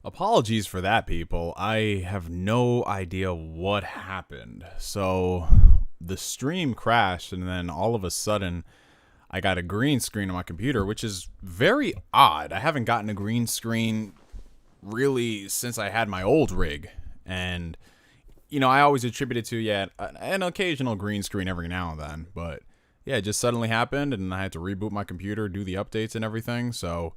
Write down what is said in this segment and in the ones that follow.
Apologies for that, people. I have no idea what happened. So the stream crashed, and then all of a sudden, I got a green screen on my computer, which is very odd. I haven't gotten a green screen really since I had my old rig. And, I always attribute it to, an occasional green screen every now and then. But, yeah, it just suddenly happened, and I had to reboot my computer, do the updates and everything. So,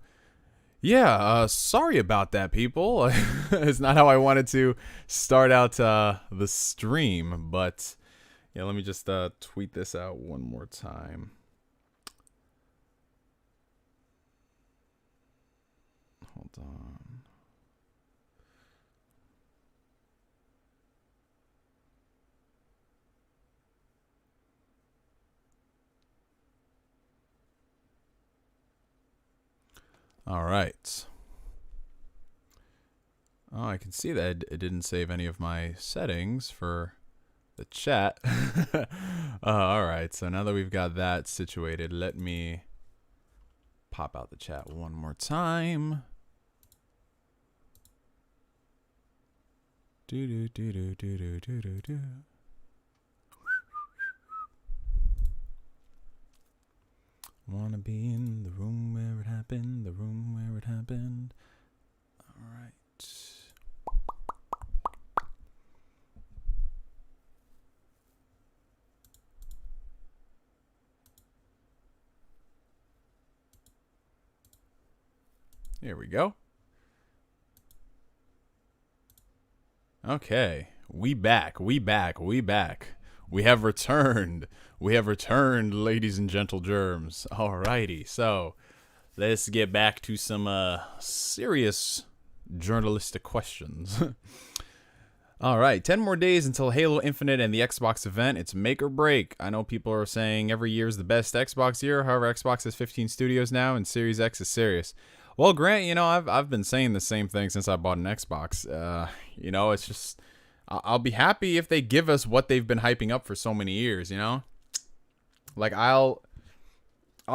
yeah, sorry about that, people. It's not how I wanted to start out the stream, but yeah, let me just tweet this out one more time. Hold on. All right. Oh, I can see that it didn't save any of my settings for the chat. All right. So now that we've got that situated, let me pop out the chat one more time. Do do do do do do do do do. Wanna be in the room where it happened, the room where it happened. All right. Here we go. Okay. We back. We have returned. We have returned, ladies and gentle germs. Alrighty. So, let's get back to some serious journalistic questions. Alright, 10 more days until Halo Infinite and the Xbox event. It's make or break. I know people are saying every year is the best Xbox year. However, Xbox has 15 studios now, and Series X is serious. Well, Grant, I've been saying the same thing since I bought an Xbox. It's just, I'll be happy if they give us what they've been hyping up for so many years, Like, I'll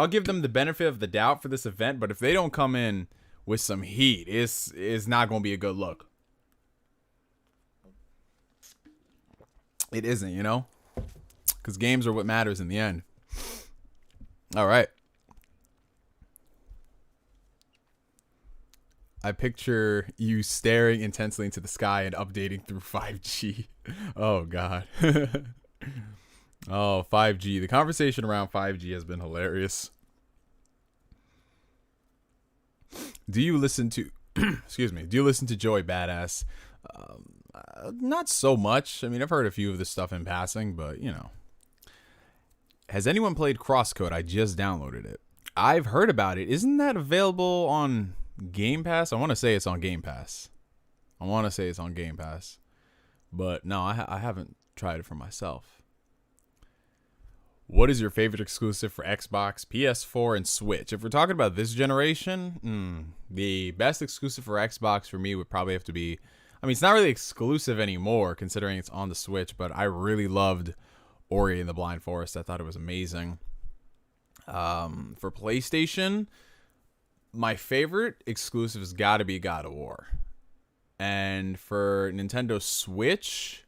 give them the benefit of the doubt for this event, but if they don't come in with some heat, it's not going to be a good look. It isn't, because games are what matters in the end. All right. I picture you staring intensely into the sky and updating through 5G. Oh, God. Oh, 5G. The conversation around 5G has been hilarious. Do you listen to... excuse me. Do you listen to Joey Badass? Not so much. I mean, I've heard a few of this stuff in passing, but, Has anyone played Crosscode? I just downloaded it. I've heard about it. Isn't that available on Game Pass? I want to say it's on Game Pass. But no, I haven't tried it for myself. What is your favorite exclusive for Xbox, PS4, and Switch? If we're talking about this generation, the best exclusive for Xbox for me would probably have to be... I mean, it's not really exclusive anymore considering it's on the Switch, but I really loved Ori and the Blind Forest. I thought it was amazing. For PlayStation, my favorite exclusive has got to be God of War. And for Nintendo Switch,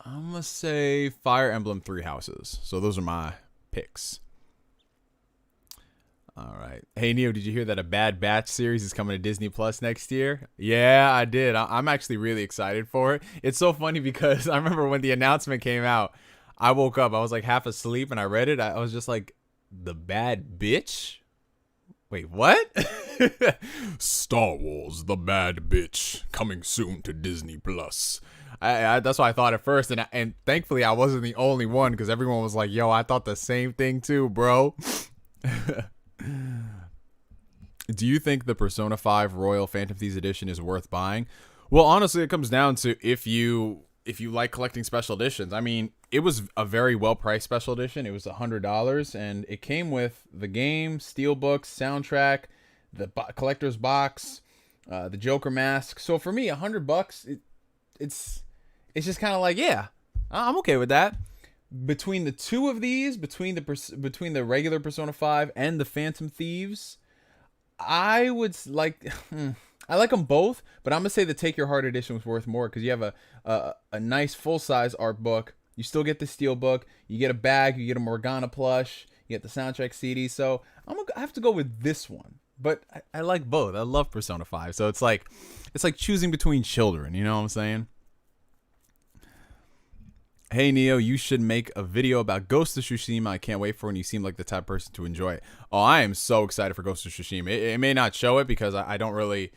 I'm going to say Fire Emblem Three Houses. So those are my picks. All right. Hey, Neo, did you hear that a Bad Batch series is coming to Disney Plus next year? Yeah, I did. I'm actually really excited for it. It's so funny because I remember when the announcement came out, I woke up. I was like half asleep and I read it. I was just like, the Bad Bitch? Wait, what? Star Wars, The Bad Bitch, coming soon to Disney Plus. That's what I thought at first, and thankfully I wasn't the only one because everyone was like, yo, I thought the same thing too, bro. Do you think the Persona 5 Royal Phantom Thieves Edition is worth buying? Well, honestly, it comes down to if you like collecting special editions. I mean, it was a very well-priced special edition. It was $100, and it came with the game, steelbook, soundtrack, the collector's box, the Joker mask. So for me, $100, it's just kind of like, yeah, I'm okay with that. Between the two of these, between the regular Persona 5 and the Phantom Thieves, I would like. I like them both, but I'm gonna say the Take Your Heart edition was worth more because you have a nice full size art book. You still get the steel book. You get a bag. You get a Morgana plush. You get the soundtrack CD. So I have to go with this one. But I like both. I love Persona 5. So it's like choosing between children. You know what I'm saying? Hey Neo, you should make a video about Ghost of Tsushima. I can't wait for it, and you seem like the type of person to enjoy it. Oh, I am so excited for Ghost of Tsushima. It may not show it because I don't really...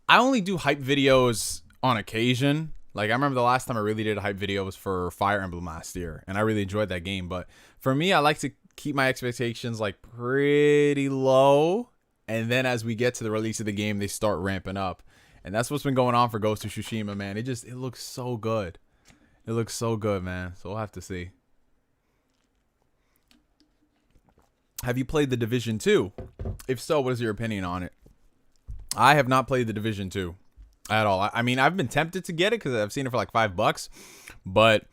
I only do hype videos on occasion. Like, I remember the last time I really did a hype video was for Fire Emblem last year, and I really enjoyed that game. But for me, I like to keep my expectations, like, pretty low. And then as we get to the release of the game, they start ramping up. And that's what's been going on for Ghost of Tsushima, man. It looks so good. It looks so good, man. So we'll have to see. Have you played The Division 2? If so, what is your opinion on it? I have not played The Division 2 at all. I mean, I've been tempted to get it because I've seen it for like $5, but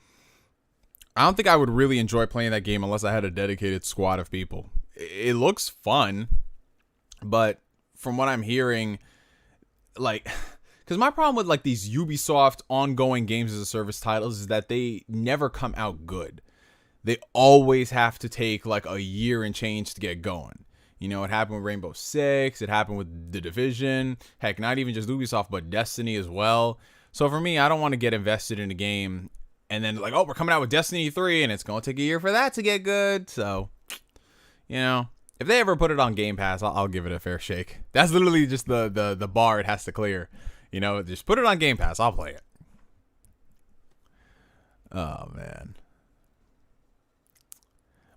I don't think I would really enjoy playing that game unless I had a dedicated squad of people. It looks fun, but from what I'm hearing, like... Because my problem with like these Ubisoft ongoing games as a service titles is that they never come out good. They always have to take like a year and change to get going. You know, it happened with Rainbow Six. It happened with The Division. Heck, not even just Ubisoft, but Destiny as well. So for me, I don't want to get invested in a game and then like, oh, we're coming out with Destiny 3 and it's going to take a year for that to get good. So, you know, if they ever put it on Game Pass, I'll give it a fair shake. That's literally just the bar it has to clear. You know, just put it on Game Pass. I'll play it. Oh, man.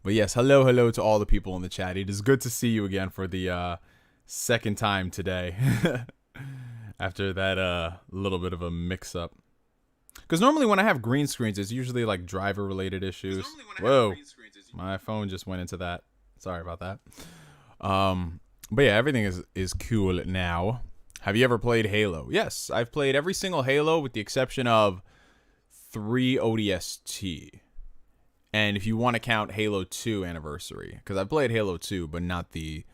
But yes, hello to all the people in the chat. It is good to see you again for the second time today. After that little bit of a mix-up. Because normally when I have green screens, it's usually like driver-related issues. Whoa. My phone just went into that. Sorry about that. But yeah, everything is cool now. Have you ever played Halo? Yes, I've played every single Halo with the exception of 3 ODST. And if you want to count Halo 2 Anniversary, because I played Halo 2, but not the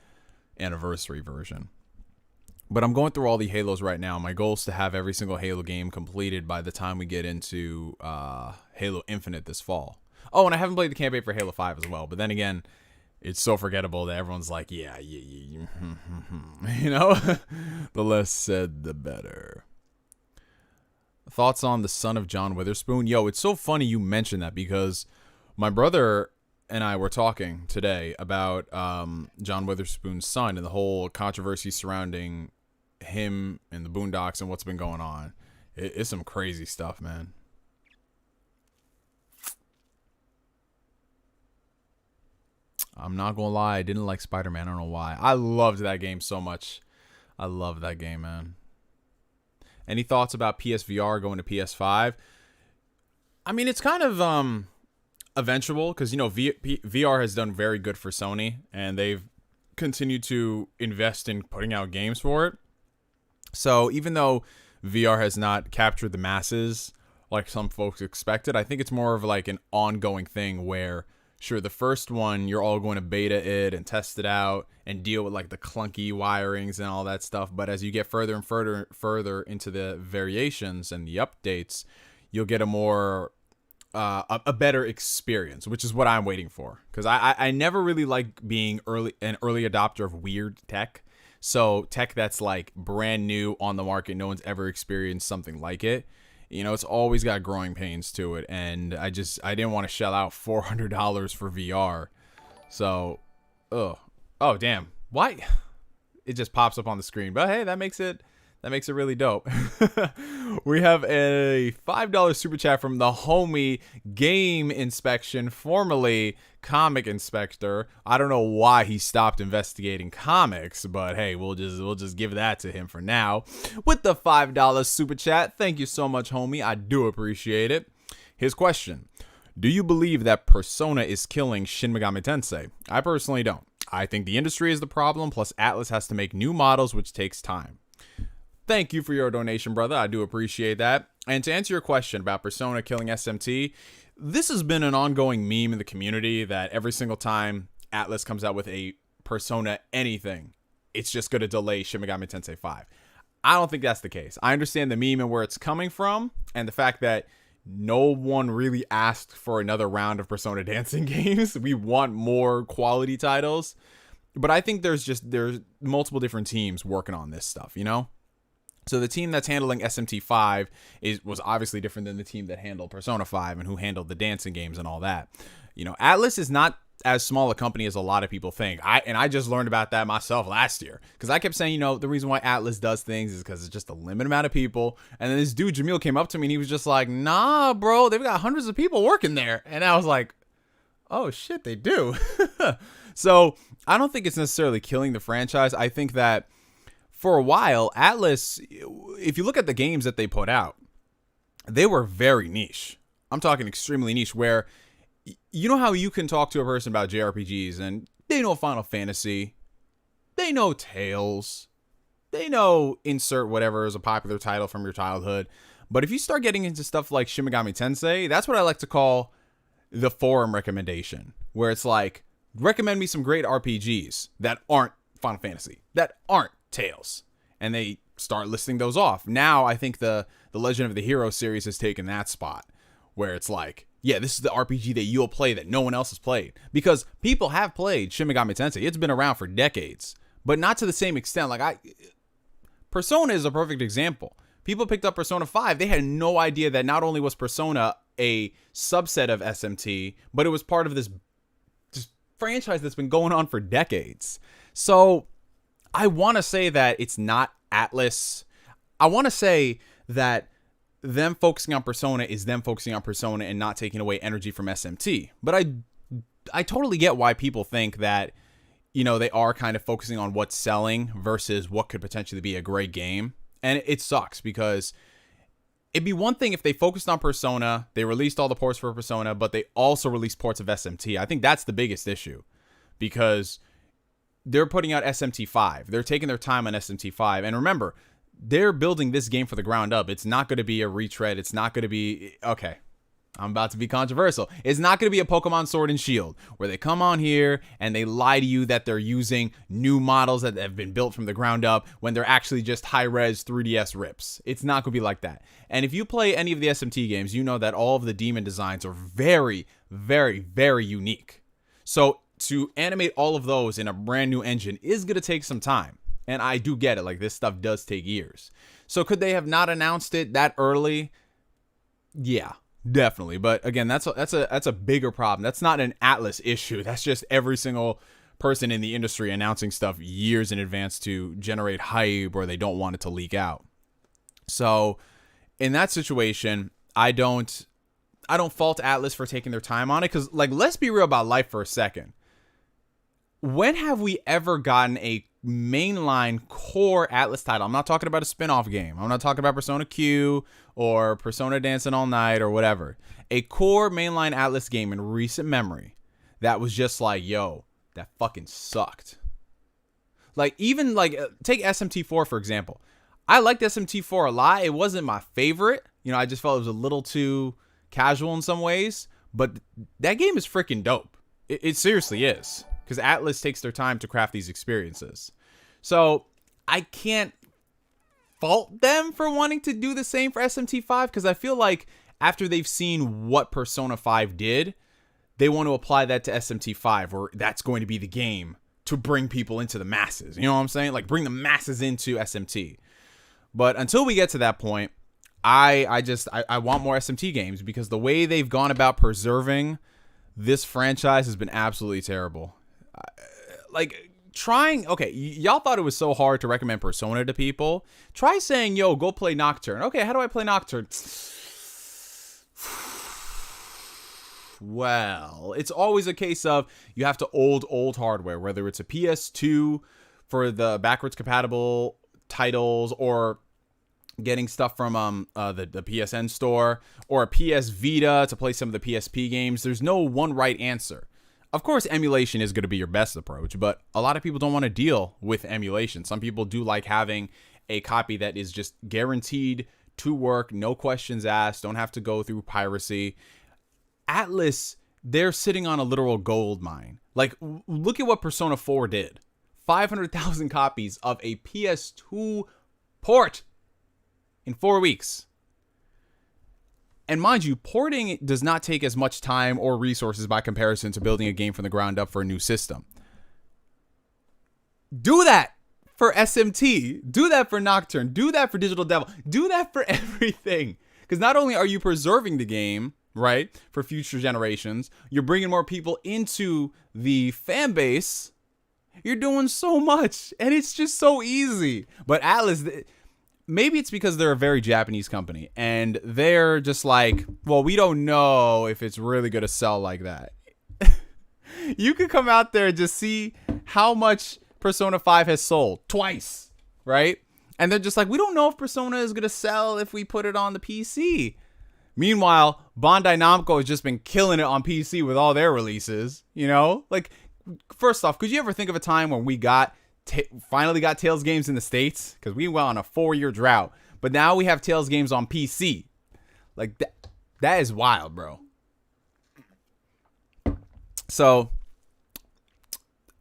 Anniversary version. But I'm going through all the Halos right now. My goal is to have every single Halo game completed by the time we get into Halo Infinite this fall. Oh, and I haven't played the campaign for Halo 5 as well. But then again... It's so forgettable that everyone's like, yeah. You know? The less said, the better. Thoughts on the son of John Witherspoon? Yo, it's so funny you mentioned that because my brother and I were talking today about John Witherspoon's son and the whole controversy surrounding him and the Boondocks and what's been going on. It's some crazy stuff, man. I'm not gonna lie, I didn't like Spider-Man. I don't know why. I loved that game so much. I love that game, man. Any thoughts about PSVR going to PS5? I mean, it's kind of eventual because, you know, VR has done very good for Sony, and they've continued to invest in putting out games for it. So even though VR has not captured the masses like some folks expected, I think it's more of like an ongoing thing where... Sure, the first one, you're all going to beta it and test it out and deal with like the clunky wirings and all that stuff. But as you get further and further into the variations and the updates, you'll get a more, a better experience, which is what I'm waiting for. Because I never really like being an early adopter of weird tech. So tech that's like brand new on the market, no one's ever experienced something like it. You know, it's always got growing pains to it, and I didn't want to shell out $400 for VR. So, oh damn, why? It just pops up on the screen, but hey, that makes it really dope. We have a $5 super chat from the homie Game Inspection, formerly Comic Inspector. I don't know why he stopped investigating comics, but hey, we'll just give that to him for now. With the $5 super chat, thank you so much, homie. I do appreciate it. His question: do you believe that Persona is killing Shin Megami Tensei? I personally don't. I think the industry is the problem, plus Atlas has to make new models, which takes time. Thank you for your donation, brother. I do appreciate that. And to answer your question about Persona killing SMT, this has been an ongoing meme in the community that every single time Atlas comes out with a Persona anything, it's just going to delay Shin Megami Tensei 5. I don't think that's the case. I understand the meme and where it's coming from, and the fact that no one really asked for another round of Persona dancing games. We want more quality titles. But I think there's multiple different teams working on this stuff, you know? So the team that's handling SMT5 was obviously different than the team that handled Persona 5 and who handled the dancing games and all that. You know, Atlus is not as small a company as a lot of people think. I just learned about that myself last year, because I kept saying, you know, the reason why Atlus does things is because it's just a limited amount of people. And then this dude Jamil came up to me and he was just like, nah, bro, they've got hundreds of people working there. And I was like, oh shit, they do. So I don't think it's necessarily killing the franchise. I think that for a while, Atlus, if you look at the games that they put out, they were very niche. I'm talking extremely niche, where you know how you can talk to a person about JRPGs and they know Final Fantasy, they know Tales, they know insert whatever is a popular title from your childhood. But if you start getting into stuff like Shin Megami Tensei, that's what I like to call the forum recommendation, where it's like, recommend me some great RPGs that aren't Final Fantasy, that aren't Tales. And they start listing those off. Now I think the Legend of the Hero series has taken that spot, where it's like, yeah, this is the RPG that you'll play that no one else has played. Because people have played Shin Megami Tensei. It's been around for decades, but not to the same extent. Persona is a perfect example. People picked up Persona 5. They had no idea that not only was Persona a subset of SMT, but it was part of this franchise that's been going on for decades. So I want to say that it's not Atlus. I want to say that them focusing on Persona is them focusing on Persona and not taking away energy from SMT. But I totally get why people think that, you know, they are kind of focusing on what's selling versus what could potentially be a great game. And it sucks, because it'd be one thing if they focused on Persona, they released all the ports for Persona, but they also released ports of SMT. I think that's the biggest issue, because they're putting out SMT5. They're taking their time on SMT5. And remember, they're building this game for the ground up. It's not going to be a retread. It's not going to be, okay, I'm about to be controversial. It's not going to be a Pokemon Sword and Shield, where they come on here and they lie to you that they're using new models that have been built from the ground up when they're actually just high-res 3DS rips. It's not going to be like that. And if you play any of the SMT games, you know that all of the demon designs are very, very, very unique. So to animate all of those in a brand new engine is going to take some time. And I do get it. Like, this stuff does take years. So could they have not announced it that early? Yeah, definitely. But again, that's a bigger problem. That's not an Atlus issue. That's just every single person in the industry announcing stuff years in advance to generate hype, or they don't want it to leak out. So in that situation, I don't fault Atlus for taking their time on it, because, like, let's be real about life for a second. When have we ever gotten a mainline core Atlus title? I'm not talking about a spin-off game. I'm not talking about Persona Q or Persona Dancing All Night or whatever. A core mainline Atlus game in recent memory that was just like, yo, that fucking sucked. Like, even like, take SMT4 for example. I liked SMT4 a lot. It wasn't my favorite. You know, I just felt it was a little too casual in some ways. But that game is freaking dope. It seriously is. Because Atlus takes their time to craft these experiences. So I can't fault them for wanting to do the same for SMT5, because I feel like after they've seen what Persona 5 did, they want to apply that to SMT5, where that's going to be the game to bring people into the masses. You know what I'm saying? Like, bring the masses into SMT. But until we get to that point, I want more SMT games, because the way they've gone about preserving this franchise has been absolutely terrible. Like, okay, y'all thought it was so hard to recommend Persona to people. Try saying, yo, go play Nocturne. Okay, how do I play Nocturne? Well, it's always a case of you have to old hardware, whether it's a PS2 for the backwards compatible titles, or getting stuff from the PSN store, or a PS Vita to play some of the PSP games. There's no one right answer. Of course, emulation is going to be your best approach, but a lot of people don't want to deal with emulation. Some people do like having a copy that is just guaranteed to work, no questions asked, don't have to go through piracy. Atlus, they're sitting on a literal gold mine. Like, look at what Persona 4 did. 500,000 copies of a PS2 port in 4 weeks. And mind you, porting does not take as much time or resources by comparison to building a game from the ground up for a new system. Do that for SMT. Do that for Nocturne. Do that for Digital Devil. Do that for everything. Because not only are you preserving the game, right, for future generations, you're bringing more people into the fan base. You're doing so much. And it's just so easy. But Atlas, maybe it's because they're a very Japanese company. And they're just like, well, we don't know if it's really going to sell like that. You could come out there and just see how much Persona 5 has sold twice, right? And they're just like, we don't know if Persona is going to sell if we put it on the PC. Meanwhile, Bandai Namco has just been killing it on PC with all their releases, you know? Like, first off, could you ever think of a time when we finally got Tales games in the States? Because we went on a 4-year drought. But now we have Tales games on PC. Like, that is wild, bro. So,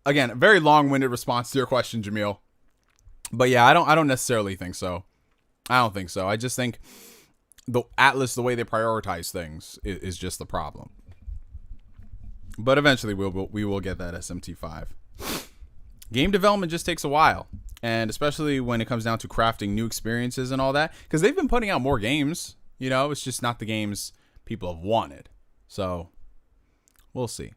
again, a very long-winded response to your question, Jamil. But yeah, I don't necessarily think so. I don't think so. I just think the Atlas, the way they prioritize things, is just the problem. But eventually, we will get that SMT5. Game development just takes a while, and especially when it comes down to crafting new experiences and all that, because they've been putting out more games. You know, it's just not the games people have wanted. So we'll see.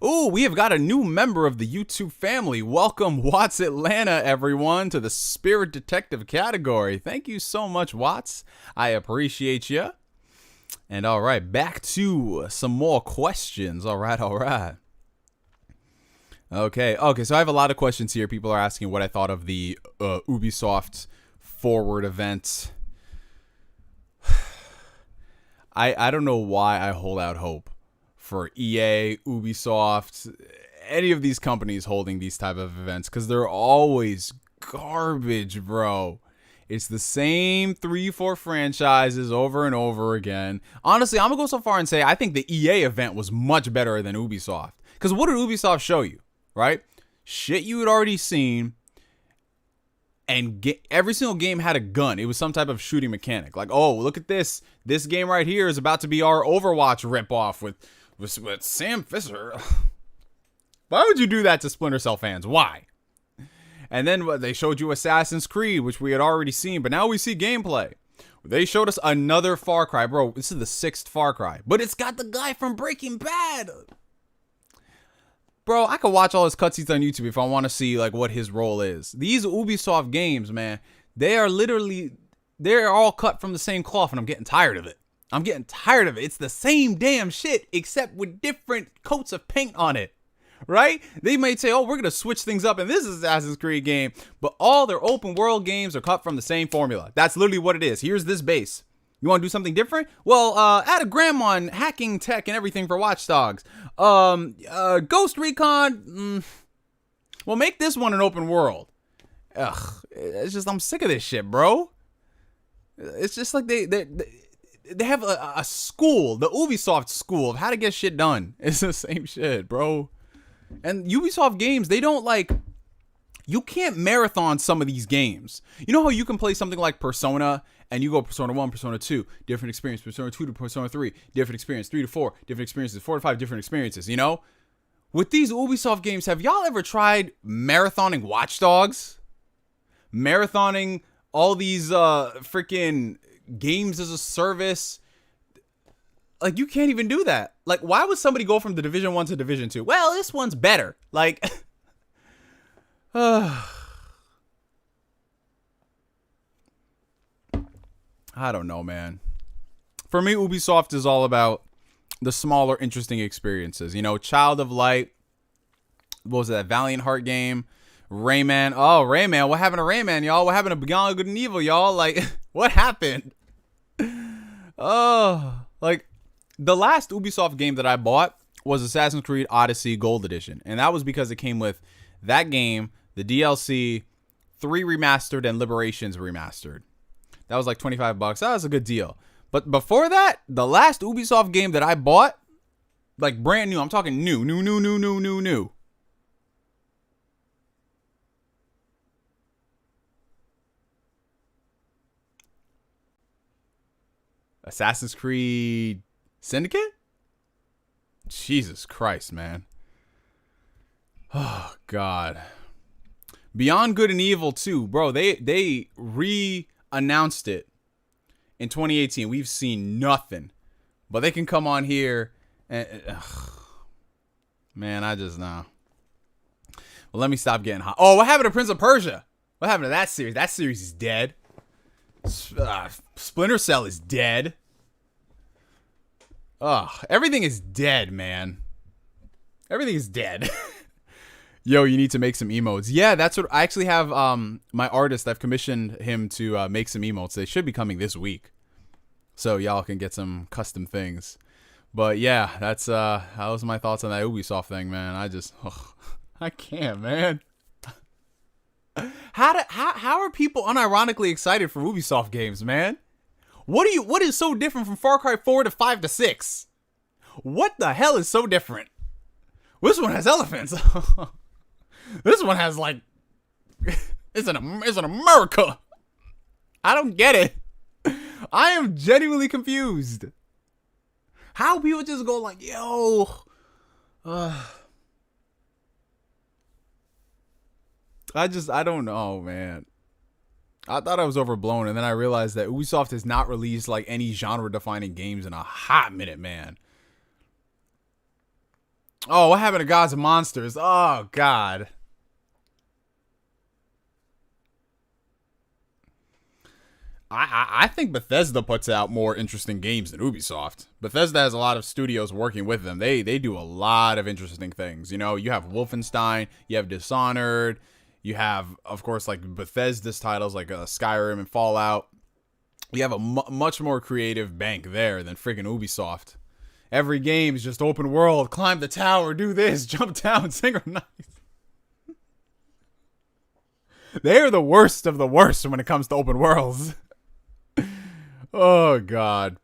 Ooh, we have got a new member of the YouTube family. Welcome, Watts Atlanta, everyone, to the Spirit Detective category. Thank you so much, Watts. I appreciate you. And all right, back to some more questions. All right. Okay, so I have a lot of questions here. People are asking what I thought of the Ubisoft Forward event. I don't know why I hold out hope for EA, Ubisoft, any of these companies holding these type of events, because they're always garbage, bro. It's the same 3-4 franchises over and over again. Honestly, I'm gonna go so far and say I think the EA event was much better than Ubisoft. Because what did Ubisoft show you, right? Shit you had already seen, and every single game had a gun. It was some type of shooting mechanic. Like, oh, look at this. This game right here is about to be our Overwatch ripoff with Sam Fisher. Why would you do that to Splinter Cell fans? Why? And then they showed you Assassin's Creed, which we had already seen, but now we see gameplay. They showed us another Far Cry. Bro, this is the 6th Far Cry, but it's got the guy from Breaking Bad. Bro, I could watch all his cutscenes on YouTube if I want to see like what his role is. These Ubisoft games, man, they're all cut from the same cloth, and I'm getting tired of it. It's the same damn shit, except with different coats of paint on it, right? They might say, oh, we're going to switch things up in this Assassin's Creed game, but all their open world games are cut from the same formula. That's literally what it is. Here's this base. You want to do something different? Well, add a grandma and hacking tech and everything for Watch Dogs. Ghost Recon, well, make this one an open world. Ugh, it's just, I'm sick of this shit, bro. It's just like they have a school, the Ubisoft school of how to get shit done. It's the same shit, bro. And Ubisoft games, they don't like, you can't marathon some of these games. You know how you can play something like Persona and you go Persona 1, Persona 2, different experience, Persona 2 to Persona 3, different experience, 3 to 4, different experiences, 4 to 5, different experiences, you know? With these Ubisoft games, have y'all ever tried marathoning Watch Dogs? Marathoning all these freaking games as a service? Like, you can't even do that. Like, why would somebody go from the Division 1 to Division 2? Well, this one's better. Like, I don't know, man. For me, Ubisoft is all about the smaller, interesting experiences. You know, Child of Light. What was that? Valiant Heart game. Rayman. Oh, Rayman. What happened to Rayman, y'all? What happened to Beyond Good and Evil, y'all? Like, what happened? Oh, like, the last Ubisoft game that I bought was Assassin's Creed Odyssey Gold Edition. And that was because it came with that game, the DLC, 3 remastered, and Liberations remastered. That was like $25. That was a good deal. But before that, the last Ubisoft game that I bought, like brand new, I'm talking new, Assassin's Creed Syndicate? Jesus Christ, man. Oh, God. Beyond Good and Evil 2. Bro, they re-announced it in 2018. We've seen nothing. But they can come on here and... man, I just know. Well, let me stop getting hot. Oh, what happened to Prince of Persia? What happened to that series? That series is dead. Splinter Cell is dead. Ugh, everything is dead, man. Everything is dead. Yo, you need to make some emotes. Yeah, that's what I actually have. My artist, I've commissioned him to make some emotes. They should be coming this week, so y'all can get some custom things. But yeah, that was my thoughts on that Ubisoft thing, man. I can't, man. How are people unironically excited for Ubisoft games, man? What is so different from Far Cry 4 to 5 to 6? What the hell is so different? This one has elephants. This one has like it's in America. I don't get it. I am genuinely confused. How people just go like, yo, I don't know, man. I thought I was overblown, and then I realized that Ubisoft has not released like any genre-defining games in a hot minute, man. Oh, what happened to Gods and Monsters? Oh, God. I think Bethesda puts out more interesting games than Ubisoft. Bethesda has a lot of studios working with them. They do a lot of interesting things. You know, you have Wolfenstein, you have Dishonored, you have, of course, like Bethesda's titles like Skyrim and Fallout. You have a much more creative bank there than freaking Ubisoft. Every game is just open world. Climb the tower, do this, jump down, synchronize. They're the worst of the worst when it comes to open worlds. Oh, God.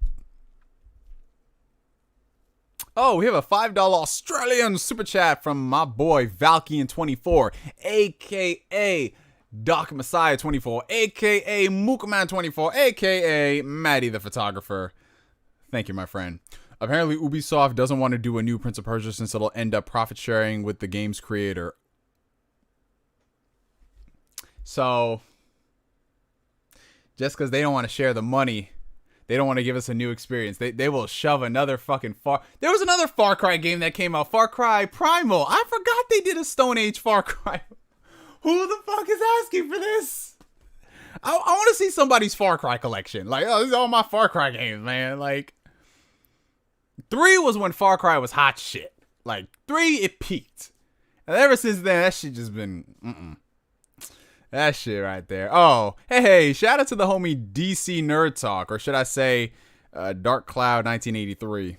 Oh, we have a $5 Australian super chat from my boy Valkian24, a.k.a. Doc Messiah 24, a.k.a. Mookaman 24, a.k.a. Maddie the photographer. Thank you, my friend. Apparently, Ubisoft doesn't want to do a new Prince of Persia since it'll end up profit sharing with the game's creator. So, just because they don't want to share the money, they don't want to give us a new experience. They will shove another fucking There was another Far Cry game that came out, Far Cry Primal. I forgot they did a Stone Age Far Cry. Who the fuck is asking for this? I want to see somebody's Far Cry collection. Like, oh, this is all my Far Cry games, man. Like, 3 was when Far Cry was hot shit. Like, 3, it peaked. And ever since then, that shit just been, That shit right there. Oh, hey, shout out to the homie DC Nerd Talk, or should I say Dark Cloud 1983.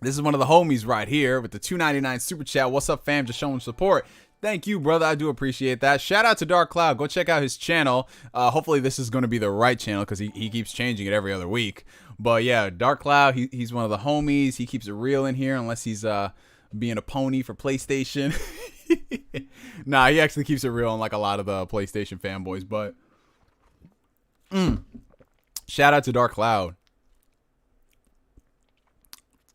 This is one of the homies right here with the $2.99 super chat. What's up, fam? Just showing support. Thank you, brother. I do appreciate that. Shout out to Dark Cloud. Go check out his channel. Hopefully this is going to be the right channel because he keeps changing it every other week. But yeah, Dark Cloud, he's one of the homies. He keeps it real in here unless he's being a pony for PlayStation. Nah, he actually keeps it real on like a lot of the PlayStation fanboys. But shout out to Dark Cloud.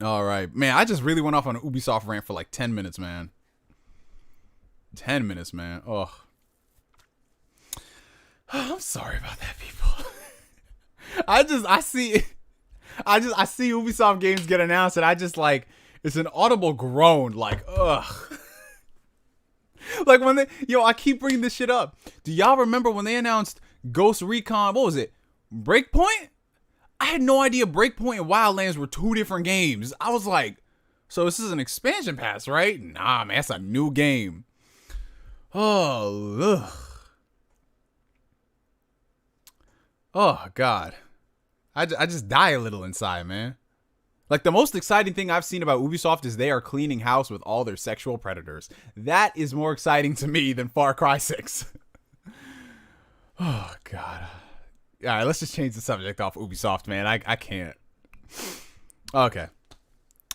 All right, man. I just really went off on an Ubisoft rant for like 10 minutes, man. 10 minutes, man. Oh, I'm sorry about that, people. I see Ubisoft games get announced, and I just like it's an audible groan, like ugh. Like when I keep bringing this shit up. Do y'all remember when they announced Ghost Recon? What was it? Breakpoint? I had no idea Breakpoint and Wildlands were 2 different games. I was like, so this is an expansion pass, right? Nah, man, it's a new game. Oh, ugh. Oh, God. I just die a little inside, man. Like, the most exciting thing I've seen about Ubisoft is they are cleaning house with all their sexual predators. That is more exciting to me than Far Cry 6. Oh, God. All right, let's just change the subject off Ubisoft, man. I can't. Okay.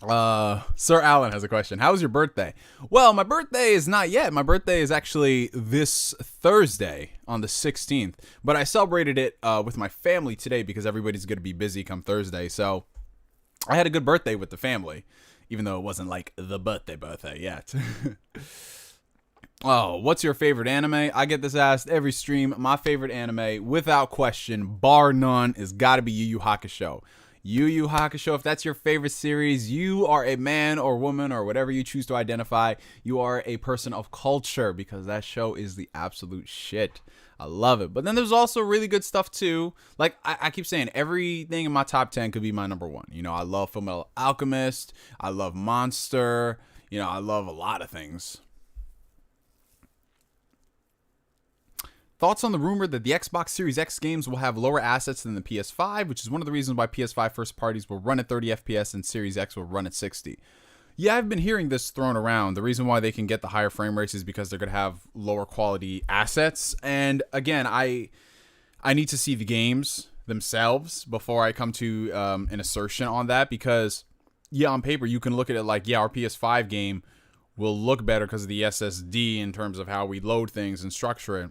Sir Allen has a question. How was your birthday? Well, my birthday is not yet. My birthday is actually this Thursday on the 16th, but I celebrated it with my family today because everybody's going to be busy come Thursday. So I had a good birthday with the family, even though it wasn't like the birthday yet. Oh, what's your favorite anime? I get this asked every stream. My favorite anime, without question, bar none, is gotta be Yu Yu Hakusho. Yu Yu Hakusho, if that's your favorite series, you are a man or woman or whatever you choose to identify. You are a person of culture because that show is the absolute shit. I love it. But then there's also really good stuff too. Like I keep saying, everything in my top 10 could be my number one. You know, I love Fullmetal Alchemist. I love Monster. You know, I love a lot of things. Thoughts on the rumor that the Xbox Series X games will have lower assets than the PS5, which is one of the reasons why PS5 first parties will run at 30 FPS and Series X will run at 60. Yeah, I've been hearing this thrown around. The reason why they can get the higher frame rates is because they're going to have lower quality assets. And again, I need to see the games themselves before I come to an assertion on that, because yeah, on paper, you can look at it like, yeah, our PS5 game will look better because of the SSD in terms of how we load things and structure it.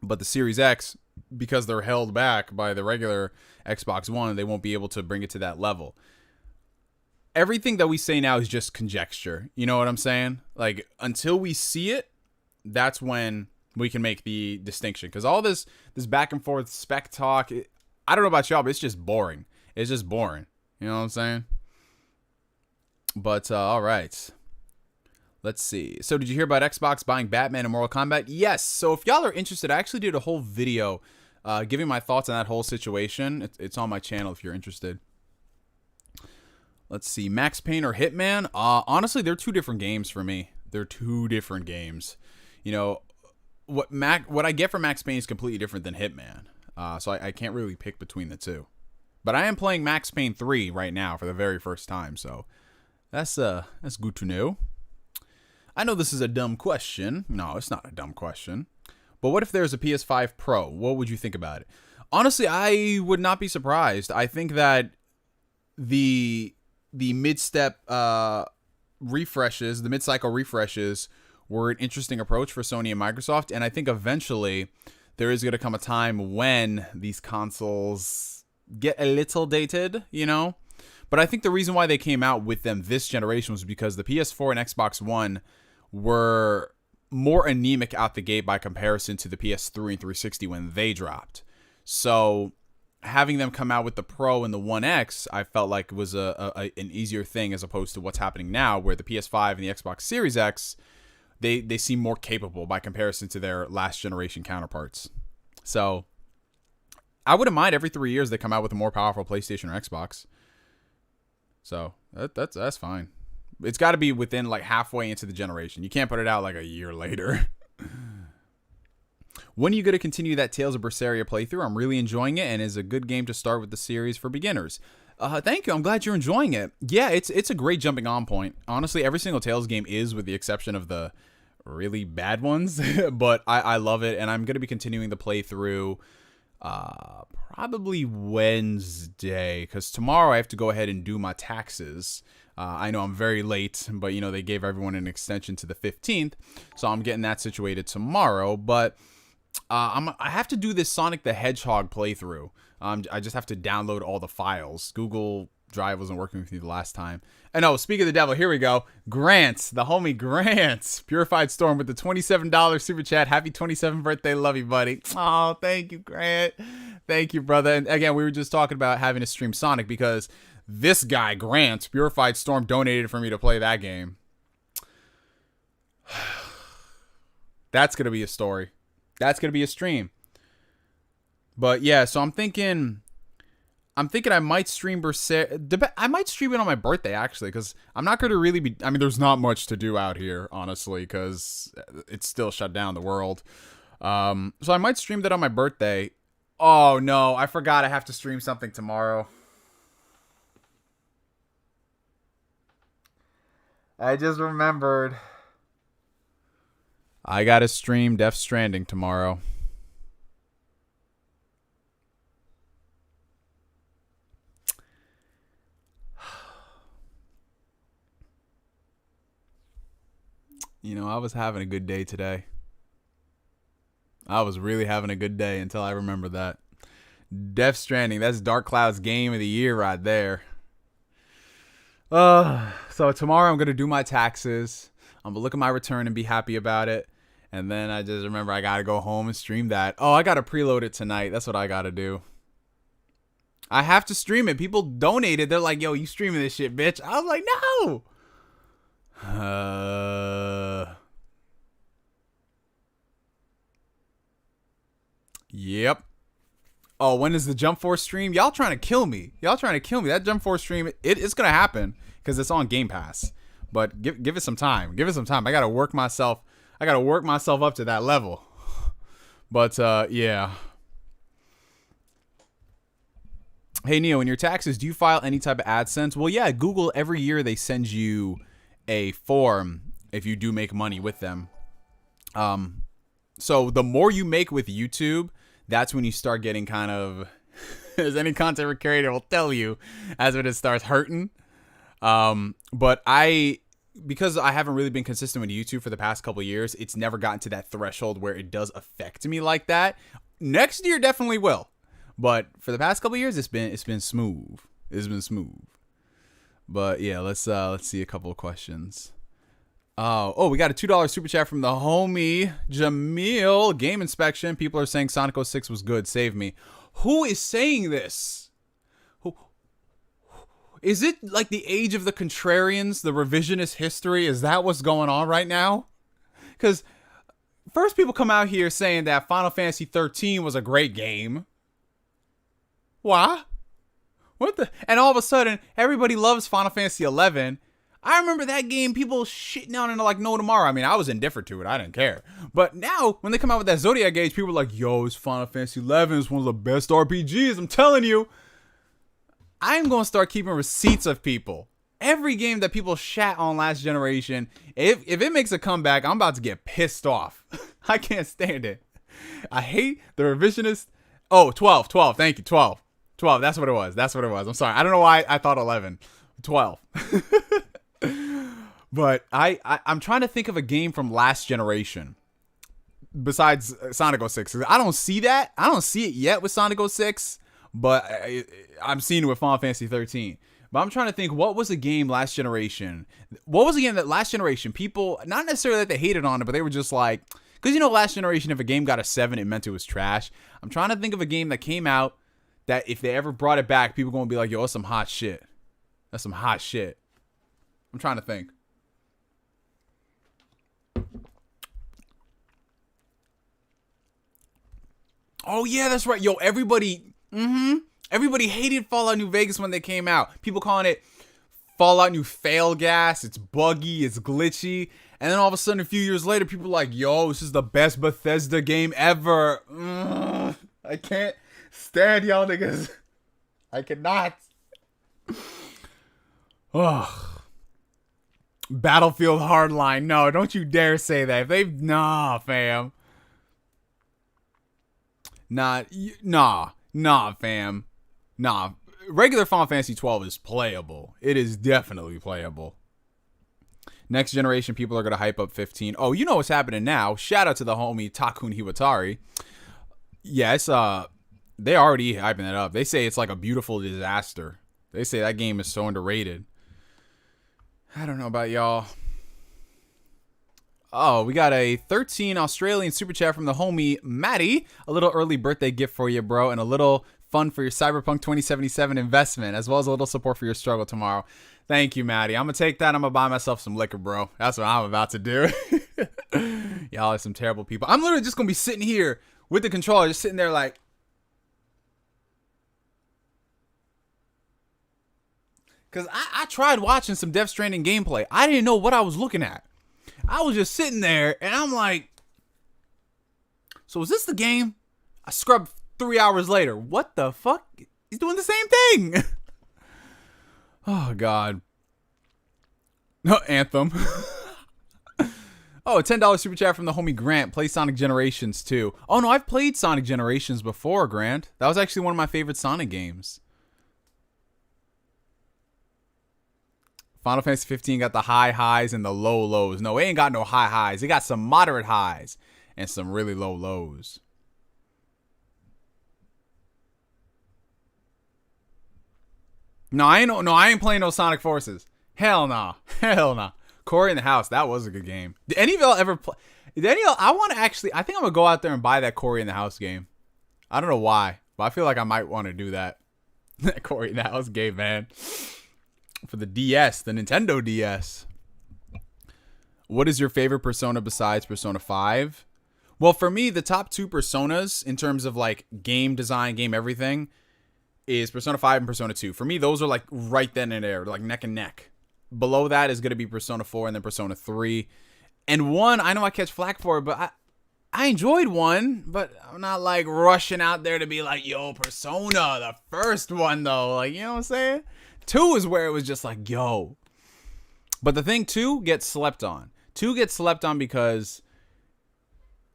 But the Series X, because they're held back by the regular Xbox One, they won't be able to bring it to that level. Everything that we say now is just conjecture. You know what I'm saying? Like, until we see it, that's when we can make the distinction. Because all this back and forth spec talk, I don't know about y'all, but it's just boring. It's just boring. You know what I'm saying? But, all right. Let's see. So did you hear about Xbox buying Batman and Mortal Kombat? Yes. So if y'all are interested, I actually did a whole video giving my thoughts on that whole situation. It's on my channel if you're interested. Let's see. Max Payne or Hitman? Honestly, they're two different games for me. They're two different games. You know, what I get from Max Payne is completely different than Hitman. So I can't really pick between the two. But I am playing Max Payne 3 right now for the very first time. So that's good to know. I know this is a dumb question. No, it's not a dumb question. But what if there's a PS5 Pro? What would you think about it? Honestly, I would not be surprised. I think that the mid-step refreshes, the mid-cycle refreshes, were an interesting approach for Sony and Microsoft. And I think eventually there is going to come a time when these consoles get a little dated, you know? But I think the reason why they came out with them this generation was because the PS4 and Xbox One were more anemic out the gate by comparison to the PS3 and 360 when they dropped. So having them come out with the Pro and the One X, I felt like was an easier thing as opposed to what's happening now, where the PS5 and the Xbox Series X, they seem more capable by comparison to their last generation counterparts. So I wouldn't mind every 3 years they come out with a more powerful PlayStation or Xbox. So that's fine. It's got to be within like halfway into the generation. You can't put it out like a year later. When are you going to continue that Tales of Berseria playthrough? I'm really enjoying it and is a good game to start with the series for beginners. Thank you. I'm glad you're enjoying it. Yeah, it's a great jumping on point. Honestly, every single Tales game is, with the exception of the really bad ones. But I love it, and I'm going to be continuing the playthrough probably Wednesday, because tomorrow I have to go ahead and do my taxes. I know I'm very late, but you know they gave everyone an extension to the 15th, so I'm getting that situated tomorrow. But I have to do this Sonic the Hedgehog playthrough. I just have to download all the files. Google Drive wasn't working with me the last time. And oh, speak of the devil, here we go. Grant, the homie Grant, Purified Storm with the $27 super chat. Happy 27th birthday, love you, buddy. Oh, thank you, Grant. Thank you, brother. And again, we were just talking about having to stream Sonic because this guy, Grant, Purified Storm, donated for me to play that game. That's going to be a story. That's going to be a stream. But yeah, so I'm thinking I might stream Berserk. I might stream it on my birthday, actually, because I'm not going to really be... I mean, there's not much to do out here, honestly, because it's still shut down, the world. So I might stream that on my birthday. Oh, no, I forgot I have to stream something tomorrow. I just remembered. I got to stream Death Stranding tomorrow. I was having a good day today. I was really having a good day until I remember that. Death Stranding, that's Dark Cloud's game of the year right there. So tomorrow I'm going to do my taxes. I'm going to look at my return and be happy about it. And then I just remember I got to go home and stream that. Oh, I got to preload it tonight. That's what I got to do. I have to stream it. People donated. They're like, yo, you streaming this shit, bitch. I was like, no. Yep. Oh, when is the Jump Force stream? Y'all trying to kill me. That Jump Force stream, it's going to happen because it's on Game Pass. But give it some time. I got to work myself. Up to that level. But, yeah. Hey, Neo, in your taxes, do you file any type of AdSense? Well, yeah, Google, every year they send you a form if you do make money with them. So the more you make with YouTube, that's when you start getting kind of, as any content creator will tell you, as when it starts hurting. But because I haven't really been consistent with YouTube for the past couple of years, it's never gotten to that threshold where it does affect me like that. Next year definitely will. But for the past couple of years, it's been smooth. But yeah, let's see a couple of questions. We got a $2 super chat from the homie Jamil. Game inspection. People are saying Sonic 06 was good. Save me. Who is saying this? Is it like the age of the contrarians, the revisionist history? Is that what's going on right now? Because first people come out here saying that Final Fantasy 13 was a great game. Why? What the? And all of a sudden, everybody loves Final Fantasy 11. I remember that game, people shitting on it like no tomorrow. I mean, I was indifferent to it. I didn't care. But now, when they come out with that Zodiac Age, people are like, yo, it's Final Fantasy 11. It's one of the best RPGs. I'm telling you. I'm going to start keeping receipts of people. Every game that people shat on last generation, if it makes a comeback, I'm about to get pissed off. I can't stand it. I hate the revisionist. Oh, 12. Thank you. 12. That's what it was. I'm sorry. I don't know why I thought 11. 12. But I'm trying to think of a game from last generation besides Sonic 06. I don't see that. I don't see it yet with Sonic 06, but I'm seeing it with Final Fantasy 13. But I'm trying to think, what was a game last generation? What was a game that last generation people, not necessarily that they hated on it, but they were just like, because last generation, if a game got a 7, it meant it was trash. I'm trying to think of a game that came out that if they ever brought it back, people going to be like, yo, that's some hot shit. I'm trying to think. Oh, yeah, that's right. Yo, everybody hated Fallout New Vegas when they came out. People calling it Fallout New Fail Gas. It's buggy. It's glitchy. And then all of a sudden, a few years later, people are like, yo, this is the best Bethesda game ever. I can't stand y'all niggas. I cannot. Ugh. Battlefield Hardline. No, don't you dare say that. Nah, fam. Nah, fam. Nah. Regular Final Fantasy 12 is playable. It is definitely playable. Next generation people are going to hype up 15. Oh, you know what's happening now. Shout out to the homie Takun Hiwatari. Yes, they already hyping it up. They say it's like a beautiful disaster. They say that game is so underrated. I don't know about y'all. Oh, we got a 13 Australian super chat from the homie Maddie. A little early birthday gift for you, bro, and a little fun for your Cyberpunk 2077 investment, as well as a little support for your struggle tomorrow. Thank you, Maddie. I'm going to take that. I'm going to buy myself some liquor, bro. That's what I'm about to do. Y'all are some terrible people. I'm literally just going to be sitting here with the controller, just sitting there like, because I tried watching some Death Stranding gameplay. I didn't know what I was looking at. I was just sitting there, and I'm like, so is this the game? I scrubbed 3 hours later. What the fuck? He's doing the same thing. Oh, God. No, Anthem. Oh, a $10 super chat from the homie Grant. Play Sonic Generations too. Oh, no, I've played Sonic Generations before, Grant. That was actually one of my favorite Sonic games. Final Fantasy 15 got the high highs and the low lows. No, it ain't got no high highs. It got some moderate highs and some really low lows. No, I ain't playing no Sonic Forces. Hell nah. Hell nah. Corey in the House, that was a good game. Did any of y'all ever play? Did any of y'all, I want to actually, I think I'm going to go out there and buy that Corey in the House game. I don't know why, but I feel like I might want to do that. That Corey in the House game, man. For the DS, the Nintendo DS. What is your favorite Persona besides Persona 5? Well, for me, the top 2 Personas in terms of like game design, game everything, is Persona 5 and Persona 2. For me, those are like right then and there, like neck and neck. Below that is going to be Persona 4 and then Persona 3. And 1, I know I catch flack for it, but I enjoyed 1, but I'm not like rushing out there to be like, yo, Persona, the first one though. Like, you know what I'm saying? 2 is where it was just like, yo. But the thing, 2 gets slept on. 2 gets slept on because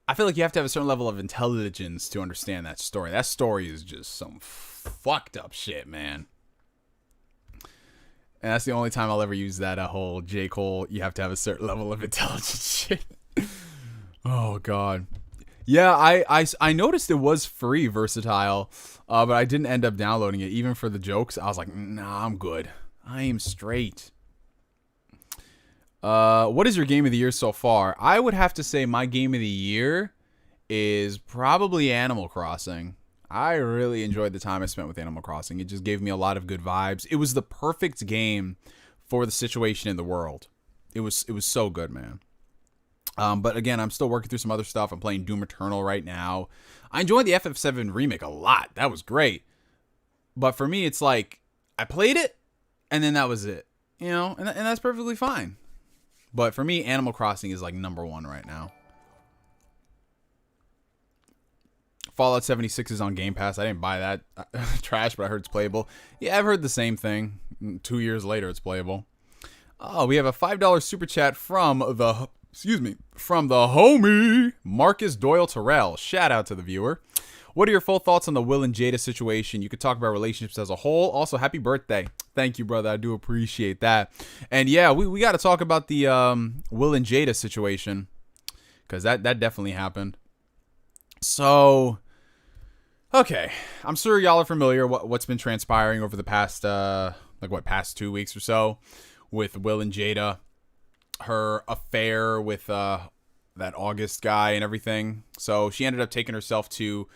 I feel like you have to have a certain level of intelligence to understand that story. That story is just some fucked up shit, man. And that's the only time I'll ever use that whole J. Cole, you have to have a certain level of intelligence shit. Oh, God. Yeah, I noticed it was free, Versatile, but I didn't end up downloading it. Even for the jokes, I was like, nah, I'm good. I am straight. What is your game of the year so far? I would have to say my game of the year is probably Animal Crossing. I really enjoyed the time I spent with Animal Crossing. It just gave me a lot of good vibes. It was the perfect game for the situation in the world. It was so good, man. But again, I'm still working through some other stuff. I'm playing Doom Eternal right now. I enjoyed the FF7 remake a lot. That was great. But for me, it's like I played it and then that was it. You know, and that's perfectly fine. But for me, Animal Crossing is like number 1 right now. Fallout 76 is on Game Pass. I didn't buy that trash, but I heard it's playable. Yeah, I've heard the same thing. 2 years later, it's playable. Oh, we have a $5 super chat from the homie Marcus Doyle Terrell. Shout out to the viewer. What are your full thoughts on the Will and Jada situation? You could talk about relationships as a whole. Also, happy birthday. Thank you, brother. I do appreciate that. And yeah, we got to talk about the Will and Jada situation because that definitely happened. So, okay, I'm sure y'all are familiar what's been transpiring over the past past 2 weeks or so with Will and Jada, her affair with that August guy and everything. So she ended up taking herself to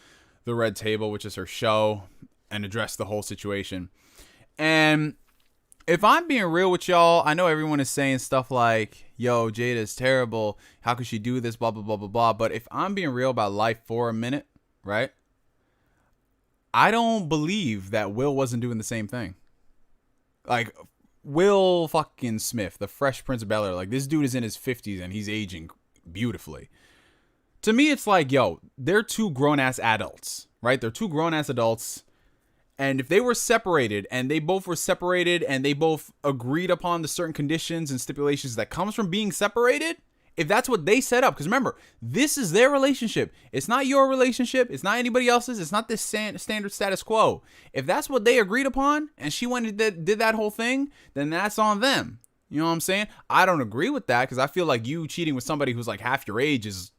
the Red Table, which is her show, and addressed the whole situation. And if I'm being real with y'all, I know everyone is saying stuff like, yo, Jada is terrible. How could she do this? Blah, blah, blah, blah, blah. But if I'm being real about life for a minute, right? I don't believe that Will wasn't doing the same thing. Like, Will fucking Smith, the Fresh Prince of Bel-Air. Like, this dude is in his 50s and he's aging beautifully. To me, it's like, yo, they're 2 grown-ass adults, right? They're 2 grown-ass adults. And if they were separated and they both were separated and they both agreed upon the certain conditions and stipulations that comes from being separated, if that's what they set up, because remember, this is their relationship. It's not your relationship. It's not anybody else's. It's not this standard status quo. If that's what they agreed upon and she went and did that whole thing, then that's on them. You know what I'm saying? I don't agree with that because I feel like you cheating with somebody who's like half your age is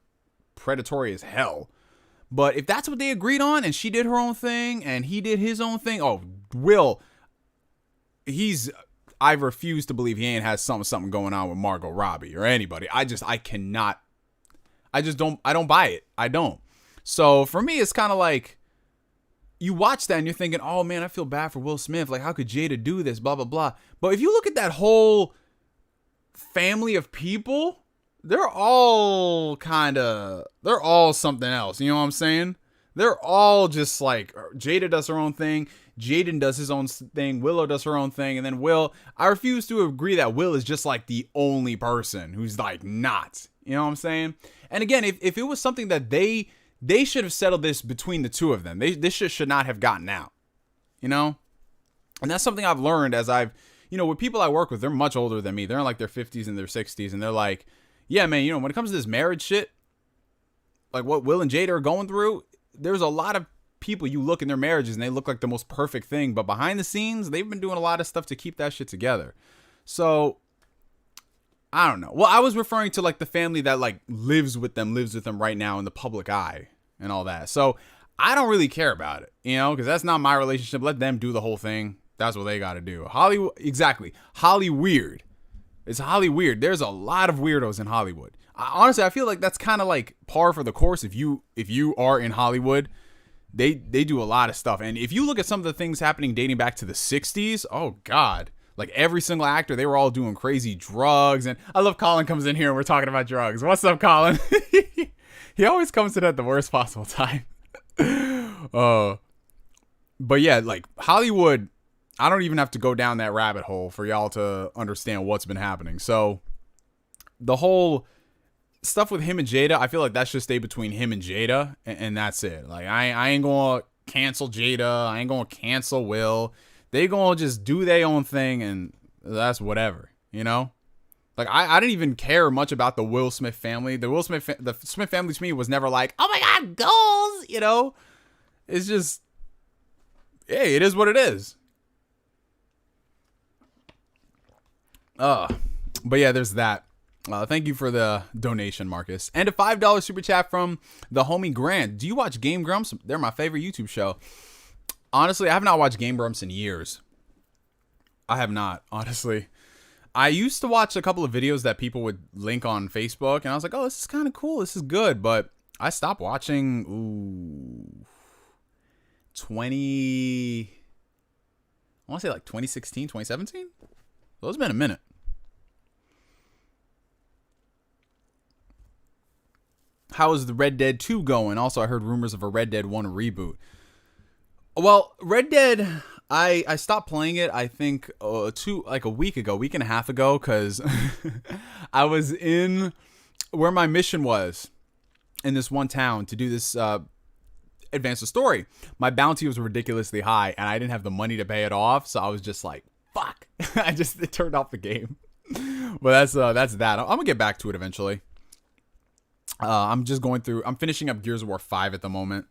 predatory as hell. But if that's what they agreed on and she did her own thing and he did his own thing, oh, Will, I refuse to believe he ain't has something going on with Margot Robbie or anybody. I don't buy it. I don't. So for me, it's kind of like you watch that and you're thinking, oh man, I feel bad for Will Smith. Like, how could Jada do this? Blah, blah, blah. But if you look at that whole family of people, they're all something else. You know what I'm saying? They're all just like, Jada does her own thing. Jaden does his own thing. Willow does her own thing. And then Will, I refuse to agree that Will is just like the only person who's like not. You know what I'm saying? And again, if it was something that they should have settled this between the 2 of them. This should not have gotten out. You know? And that's something I've learned as I've, with people I work with, they're much older than me. They're in like their 50s and their 60s. And they're like, yeah, man, when it comes to this marriage shit, like what Will and Jada are going through, there's a lot of people you look in their marriages and they look like the most perfect thing. But behind the scenes, they've been doing a lot of stuff to keep that shit together. So I don't know. Well, I was referring to like the family that like lives with them right now in the public eye and all that. So I don't really care about it, you know, because that's not my relationship. Let them do the whole thing. That's what they got to do. Hollywood, exactly. Hollyweird. It's Hollyweird. There's a lot of weirdos in Hollywood. Honestly, I feel like that's kind of like par for the course. If you are in Hollywood, they do a lot of stuff. And if you look at some of the things happening dating back to the 60s, oh God. Like every single actor, they were all doing crazy drugs. And I love Colin comes in here and we're talking about drugs. What's up, Colin? He always comes in at the worst possible time. But yeah, like Hollywood, I don't even have to go down that rabbit hole for y'all to understand what's been happening. So the whole stuff with him and Jada, I feel like that should stay between him and Jada. And that's it. Like I ain't going to cancel Jada. I ain't going to cancel Will. They gonna just do their own thing and that's whatever, you know? Like, I didn't even care much about the Will Smith family. The Smith family to me was never like, oh my God, goals, you know? It's just, hey, it is what it is. But yeah, there's that. Thank you for the donation, Marcus. And a $5 super chat from the homie Grant. Do you watch Game Grumps? They're my favorite YouTube show. Honestly, I have not watched Game Grumps in years. I have not, honestly. I used to watch a couple of videos that people would link on Facebook, and I was like, oh, this is kind of cool. This is good. But I stopped watching, 20... I want to say like 2016, 2017? So it's been a minute. How is the Red Dead 2 going? Also, I heard rumors of a Red Dead 1 reboot. Well, Red Dead, I stopped playing it, I think, a week and a half ago, because I was in where my mission was in this one town to do this advance the story. My bounty was ridiculously high, and I didn't have the money to pay it off, so I was just like, fuck. I just turned off the game. But that's that. I'm going to get back to it eventually. I'm finishing up Gears of War 5 at the moment.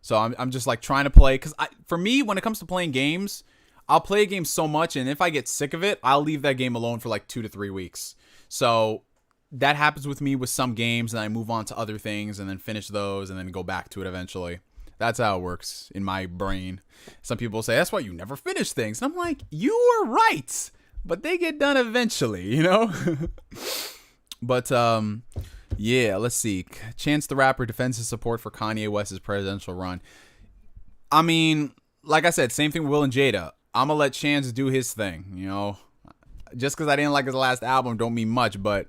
So I'm just like trying to play, because for me, when it comes to playing games, I'll play a game so much, and if I get sick of it, I'll leave that game alone for like 2 to 3 weeks. So that happens with me with some games, and I move on to other things, and then finish those, and then go back to it eventually. That's how it works in my brain. Some people say, that's why you never finish things. And I'm like, you are right, but they get done eventually, you know? But, yeah, let's see. Chance the Rapper defends his support for Kanye West's presidential run. I mean, like I said, same thing with Will and Jada. I'm going to let Chance do his thing, you know. Just because I didn't like his last album don't mean much, but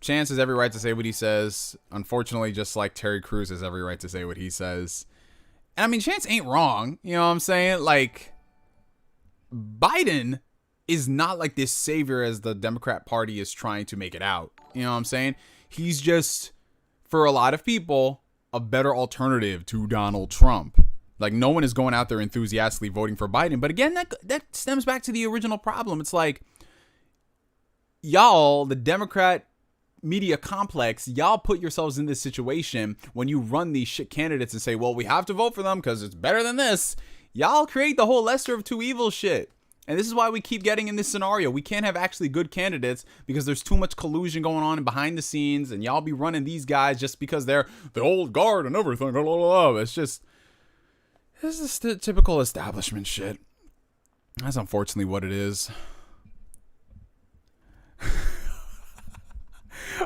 Chance has every right to say what he says. Unfortunately, just like Terry Crews has every right to say what he says. And I mean, Chance ain't wrong, you know what I'm saying? Like, Biden is not like this savior as the Democrat Party is trying to make it out. You know what I'm saying? He's just, for a lot of people, a better alternative to Donald Trump. Like, no one is going out there enthusiastically voting for Biden. But again, that stems back to the original problem. It's like, y'all, the Democrat media complex, y'all put yourselves in this situation when you run these shit candidates and say, well, we have to vote for them because it's better than this. Y'all create the whole lesser of two evils shit. And this is why we keep getting in this scenario. We can't have actually good candidates because there's too much collusion going on behind the scenes, and y'all be running these guys just because they're the old guard and everything. Blah, blah, blah. It's just, this is the typical establishment shit. That's unfortunately what it is.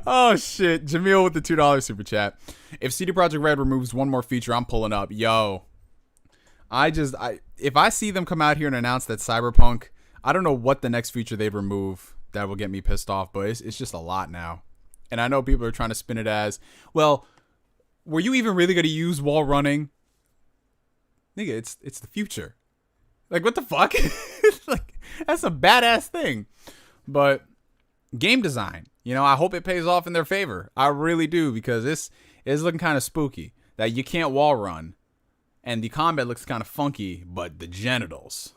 Oh shit, Jamil with the $2 super chat. If CD Projekt Red removes one more feature, I'm pulling up. Yo, if I see them come out here and announce that Cyberpunk, I don't know what the next feature they'd remove that will get me pissed off, but it's just a lot now. And I know people are trying to spin it as, well, were you even really going to use wall running? Nigga, it's the future. Like, what the fuck? Like, that's a badass thing. But game design, you know, I hope it pays off in their favor. I really do, because this is looking kind of spooky that you can't wall run. And the combat looks kind of funky, but the genitals,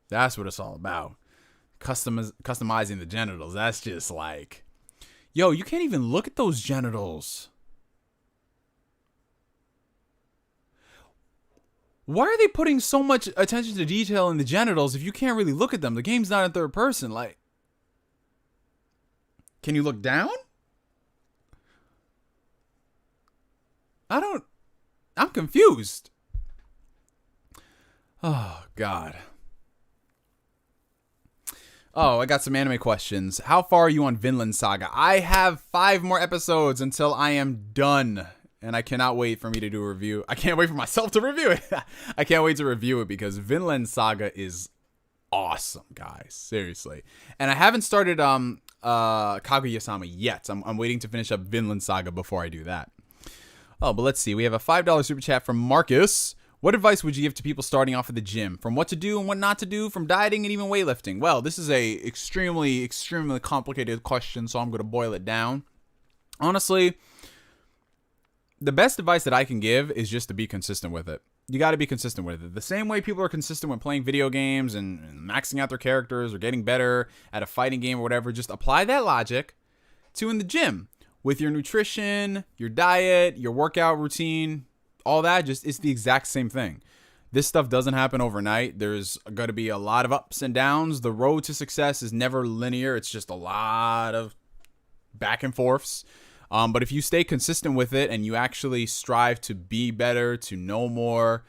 that's what it's all about. Customizing the genitals, that's just like, yo, you can't even look at those genitals. why are they putting so much attention to detail in the genitals if you can't really look at them? The game's not in third person. Like, can you look down? I'm confused. Oh, God. Oh, I got some anime questions. How far are you on Vinland Saga? I have 5 more episodes until I am done. And I cannot wait for me to do a review. I can't wait for myself to review it. I can't wait to review it because Vinland Saga is awesome, guys. Seriously. And I haven't started Kaguya-sama yet. I'm waiting to finish up Vinland Saga before I do that. Oh, but let's see. We have a $5 super chat from Marcus. What advice would you give to people starting off at the gym? From what to do and what not to do, from dieting and even weightlifting? Well, this is a extremely, extremely complicated question, so I'm going to boil it down. Honestly, the best advice that I can give is just to be consistent with it. You got to be consistent with it. The same way people are consistent when playing video games and maxing out their characters or getting better at a fighting game or whatever, just apply that logic to in the gym with your nutrition, your diet, your workout routine, all that. Just it's the exact same thing. This stuff doesn't happen overnight. There's going to be a lot of ups and downs. The road to success is never linear. It's just a lot of back and forths. But if you stay consistent with it and you actually strive to be better, to know more,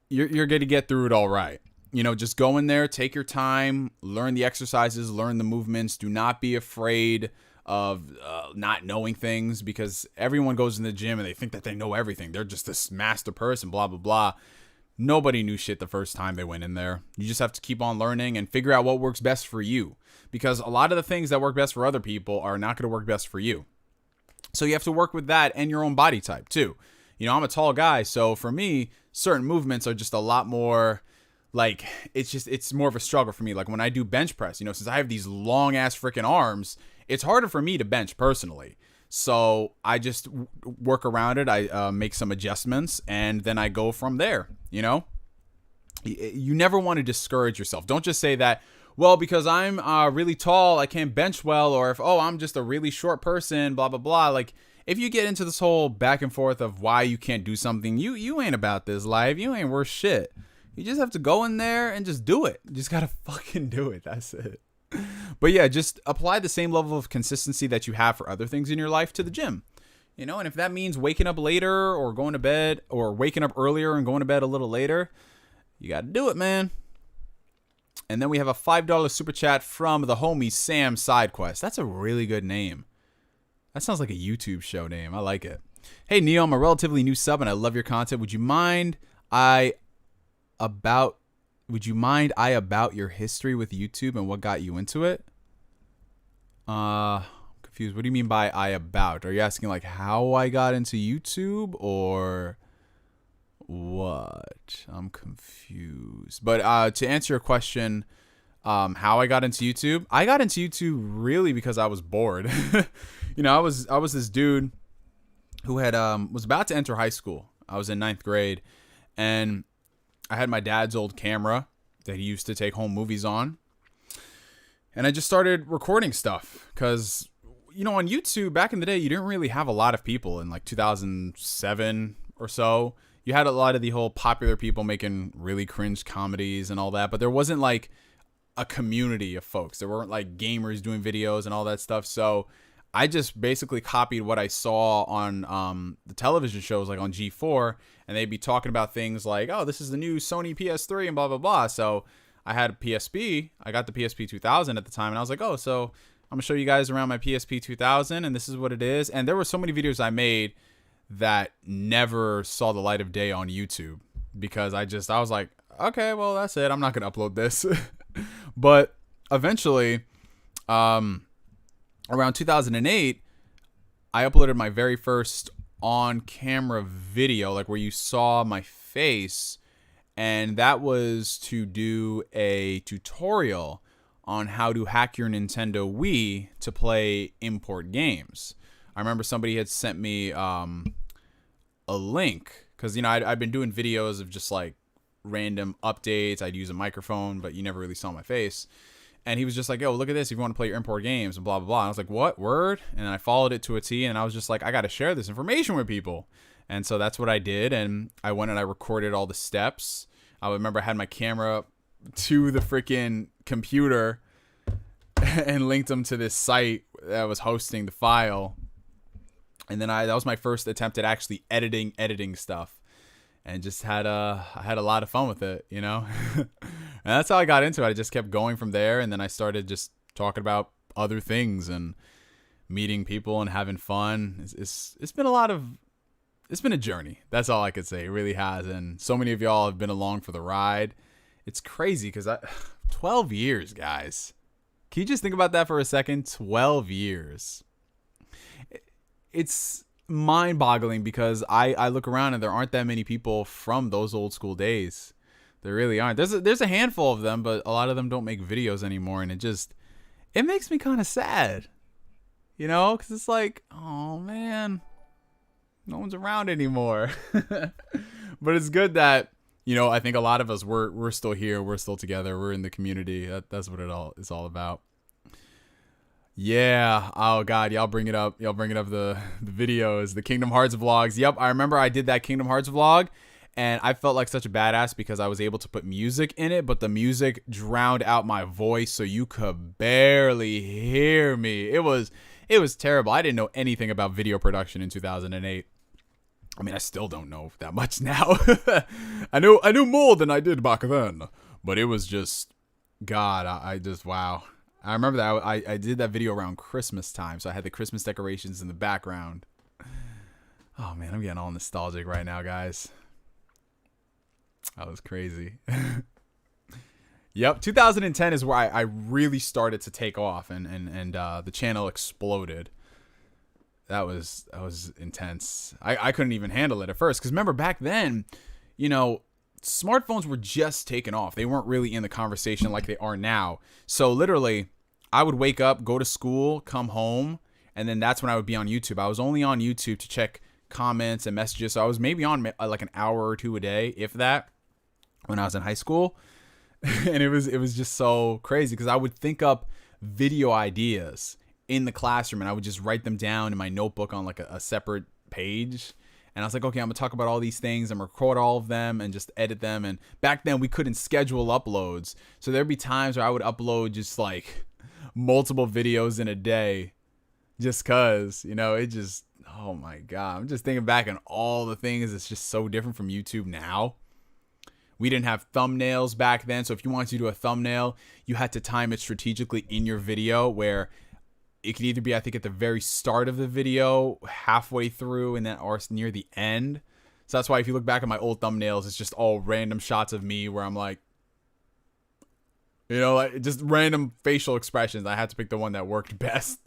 you're going to get through it all right. You know, just go in there, take your time, learn the exercises, learn the movements. Do not be afraid of not knowing things, because everyone goes in the gym and they think that they know everything. They're just this master person, blah, blah, blah. Nobody knew shit the first time they went in there. You just have to keep on learning and figure out what works best for you, because a lot of the things that work best for other people are not going to work best for you. So you have to work with that and your own body type too. You know, I'm a tall guy, so for me, certain movements are just a lot more like, it's more of a struggle for me. Like when I do bench press, you know, since I have these long ass freaking arms, it's harder for me to bench personally. So I just work around it. I make some adjustments and then I go from there. You know, you never want to discourage yourself. Don't just say that, well, because I'm really tall, I can't bench well, or if, oh, I'm just a really short person, blah, blah, blah. Like, if you get into this whole back and forth of why you can't do something, you ain't about this life. You ain't worth shit. You just have to go in there and just do it. You just got to fucking do it. That's it. But yeah, just apply the same level of consistency that you have for other things in your life to the gym. You know, and if that means waking up later or going to bed, or waking up earlier and going to bed a little later, you got to do it, man. And then we have a $5 super chat from the homie Sam Sidequest. That's a really good name. That sounds like a YouTube show name. I like it. Hey, Neo, I'm a relatively new sub and I love your content. Would you mind I about your history with YouTube and what got you into it? Confused. What do you mean by I about? Are you asking like how I got into YouTube or what? I'm confused. But to answer your question, how I got into YouTube really because I was bored. You know, I was this dude who had was about to enter high school. I was in 9th grade, and I had my dad's old camera that he used to take home movies on, and I just started recording stuff because, you know, on YouTube back in the day, you didn't really have a lot of people. In like 2007 or so, you had a lot of the whole popular people making really cringe comedies and all that, but there wasn't like a community of folks. There weren't like gamers doing videos and all that stuff. So I just basically copied what I saw on the television shows, like on G4, and they'd be talking about things like, oh, this is the new Sony PS3 and blah, blah, blah. So I had a PSP. I got the PSP 2000 at the time, and I was like, oh, so I'm going to show you guys around my PSP 2000, and this is what it is. And there were so many videos I made that never saw the light of day on YouTube because I was like, okay, well, that's it. I'm not going to upload this. But eventually, around 2008, I uploaded my very first on-camera video, like where you saw my face, and that was to do a tutorial on how to hack your Nintendo Wii to play import games. I remember somebody had sent me a link because, you know, I'd been doing videos of just like random updates. I'd use a microphone, but you never really saw my face. And he was just like, yo, look at this if you want to play your import games and blah, blah, blah. And I was like, what? Word? And I followed it to a T, and I was just like, I got to share this information with people. And so that's what I did. And I went and I recorded all the steps. I remember I had my camera to the freaking computer and linked them to this site that was hosting the file. And then that was my first attempt at actually editing stuff, and just I had a lot of fun with it, you know. And that's how I got into it. I just kept going from there, and then I started just talking about other things and meeting people and having fun. It's been it's been a journey. That's all I could say. It really has, and so many of y'all have been along for the ride. It's crazy because 12 years, guys. Can you just think about that for a second? 12 years. It's mind-boggling because I look around and there aren't that many people from those old school days. There really aren't. There's a handful of them, but a lot of them don't make videos anymore, and it makes me kind of sad, you know, because it's like, oh man, no one's around anymore. But it's good that, you know, I think a lot of us we're still here, we're still together, we're in the community. That's what it's all about. Yeah. Oh God, y'all bring it up. Y'all bring it up the videos, the Kingdom Hearts vlogs. Yep, I remember I did that Kingdom Hearts vlog, and I felt like such a badass because I was able to put music in it, but the music drowned out my voice, so you could barely hear me. It was terrible. I didn't know anything about video production in 2008. I mean, I still don't know that much now. I knew more than I did back then, but it was just, God, I just, wow. I remember that I did that video around Christmas time, so I had the Christmas decorations in the background. Oh man, I'm getting all nostalgic right now, guys. That was crazy. Yep, 2010 is where I really started to take off, and the channel exploded. That was intense. I couldn't even handle it at first, because remember back then, you know, smartphones were just taking off. They weren't really in the conversation like they are now. So literally, I would wake up, go to school, come home, and then that's when I would be on YouTube. I was only on YouTube to check comments and messages. So I was maybe on like an hour or two a day, if that, when I was in high school. And it was just so crazy because I would think up video ideas in the classroom, and I would just write them down in my notebook on like a separate page. And I was like, okay, I'm gonna talk about all these things and record all of them and just edit them. And back then we couldn't schedule uploads, so there'd be times where I would upload just like multiple videos in a day, just cause, you know, it just, oh my God, I'm just thinking back on all the things. It's just so different from YouTube now. We didn't have thumbnails back then, so if you wanted to do a thumbnail, you had to time it strategically in your video, where it could either be, I think, at the very start of the video, halfway through, and then or near the end. So that's why if you look back at my old thumbnails, it's just all random shots of me where I'm like, you know, like just random facial expressions. I had to pick the one that worked best.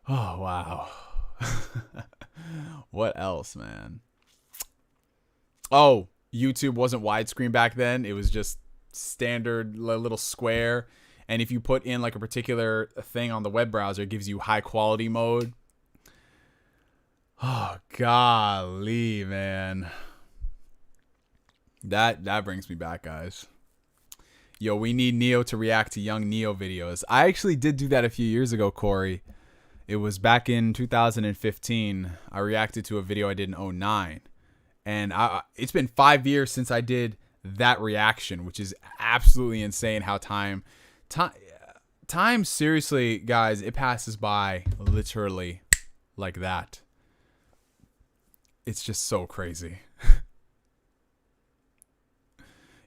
Oh, wow. What else, man? Oh, YouTube wasn't widescreen back then. It was just standard little square. And if you put in like a particular thing on the web browser, it gives you high quality mode. Oh, golly, man. That brings me back, guys. Yo, we need Neo to react to young Neo videos. I actually did do that a few years ago, Corey. It was back in 2015. I reacted to a video I did in 2009. And it's been 5 years since I did that reaction, which is absolutely insane how time, seriously, guys, it passes by literally like that. It's just so crazy.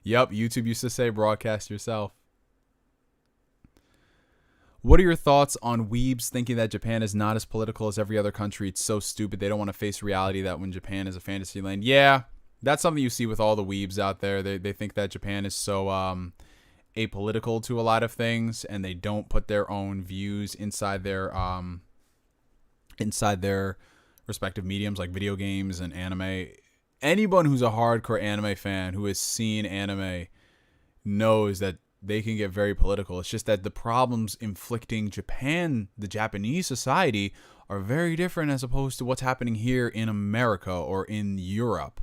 Yep, YouTube used to say broadcast yourself. What are your thoughts on Weebs thinking that Japan is not as political as every other country? It's so stupid. They don't want to face reality that when Japan is a fantasy land. Yeah, that's something you see with all the Weebs out there. They think that Japan is so apolitical to a lot of things, and they don't put their own views inside their respective mediums like video games and anime. Anyone who's a hardcore anime fan who has seen anime knows that they can get very political. It's just that the problems inflicting Japan, the Japanese society, are very different as opposed to what's happening here in America or in Europe.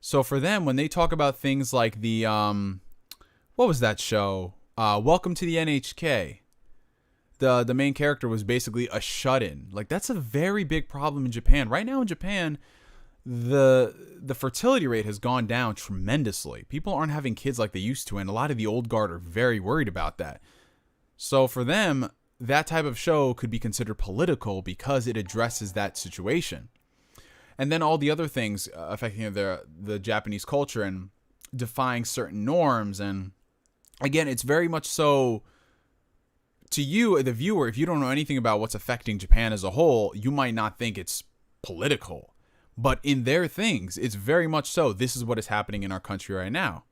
So for them, when they talk about things like the, what was that show? Welcome to the NHK. The main character was basically a shut-in. Like, that's a very big problem in Japan. Right now in Japan, the fertility rate has gone down tremendously. People aren't having kids like they used to, and a lot of the old guard are very worried about that. So for them, that type of show could be considered political because it addresses that situation. And then all the other things affecting the Japanese culture and defying certain norms. And again, it's very much so, to you, the viewer, if you don't know anything about what's affecting Japan as a whole, you might not think it's political. But in their things, it's very much so. This is what is happening in our country right now.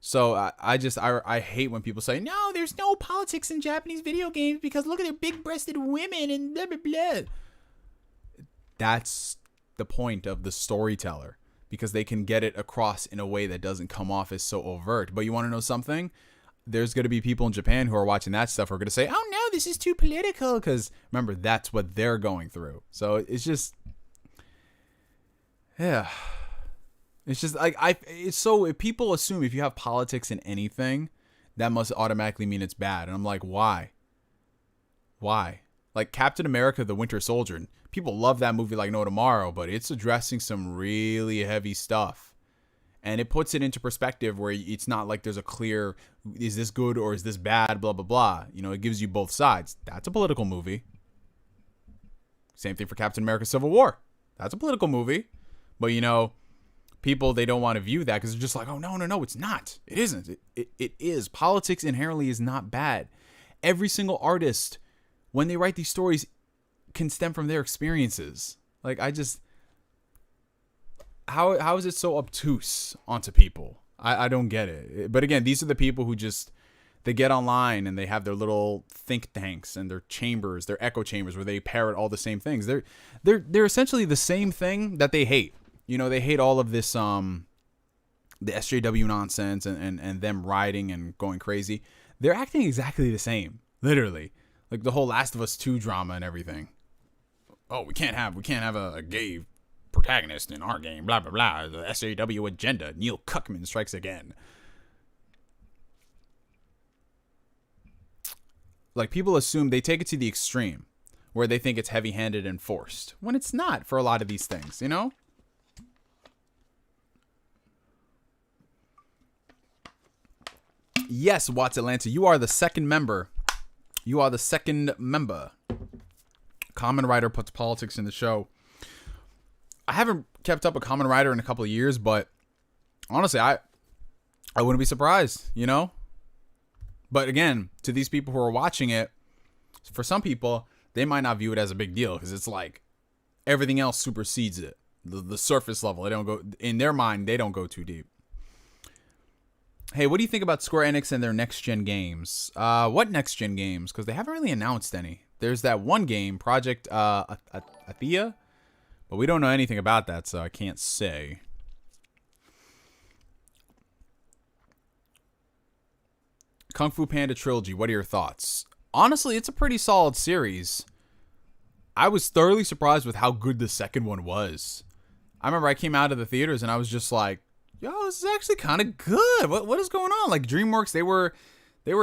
So I hate when people say, no, there's no politics in Japanese video games because look at their big-breasted women and blah, blah, blah. That's the point of the storyteller, because they can get it across in a way that doesn't come off as so overt. But you want to know something? There's going to be people in Japan who are watching that stuff who are going to say, oh, no, this is too political. Because remember, that's what they're going through. So it's just, yeah. It's just like it's so, if people assume if you have politics in anything, that must automatically mean it's bad. And I'm like, why? Like Captain America, the Winter Soldier. People love that movie like no tomorrow, but it's addressing some really heavy stuff. And it puts it into perspective where it's not like there's a clear, is this good or is this bad, blah, blah, blah. You know, it gives you both sides. That's a political movie. Same thing for Captain America Civil War. That's a political movie. But, you know, people, they don't want to view that because they're just like, oh, no, it's not. It isn't. It is. Politics inherently is not bad. Every single artist, when they write these stories, can stem from their experiences. Like, how is it so obtuse onto people? I don't get it. But again, these are the people who they get online and they have their little think tanks and their chambers, their echo chambers where they parrot all the same things. They're essentially the same thing that they hate. You know, they hate all of this, the SJW nonsense and them rioting and going crazy. They're acting exactly the same, literally. Like the whole Last of Us 2 drama and everything. Oh, we can't have a gay protagonist in our game, blah, blah, blah. The SJW agenda. Neil Cuckman strikes again. Like, people assume, they take it to the extreme where they think it's heavy-handed and forced, when it's not for a lot of these things, you know? Yes, Watts Atlanta, you are the second member. Kamen Rider puts politics in the show. I haven't kept up with Kamen Rider in a couple of years, but honestly, I wouldn't be surprised, you know? But again, to these people who are watching it, for some people, they might not view it as a big deal because it's like everything else supersedes it. The surface level, they don't go, in their mind, they don't go too deep. Hey, what do you think about Square Enix and their next-gen games? What next-gen games? Because they haven't really announced any. There's that one game, Project Athea, but we don't know anything about that, so I can't say. Kung Fu Panda Trilogy, what are your thoughts? Honestly, it's a pretty solid series. I was thoroughly surprised with how good the second one was. I remember I came out of the theaters and I was just like, yo, this is actually kind of good. What is going on? Like DreamWorks, they were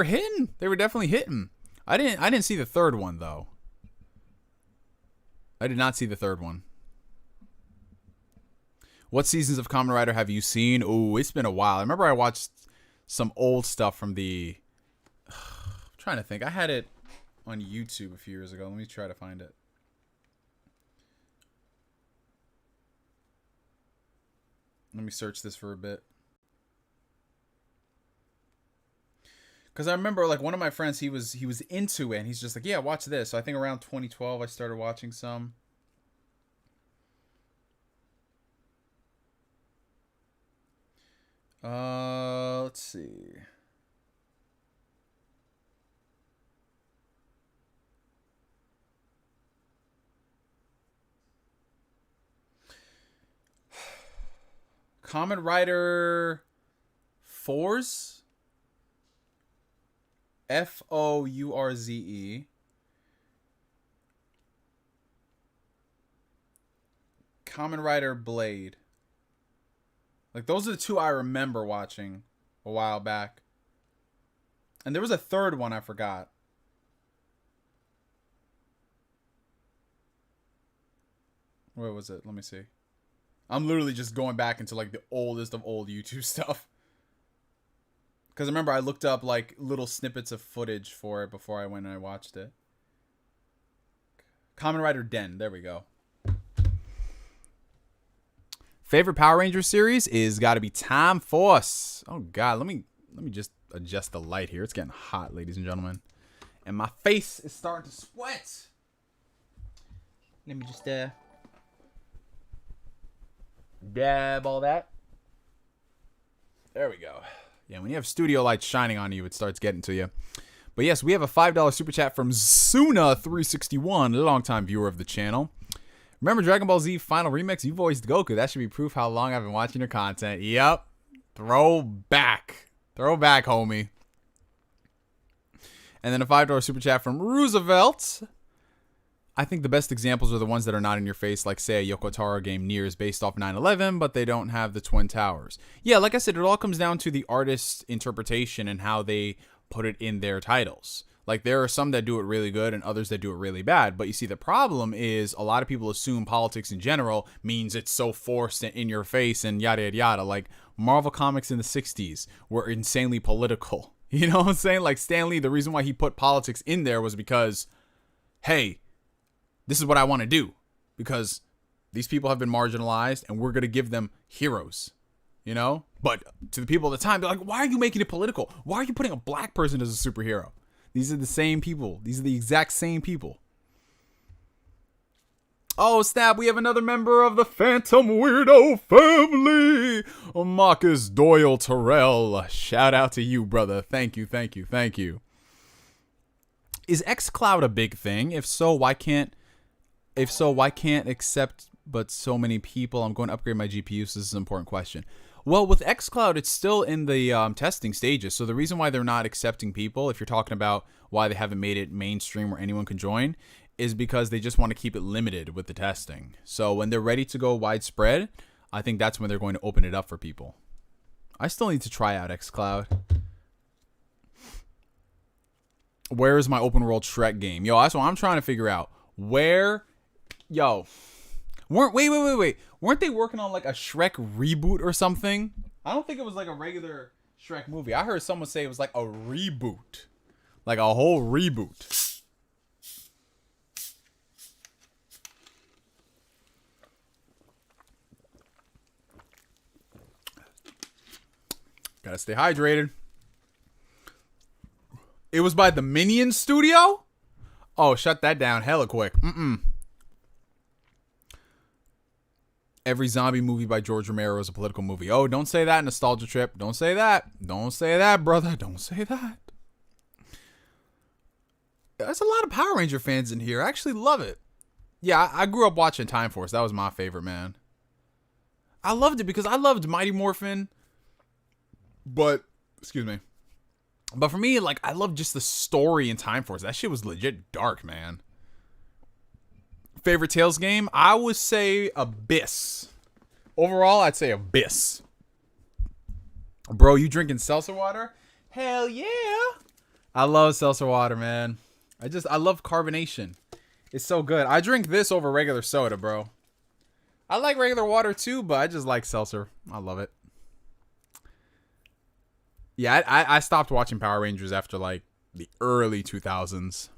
hitting. They were definitely hitting. I didn't see the third one though. I did not see the third one. What seasons of Kamen Rider have you seen? Oh, it's been a while. I remember I watched some old stuff from the... I'm trying to think. I had it on YouTube a few years ago. Let me try to find it. Let me search this for a bit. Because I remember, like, one of my friends, he was into it, and he's just like, yeah, watch this. So I think around 2012, I started watching some. Let's see. Kamen Rider Fours? Fourze. Kamen Rider Blade. Like, those are the two I remember watching a while back. And there was a third one I forgot. Where was it? Let me see. I'm literally just going back into like the oldest of old YouTube stuff. Because remember, I looked up like little snippets of footage for it before I went and I watched it. Kamen Rider Den. There we go. Favorite Power Ranger series is got to be Time Force. Oh God, let me just adjust the light here. It's getting hot, ladies and gentlemen, and my face is starting to sweat. Let me just dab all that. There we go. Yeah, when you have studio lights shining on you, it starts getting to you. But yes, we have a $5 super chat from Suna361, a longtime viewer of the channel. Remember Dragon Ball Z Final Remix? You voiced Goku. That should be proof how long I've been watching your content. Yep. Throwback. Throwback, homie. And then a $5 super chat from Roosevelt. I think the best examples are the ones that are not in your face, like say a Yoko Taro game Nier is based off 9/11, but they don't have the Twin Towers. Yeah, like I said, it all comes down to the artist's interpretation and how they put it in their titles. Like there are some that do it really good and others that do it really bad. But you see, the problem is a lot of people assume politics in general means it's so forced and in your face and yada, yada, yada. Like Marvel Comics in the 60s were insanely political. You know what I'm saying? Like Stan Lee, the reason why he put politics in there was because, hey, this is what I want to do. Because these people have been marginalized and we're going to give them heroes. You know? But to the people at the time, they're like, why are you making it political? Why are you putting a black person as a superhero? These are the same people. These are the exact same people. Oh, snap. We have another member of the Phantom Weirdo family. Marcus Doyle Terrell. Shout out to you, brother. Thank you, thank you, thank you. Is xCloud a big thing? If so, why can't accept but so many people? I'm going to upgrade my GPU, so this is an important question. Well, with xCloud, it's still in the testing stages. So the reason why they're not accepting people, if you're talking about why they haven't made it mainstream where anyone can join, is because they just want to keep it limited with the testing. So when they're ready to go widespread, I think that's when they're going to open it up for people. I still need to try out xCloud. Where is my open world Shrek game? Yo, that's what I'm trying to figure out. Where... Yo... Wait. Weren't they working on like a Shrek reboot or something? I don't think it was like a regular Shrek movie. I heard someone say it was like a reboot. Like a whole reboot. Gotta stay hydrated. It was by the Minions Studio? Oh, shut that down hella quick. Every zombie movie by George Romero is a political movie. Oh, don't say that, Nostalgia Trip. Don't say that. Don't say that, brother. Don't say that. There's a lot of Power Ranger fans in here. I actually love it. Yeah, I grew up watching Time Force. That was my favorite, man. I loved it because I loved Mighty Morphin. But, excuse me. But for me, like, I love just the story in Time Force. That shit was legit dark, man. Favorite Tales game? I would say Abyss. Overall, I'd say Abyss. Bro, you drinking seltzer water? Hell yeah. I love seltzer water, man. I love carbonation. It's so good. I drink this over regular soda, bro. I like regular water too, but I just like seltzer. I love it. Yeah, I stopped watching Power Rangers after like the early 2000s.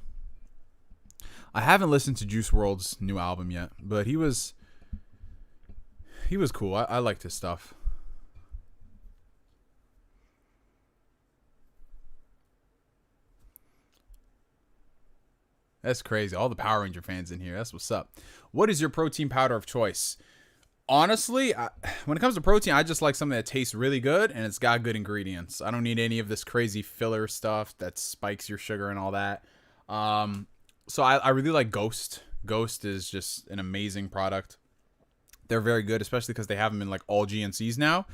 I haven't listened to Juice WRLD's new album yet, but he was cool. I liked his stuff. That's crazy. All the Power Ranger fans in here. That's what's up. What is your protein powder of choice? Honestly, when it comes to protein, I just like something that tastes really good and it's got good ingredients. I don't need any of this crazy filler stuff that spikes your sugar and all that. So I really like Ghost. Ghost is just an amazing product. They're very good, especially because they have them in like all GNCs now.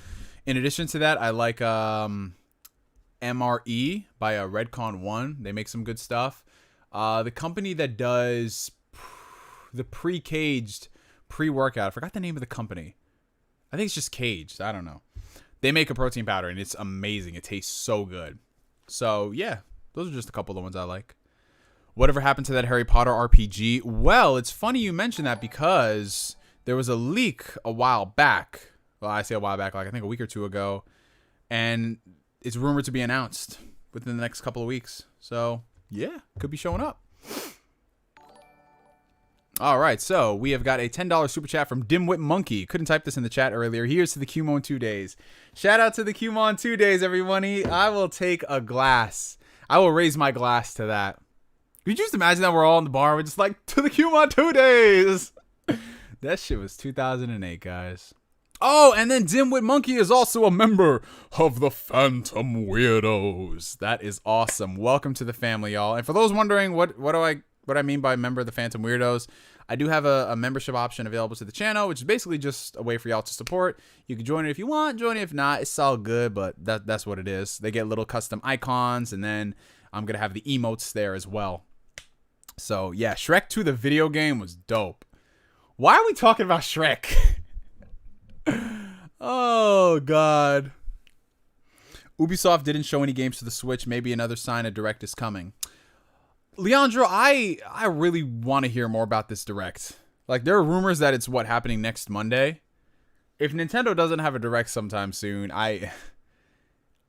In addition to that, I like MRE by Redcon 1. They make some good stuff. The company that does the pre-caged pre-workout, I forgot the name of the company. I think it's just Caged. I don't know. They make a protein powder and it's amazing. It tastes so good. So yeah, those are just a couple of the ones I like. Whatever happened to that Harry Potter RPG? Well, it's funny you mention that because there was a leak a while back. Well, I say a while back, like I think a week or two ago, and it's rumored to be announced within the next couple of weeks. So yeah, could be showing up. All right, so we have got a $10 super chat from Dimwit Monkey. Couldn't type this in the chat earlier. Here's to the Kumon 2 days. Shout out to the Kumon 2 days, everybody. I will take a glass. I will raise my glass to that. Could you just imagine that we're all in the bar? We're just like, to the Kumon 2 days. That shit was 2008, guys. Oh, and then Dimwit Monkey is also a member of the Phantom Weirdos. That is awesome. Welcome to the family, y'all. And for those wondering what I mean by member of the Phantom Weirdos, I do have a membership option available to the channel, which is basically just a way for y'all to support. You can join it if you want, join it if not. It's all good, but that's what it is. They get little custom icons, and then I'm going to have the emotes there as well. So, yeah, Shrek 2, the video game, was dope. Why are we talking about Shrek? Oh, God. Ubisoft didn't show any games to the Switch. Maybe another sign a Direct is coming. Leandro, I really want to hear more about this Direct. Like, there are rumors that it's happening next Monday. If Nintendo doesn't have a Direct sometime soon, I'm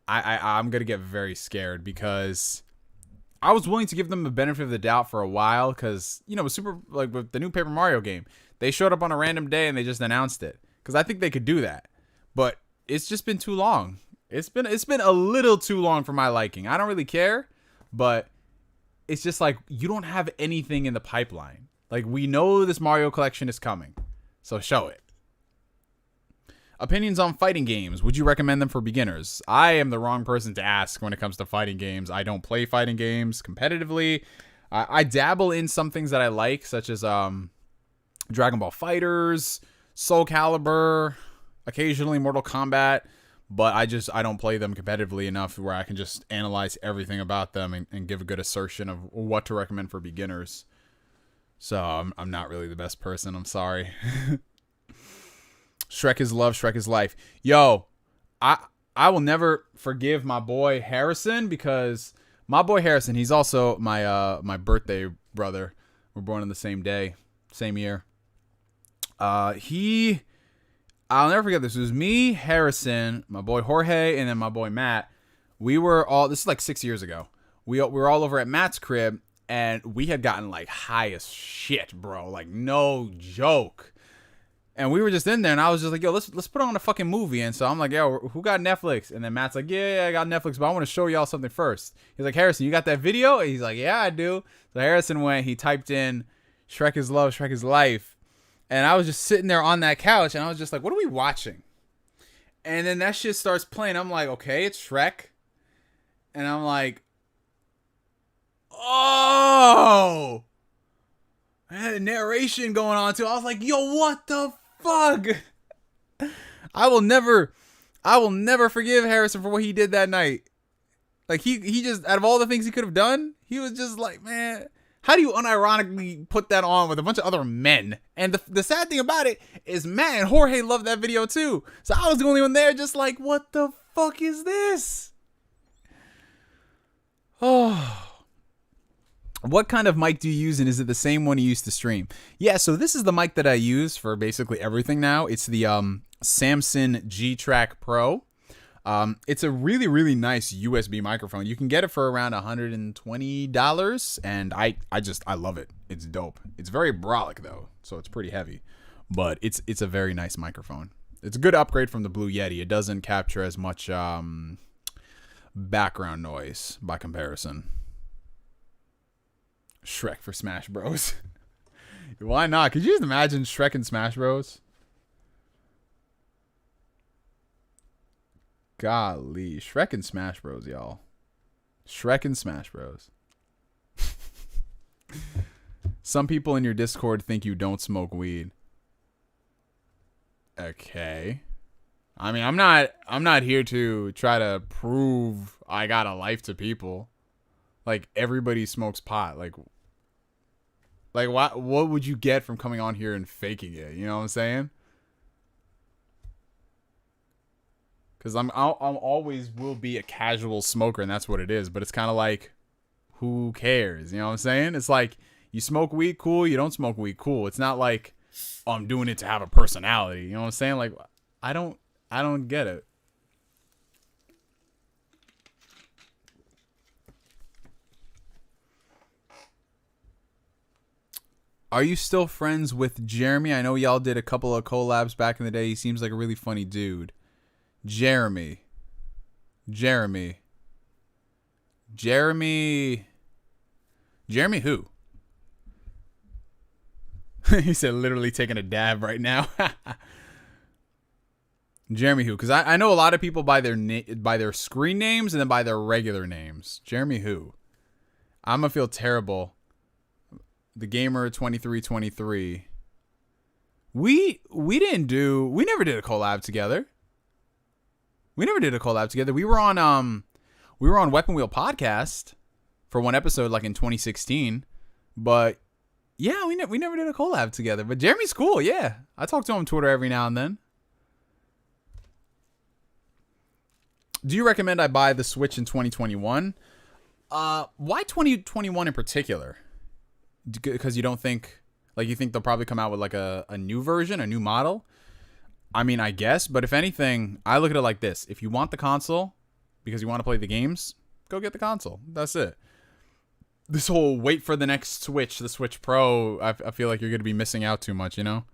gonna get very scared, because I was willing to give them the benefit of the doubt for a while, because with the new Paper Mario game, they showed up on a random day and they just announced it, because I think they could do that. But it's just been too long. It's been a little too long for my liking. I don't really care, but it's just like, you don't have anything in the pipeline. Like, we know this Mario collection is coming, so show it. Opinions on fighting games. Would you recommend them for beginners? I am the wrong person to ask when it comes to fighting games. I don't play fighting games competitively. I dabble in some things that I like, such as Dragon Ball FighterZ, Soul Calibur, occasionally Mortal Kombat. But I don't play them competitively enough where I can just analyze everything about them and give a good assertion of what to recommend for beginners. So I'm not really the best person. I'm sorry. Shrek is love. Shrek is life. Yo, I will never forgive my boy Harrison, because my boy Harrison, he's also my birthday brother. We're born on the same day, same year. I'll never forget this. It was me, Harrison, my boy Jorge, and then my boy Matt. We were all, this is like 6 years ago. We were all over at Matt's crib, and we had gotten like high as shit, bro. Like, no joke. And we were just in there, and I was just like, yo, let's put on a fucking movie. And so I'm like, yo, who got Netflix? And then Matt's like, yeah, I got Netflix, but I want to show y'all something first. He's like, Harrison, you got that video? And he's like, yeah, I do. So Harrison went, he typed in Shrek is love, Shrek is life. And I was just sitting there on that couch, and I was just like, what are we watching? And then that shit starts playing. I'm like, okay, it's Shrek. And I'm like, oh, I had a narration going on too. I was like, yo, what the fuck? I will never forgive Harrison for what he did that night. Like, he just, out of all the things he could have done, he was just like, man, how do you unironically put that on with a bunch of other men? And the sad thing about it is Matt and Jorge loved that video too. So I was the only one there just like, what the fuck is this? Oh. What kind of mic do you use, and is it the same one you used to stream? Yeah, so this is the mic that I use for basically everything now. It's the Samson G-Track Pro. It's a really, really nice USB microphone. You can get it for around $120, and I love it. It's dope. It's very brolic though, so it's pretty heavy, but it's a very nice microphone. It's a good upgrade from the Blue Yeti. It doesn't capture as much background noise by comparison. Shrek for Smash Bros. Why not? Could you just imagine Shrek and Smash Bros? Golly, Shrek and Smash Bros, y'all. Shrek and Smash Bros. Some people in your Discord think you don't smoke weed. Okay. I mean, I'm not here to try to prove I got a life to people. Like, everybody smokes pot. Like what would you get from coming on here and faking it? You know what I'm saying? Because I'm always will be a casual smoker, and that's what it is. But it's kind of like, who cares? You know what I'm saying? It's like, you smoke weed, cool. You don't smoke weed, cool. It's not like oh, I'm doing it to have a personality. You know what I'm saying? Like, I don't get it. Are you still friends with Jeremy? I know y'all did a couple of collabs back in the day. He seems like a really funny dude. Jeremy who? He said literally taking a dab right now. Jeremy who? Because I know a lot of people by their screen names and then by their regular names. Jeremy who? I'm going to feel terrible. The Gamer 2323. We never did a collab together. We were on Weapon Wheel Podcast for one episode like in 2016. But yeah, we never did a collab together. But Jeremy's cool, yeah. I talk to him on Twitter every now and then. Do you recommend I buy the Switch in 2021? Why 2021 in particular? Because you don't think, like, you think they'll probably come out with like a new version, a new model? I mean, I guess, but if anything, I look at it like this. If you want the console because you want to play the games, go get the console. That's it. This whole wait for the next Switch, the Switch Pro, I feel like you're going to be missing out too much, you know?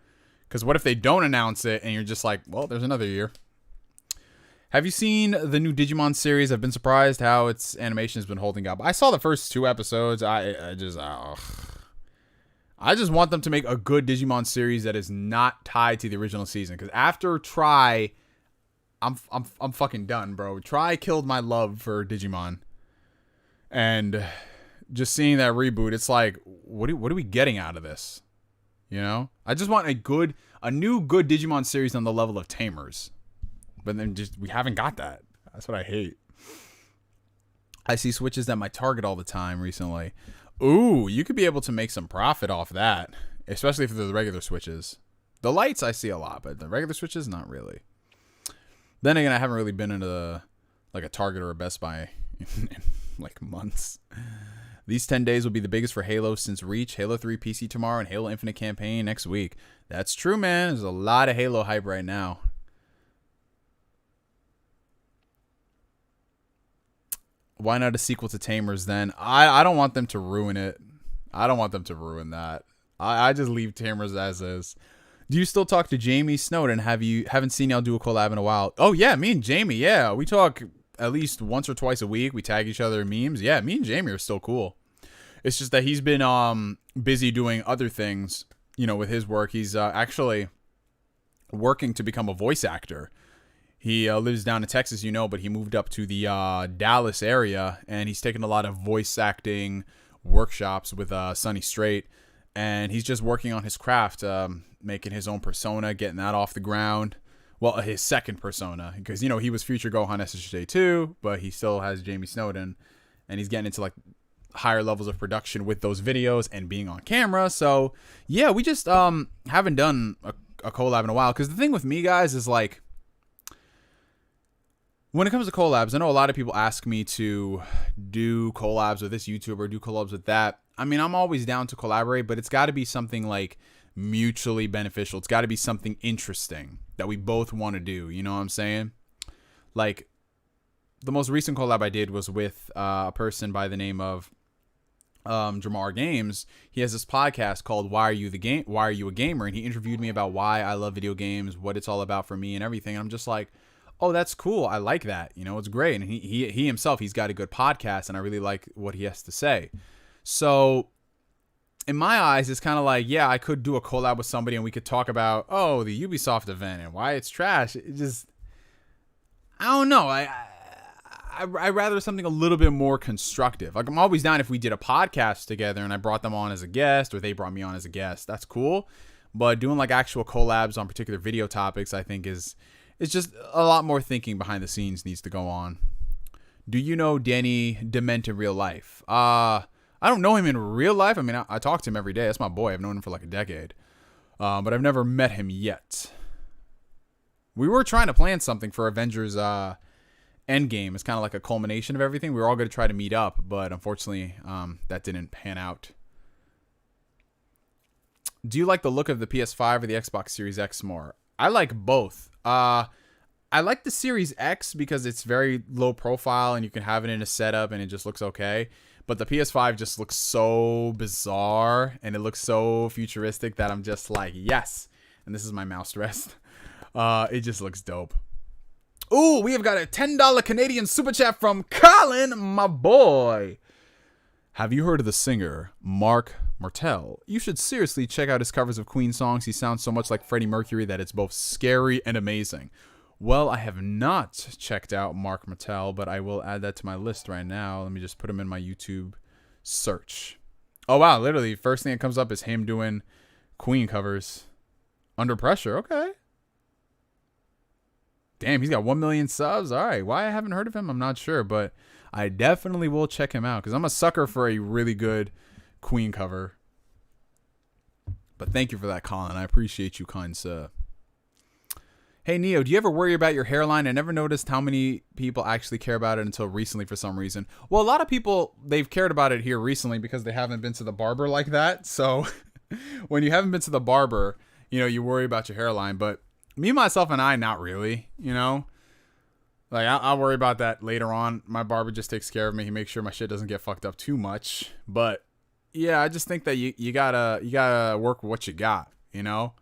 Because what if they don't announce it and you're just like, well, there's another year. Have you seen the new Digimon series? I've been surprised how its animation has been holding up. I saw the first 2 episodes. I just want them to make a good Digimon series that is not tied to the original season. Because after Try, I'm fucking done, bro. Try killed my love for Digimon, and just seeing that reboot, it's like, what are we getting out of this? You know, I just want a new good Digimon series on the level of Tamers. But then we haven't got that. That's what I hate. I see Switches that might target all the time recently. Ooh, you could be able to make some profit off that, especially if they're the regular Switches. The lights I see a lot, but the regular Switches, not really. Then again, I haven't really been into like a Target or a Best Buy in like months. These 10 days will be the biggest for Halo since Reach, Halo 3 PC tomorrow, and Halo Infinite campaign next week. That's true, man. There's a lot of Halo hype right now. Why not a sequel to Tamers then? I don't want them to ruin it. I don't want them to ruin that. I just leave Tamers as is. Do you still talk to Jamie Snowden? Haven't seen y'all do a collab in a while. Oh yeah, me and Jamie, yeah. We talk at least once or twice a week. We tag each other in memes. Yeah, me and Jamie are still cool. It's just that he's been busy doing other things, you know, with his work. He's actually working to become a voice actor. He lives down in Texas, you know, but he moved up to the Dallas area, and he's taken a lot of voice acting workshops with Sonny Strait, and he's just working on his craft, making his own persona, getting that off the ground. Well, his second persona, because, you know, he was Future Gohan SSJ 2, but he still has Jamie Snowden, and he's getting into like higher levels of production with those videos and being on camera. So yeah, we just haven't done a collab in a while, because the thing with me, guys, is like, when it comes to collabs, I know a lot of people ask me to do collabs with this YouTuber, do collabs with that. I mean, I'm always down to collaborate, but it's got to be something like mutually beneficial. It's got to be something interesting that we both want to do. You know what I'm saying? Like, the most recent collab I did was with a person by the name of Jamar Games. He has this podcast called Why Are You a Gamer? And he interviewed me about why I love video games, what it's all about for me and everything. And I'm just like, oh, that's cool. I like that. You know, it's great. And he himself, he's got a good podcast, and I really like what he has to say. So in my eyes, it's kind of like, yeah, I could do a collab with somebody and we could talk about, oh, the Ubisoft event and why it's trash. It just, I don't know. I'd rather something a little bit more constructive. Like, I'm always down if we did a podcast together and I brought them on as a guest, or they brought me on as a guest. That's cool. But doing like actual collabs on particular video topics, I think it's just a lot more thinking behind the scenes needs to go on. Do you know Danny Dement in real life? I don't know him in real life. I mean, I talk to him every day. That's my boy. I've known him for like a decade. But I've never met him yet. We were trying to plan something for Avengers Endgame. It's kind of like a culmination of everything. We were all going to try to meet up, but unfortunately, that didn't pan out. Do you like the look of the PS5 or the Xbox Series X more? I like both. I like the Series X because it's very low profile and you can have it in a setup and it just looks okay. But the PS5 just looks so bizarre and it looks so futuristic that I'm just like, yes. And this is my mouse rest. It just looks dope. Ooh, we have got a $10 Canadian super chat from Colin, my boy. Have you heard of the singer Mark Martel? You should seriously check out his covers of Queen songs. He sounds so much like Freddie Mercury that it's both scary and amazing. Well, I have not checked out Mark Martel, but I will add that to my list right now. Let me just put him in my YouTube search. Oh, wow. Literally, first thing that comes up is him doing Queen covers. Under Pressure. Okay. Damn, he's got 1 million subs. All right. Why I haven't heard of him, I'm not sure, but I definitely will check him out because I'm a sucker for a really good Queen cover. But thank you for that, Colin. I appreciate you, kind sir. Hey, Neo, do you ever worry about your hairline? I never noticed how many people actually care about it until recently for some reason. Well, a lot of people, they've cared about it here recently because they haven't been to the barber like that. So when you haven't been to the barber, you know, you worry about your hairline. But me, myself, and I, not really, you know. Like, I'll worry about that later on. My barber just takes care of me. He makes sure my shit doesn't get fucked up too much. But, yeah, I just think that you gotta work with what you got, you know.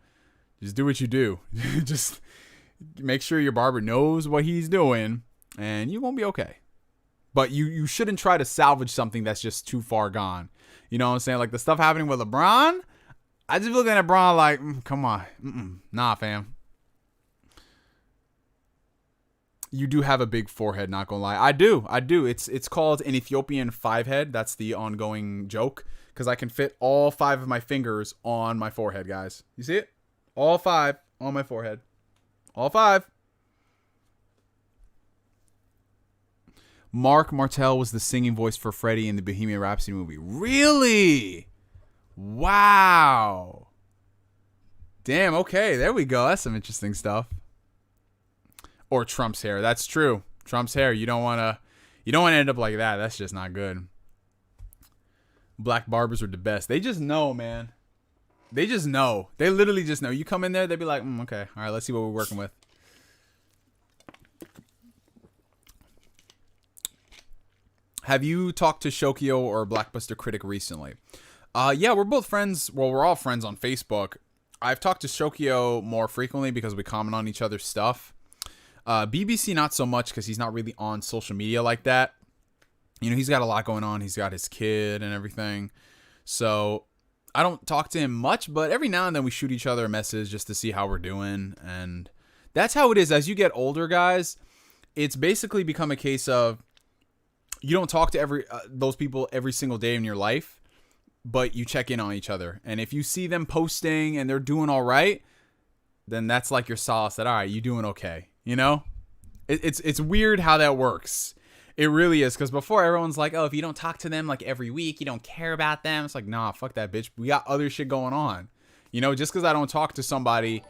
Just do what you do. Just make sure your barber knows what he's doing, and you won't be okay. But you shouldn't try to salvage something that's just too far gone. You know what I'm saying? Like the stuff happening with LeBron, I just looking at LeBron like, come on. Nah, fam. You do have a big forehead, not gonna lie. I do. It's called an Ethiopian 5-head. That's the ongoing joke. Because I can fit all 5 of my fingers on my forehead, guys. You see it? All 5 on my forehead. All 5. Mark Martel was the singing voice for Freddy in the Bohemian Rhapsody movie. Really? Wow. Damn, okay. There we go. That's some interesting stuff. Or Trump's hair. That's true. Trump's hair. You don't want to end up like that. That's just not good. Black barbers are the best. They just know, man. They just know. They literally just know. You come in there, they be like, okay. All right, let's see what we're working with. Have you talked to Shokio or Blackbuster Critic recently? Yeah, we're both friends. Well, we're all friends on Facebook. I've talked to Shokio more frequently because we comment on each other's stuff. BBC not so much because he's not really on social media like that. You know, he's got a lot going on. He's got his kid and everything. So I don't talk to him much, but every now and then we shoot each other a message just to see how we're doing. And that's how it is. As you get older, guys, it's basically become a case of you don't talk to those people every single day in your life, but you check in on each other. And if you see them posting and they're doing all right, then that's like your solace that, all right, you doing okay. You know, it's weird how that works. It really is. Because before everyone's like, oh, if you don't talk to them like every week, you don't care about them. It's like, nah, fuck that bitch. We got other shit going on. You know, just because I don't talk to somebody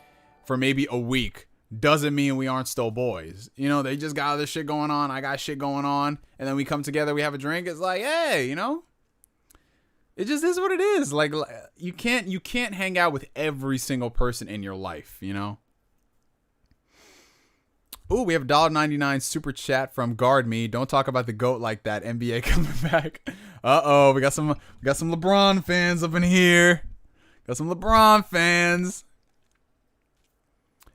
for maybe a week doesn't mean we aren't still boys. You know, they just got other shit going on. I got shit going on. And then we come together, we have a drink. It's like, hey, you know, it just is what it is. Like you can't hang out with every single person in your life, you know? Ooh, we have a $1.99 super chat from Guard Me. Don't talk about the GOAT like that. NBA coming back. Uh-oh, we got some LeBron fans up in here. Got some LeBron fans.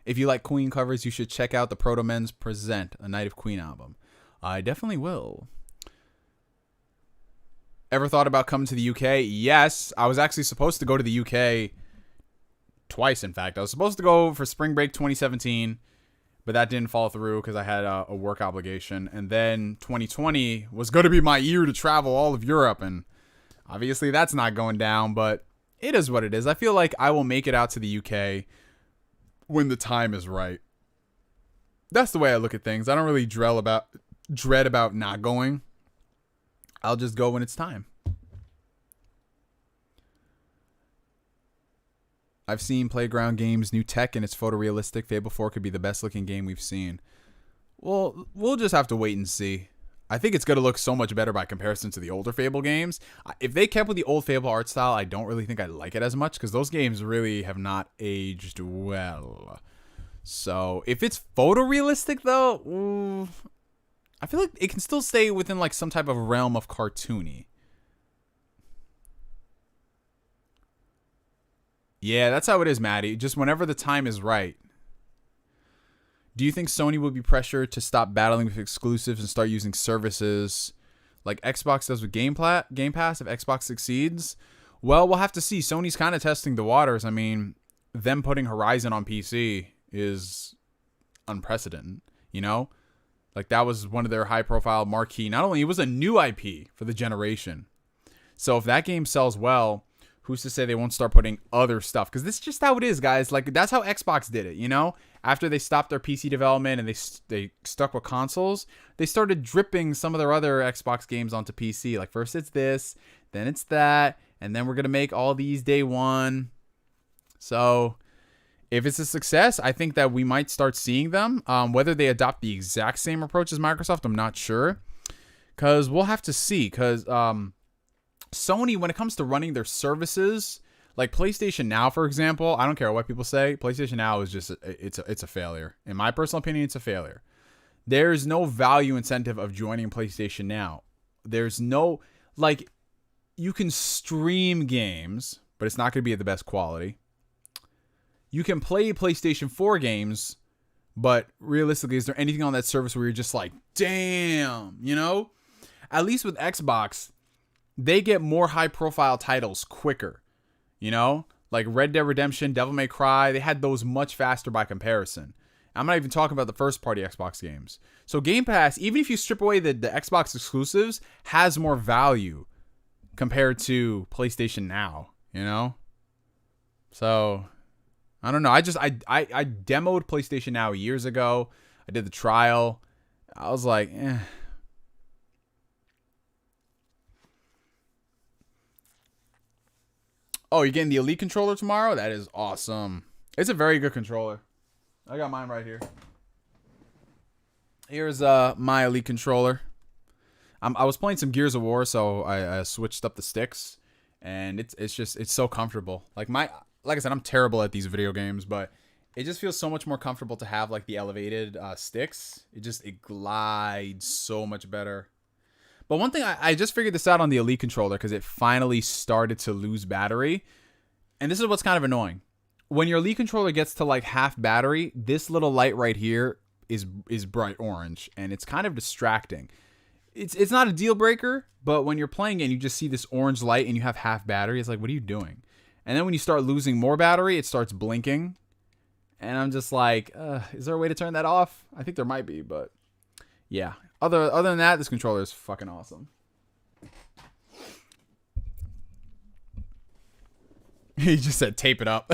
If you like Queen covers, you should check out the Proto Men's Present, a Night of Queen album. I definitely will. Ever thought about coming to the UK? Yes, I was actually supposed to go to the UK twice, in fact. I was supposed to go for spring break 2017. But that didn't fall through because I had a work obligation. And then 2020 was going to be my year to travel all of Europe. And obviously that's not going down, but it is what it is. I feel like I will make it out to the UK when the time is right. That's the way I look at things. I don't really dread about not going. I'll just go when it's time. I've seen Playground Games' new tech and it's photorealistic. Fable 4 could be the best looking game we've seen. Well, we'll just have to wait and see. I think it's going to look so much better by comparison to the older Fable games. If they kept with the old Fable art style, I don't really think I like it as much because those games really have not aged well. So if it's photorealistic though, I feel like it can still stay within like some type of realm of cartoony. Yeah, that's how it is, Maddie. Just whenever the time is right. Do you think Sony will be pressured to stop battling with exclusives and start using services like Xbox does with Game Pass if Xbox succeeds? Well, we'll have to see. Sony's kind of testing the waters. I mean, them putting Horizon on PC is unprecedented, you know? Like, that was one of their high-profile marquee. Not only, it was a new IP for the generation. So if that game sells well, who's to say they won't start putting other stuff? Because this is just how it is, guys. Like, that's how Xbox did it, you know? After they stopped their PC development and they stuck with consoles, they started dripping some of their other Xbox games onto PC. Like, first it's this, then it's that, and then we're going to make all these day one. So if it's a success, I think that we might start seeing them. Whether they adopt the exact same approach as Microsoft, I'm not sure. Because we'll have to see. Because Sony, when it comes to running their services, like PlayStation Now, for example, I don't care what people say. PlayStation Now is just, it's a failure. In my personal opinion, it's a failure. There's no value incentive of joining PlayStation Now. There's no, like, you can stream games, but it's not going to be at the best quality. You can play PlayStation 4 games, but realistically, is there anything on that service where you're just like, damn, you know? At least with Xbox, they get more high-profile titles quicker, you know? Like Red Dead Redemption, Devil May Cry, they had those much faster by comparison. I'm not even talking about the first-party Xbox games. So Game Pass, even if you strip away the Xbox exclusives, has more value compared to PlayStation Now, you know? So I don't know. I demoed PlayStation Now years ago. I did the trial. I was like, eh. Oh, you're getting the Elite controller tomorrow? That is awesome. It's a very good controller. I got mine right here. Here's my Elite controller. I was playing some Gears of War, so I switched up the sticks, and it's so comfortable. Like I said, I'm terrible at these video games, but it just feels so much more comfortable to have like the elevated sticks. It glides so much better. But one thing, I just figured this out on the Elite controller because it finally started to lose battery. And this is what's kind of annoying. When your Elite controller gets to like half battery, this little light right here is bright orange. And it's kind of distracting. It's not a deal breaker, but when you're playing it and you just see this orange light and you have half battery, it's like, what are you doing? And then when you start losing more battery, it starts blinking. And I'm just like, is there a way to turn that off? I think there might be, but yeah. Other than that, this controller is fucking awesome. He just said tape it up.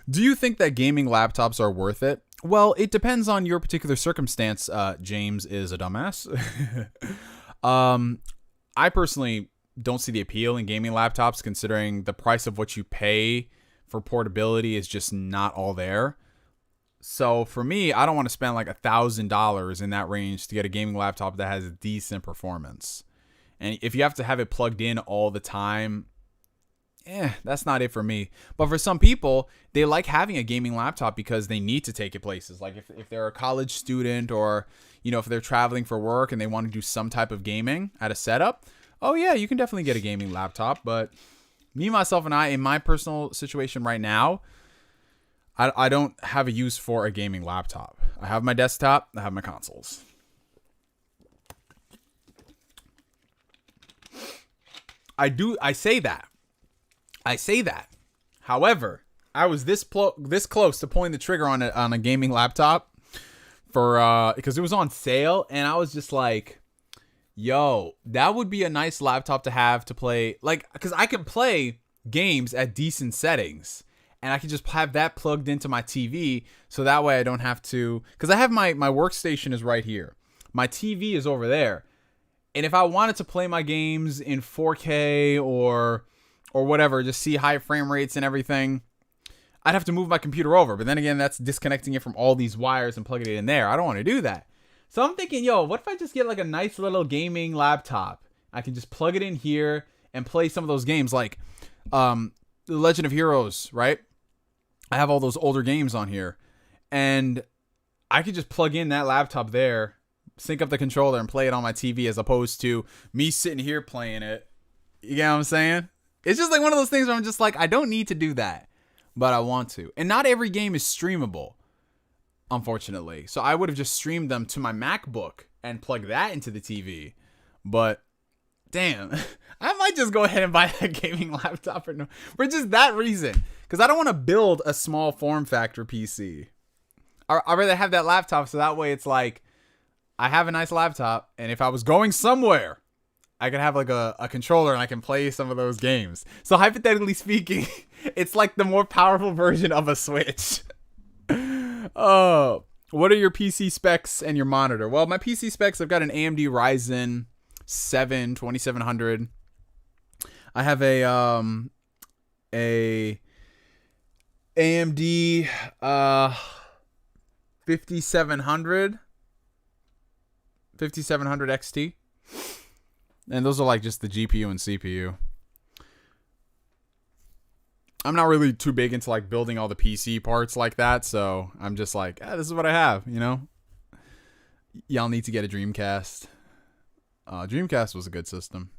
Do you think that gaming laptops are worth it? Well, it depends on your particular circumstance. James is a dumbass. I personally don't see the appeal in gaming laptops considering the price of what you pay for portability is just not all there. So for me, I don't want to spend like $1,000 in that range to get a gaming laptop that has decent performance. And if you have to have it plugged in all the time, that's not it for me. But for some people, they like having a gaming laptop because they need to take it places. Like if they're a college student or, you know, if they're traveling for work and they want to do some type of gaming at a setup, oh yeah, you can definitely get a gaming laptop. But me, myself, and I, in my personal situation right now, I don't have a use for a gaming laptop. I have my desktop. I have my consoles. I say that. However, I was this close to pulling the trigger on a gaming laptop for because it was on sale, and I was just like, yo, that would be a nice laptop to have to play, like, because I can play games at decent settings. And I can just have that plugged into my TV so that way I don't have to... Because I have my workstation is right here. My TV is over there. And if I wanted to play my games in 4K or whatever, just see high frame rates and everything, I'd have to move my computer over. But then again, that's disconnecting it from all these wires and plugging it in there. I don't want to do that. So I'm thinking, yo, what if I just get like a nice little gaming laptop? I can just plug it in here and play some of those games like The Legend of Heroes, right? I have all those older games on here. And I could just plug in that laptop there, sync up the controller, and play it on my TV as opposed to me sitting here playing it. You get what I'm saying? It's just like one of those things where I'm just like, I don't need to do that, but I want to. And not every game is streamable, unfortunately. So I would have just streamed them to my MacBook and plug that into the TV. But damn, I might just go ahead and buy that gaming laptop for just that reason. Because I don't want to build a small form factor PC. I'd rather have that laptop so that way it's like, I have a nice laptop, and if I was going somewhere, I could have like a controller and I can play some of those games. So hypothetically speaking, it's like the more powerful version of a Switch. Oh, what are your PC specs and your monitor? Well, my PC specs, I've got an AMD Ryzen 7 2700. I have a AMD 5700 XT. And those are like just the GPU and CPU. I'm not really too big into like building all the PC parts like that, so I'm just like, this is what I have, you know? Y'all need to get a Dreamcast. Dreamcast was a good system.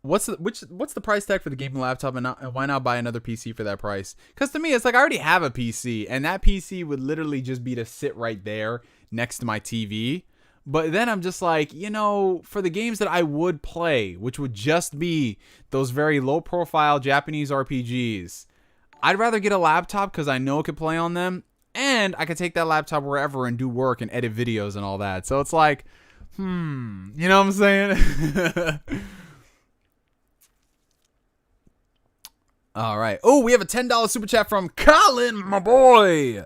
What's the price tag for the gaming laptop, and why not buy another PC for that price? Because to me, it's like I already have a PC, and that PC would literally just be to sit right there next to my TV. But then I'm just like, you know, for the games that I would play, which would just be those very low-profile Japanese RPGs, I'd rather get a laptop because I know it could play on them, and I could take that laptop wherever and do work and edit videos and all that. So it's like, you know what I'm saying? All right. Oh, we have a $10 super chat from Colin, my boy.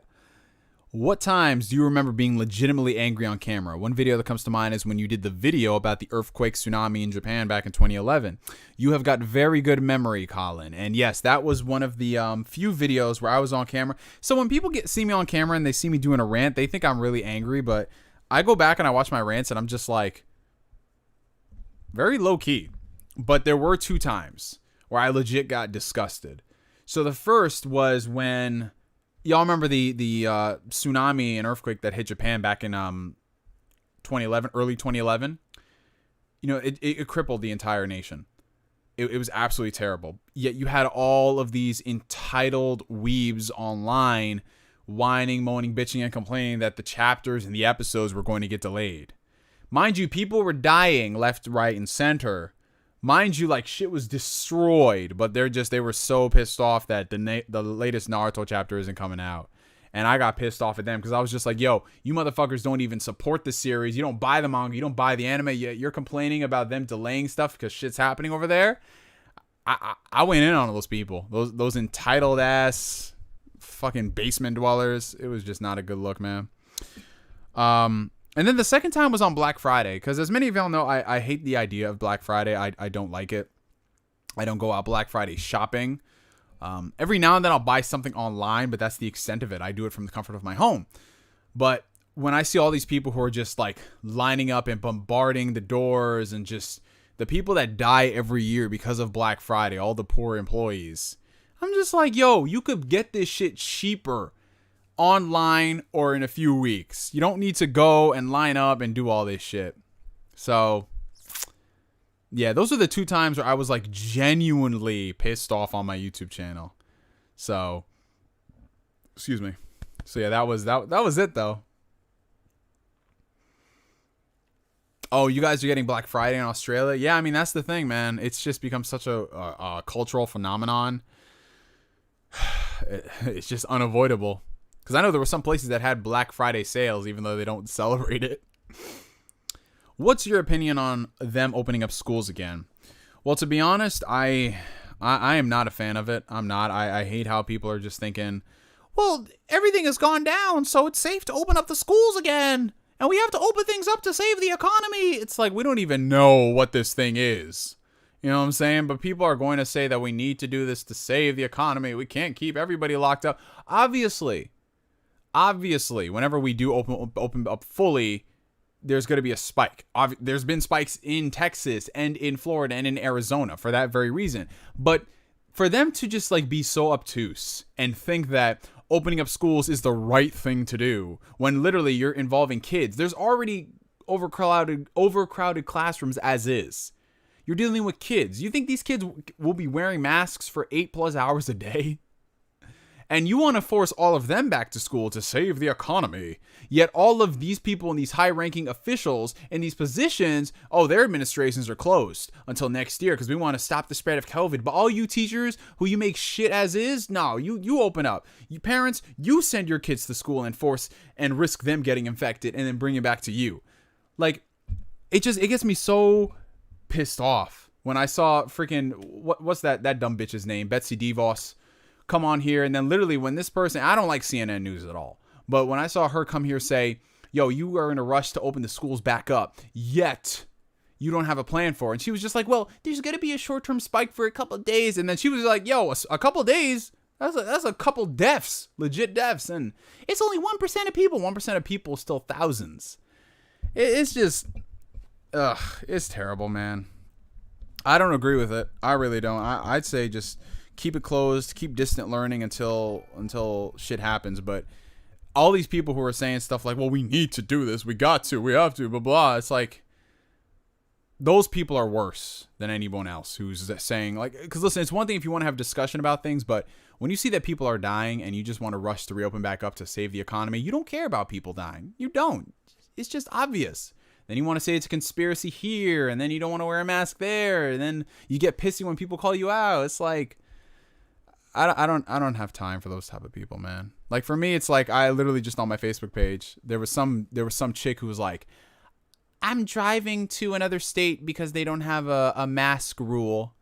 What times do you remember being legitimately angry on camera? One video that comes to mind is when you did the video about the earthquake tsunami in Japan back in 2011. You have got very good memory, Colin. And yes, that was one of the few videos where I was on camera. So when people see me on camera and they see me doing a rant, they think I'm really angry. But I go back and I watch my rants and I'm just like, very low key. But there were 2 times where I legit got disgusted. So the first was when, y'all remember the tsunami and earthquake that hit Japan back in 2011, early 2011? You know, it crippled the entire nation. It was absolutely terrible. Yet you had all of these entitled weebs online whining, moaning, bitching, and complaining that the chapters and the episodes were going to get delayed. Mind you, people were dying left, right, and center. Mind you, like, shit was destroyed, but they were so pissed off that the latest Naruto chapter isn't coming out. And I got pissed off at them because I was just like, yo, you motherfuckers don't even support the series. You don't buy the manga. You don't buy the anime. You're complaining about them delaying stuff because shit's happening over there. I went in on those people. Those entitled ass fucking basement dwellers. It was just not a good look, man. And then the second time was on Black Friday, because as many of y'all know, I hate the idea of Black Friday. I don't like it. I don't go out Black Friday shopping. Every now and then I'll buy something online, but that's the extent of it. I do it from the comfort of my home. But when I see all these people who are just like lining up and bombarding the doors, and just the people that die every year because of Black Friday, all the poor employees, I'm just like, yo, you could get this shit cheaper online or in a few weeks. You don't need to go and line up and do all this shit. So yeah, those are the 2 times where I was like genuinely pissed off on my YouTube channel. So excuse me. So yeah, that was it though. Oh, you guys are getting Black Friday in Australia? Yeah, I mean, that's the thing, man. It's just become such a cultural phenomenon. It's just unavoidable. Because I know there were some places that had Black Friday sales, even though they don't celebrate it. What's your opinion on them opening up schools again? Well, to be honest, I am not a fan of it. I'm not. I hate how people are just thinking, well, everything has gone down, so it's safe to open up the schools again. And we have to open things up to save the economy. It's like, we don't even know what this thing is. You know what I'm saying? But people are going to say that we need to do this to save the economy. We can't keep everybody locked up. Obviously, obviously, whenever we do open up fully, there's going to be a spike. There's been spikes in Texas and in Florida and in Arizona for that very reason. But for them to just like be so obtuse and think that opening up schools is the right thing to do when literally you're involving kids. There's already overcrowded classrooms as is. You're dealing with kids. You think these kids will be wearing masks for 8+ hours a day? And you want to force all of them back to school to save the economy. Yet all of these people and these high-ranking officials in these positions, their administrations are closed until next year because we want to stop the spread of COVID. But all you teachers who you make shit as is, no, you open up. You parents, you send your kids to school and force and risk them getting infected and then bring it back to you. Like, it gets me so pissed off when I saw freaking, what's that dumb bitch's name? Betsy DeVos. Come on here, and then literally when this person, I don't like CNN News at all, but when I saw her come here say, yo, you are in a rush to open the schools back up, yet you don't have a plan for it. And she was just like, well, there's going to be a short-term spike for a couple of days. And then she was like, yo, a couple of days? That's a couple deaths, legit deaths. And it's only 1% of people. 1% of people, still thousands. It's just, it's terrible, man. I don't agree with it. I really don't. I'd say just keep it closed, keep distant learning until shit happens. But all these people who are saying stuff like, well, we need to do this, we have to, blah, blah. It's like, those people are worse than anyone else who's saying, like, because listen, it's one thing if you want to have discussion about things, but when you see that people are dying and you just want to rush to reopen back up to save the economy, you don't care about people dying. You don't. It's just obvious. Then you want to say it's a conspiracy here, and then you don't want to wear a mask there, and then you get pissy when people call you out. It's like, I don't have time for those type of people, man. Like for me, it's like I literally just on my Facebook page, there was some chick who was like, I'm driving to another state because they don't have a mask rule.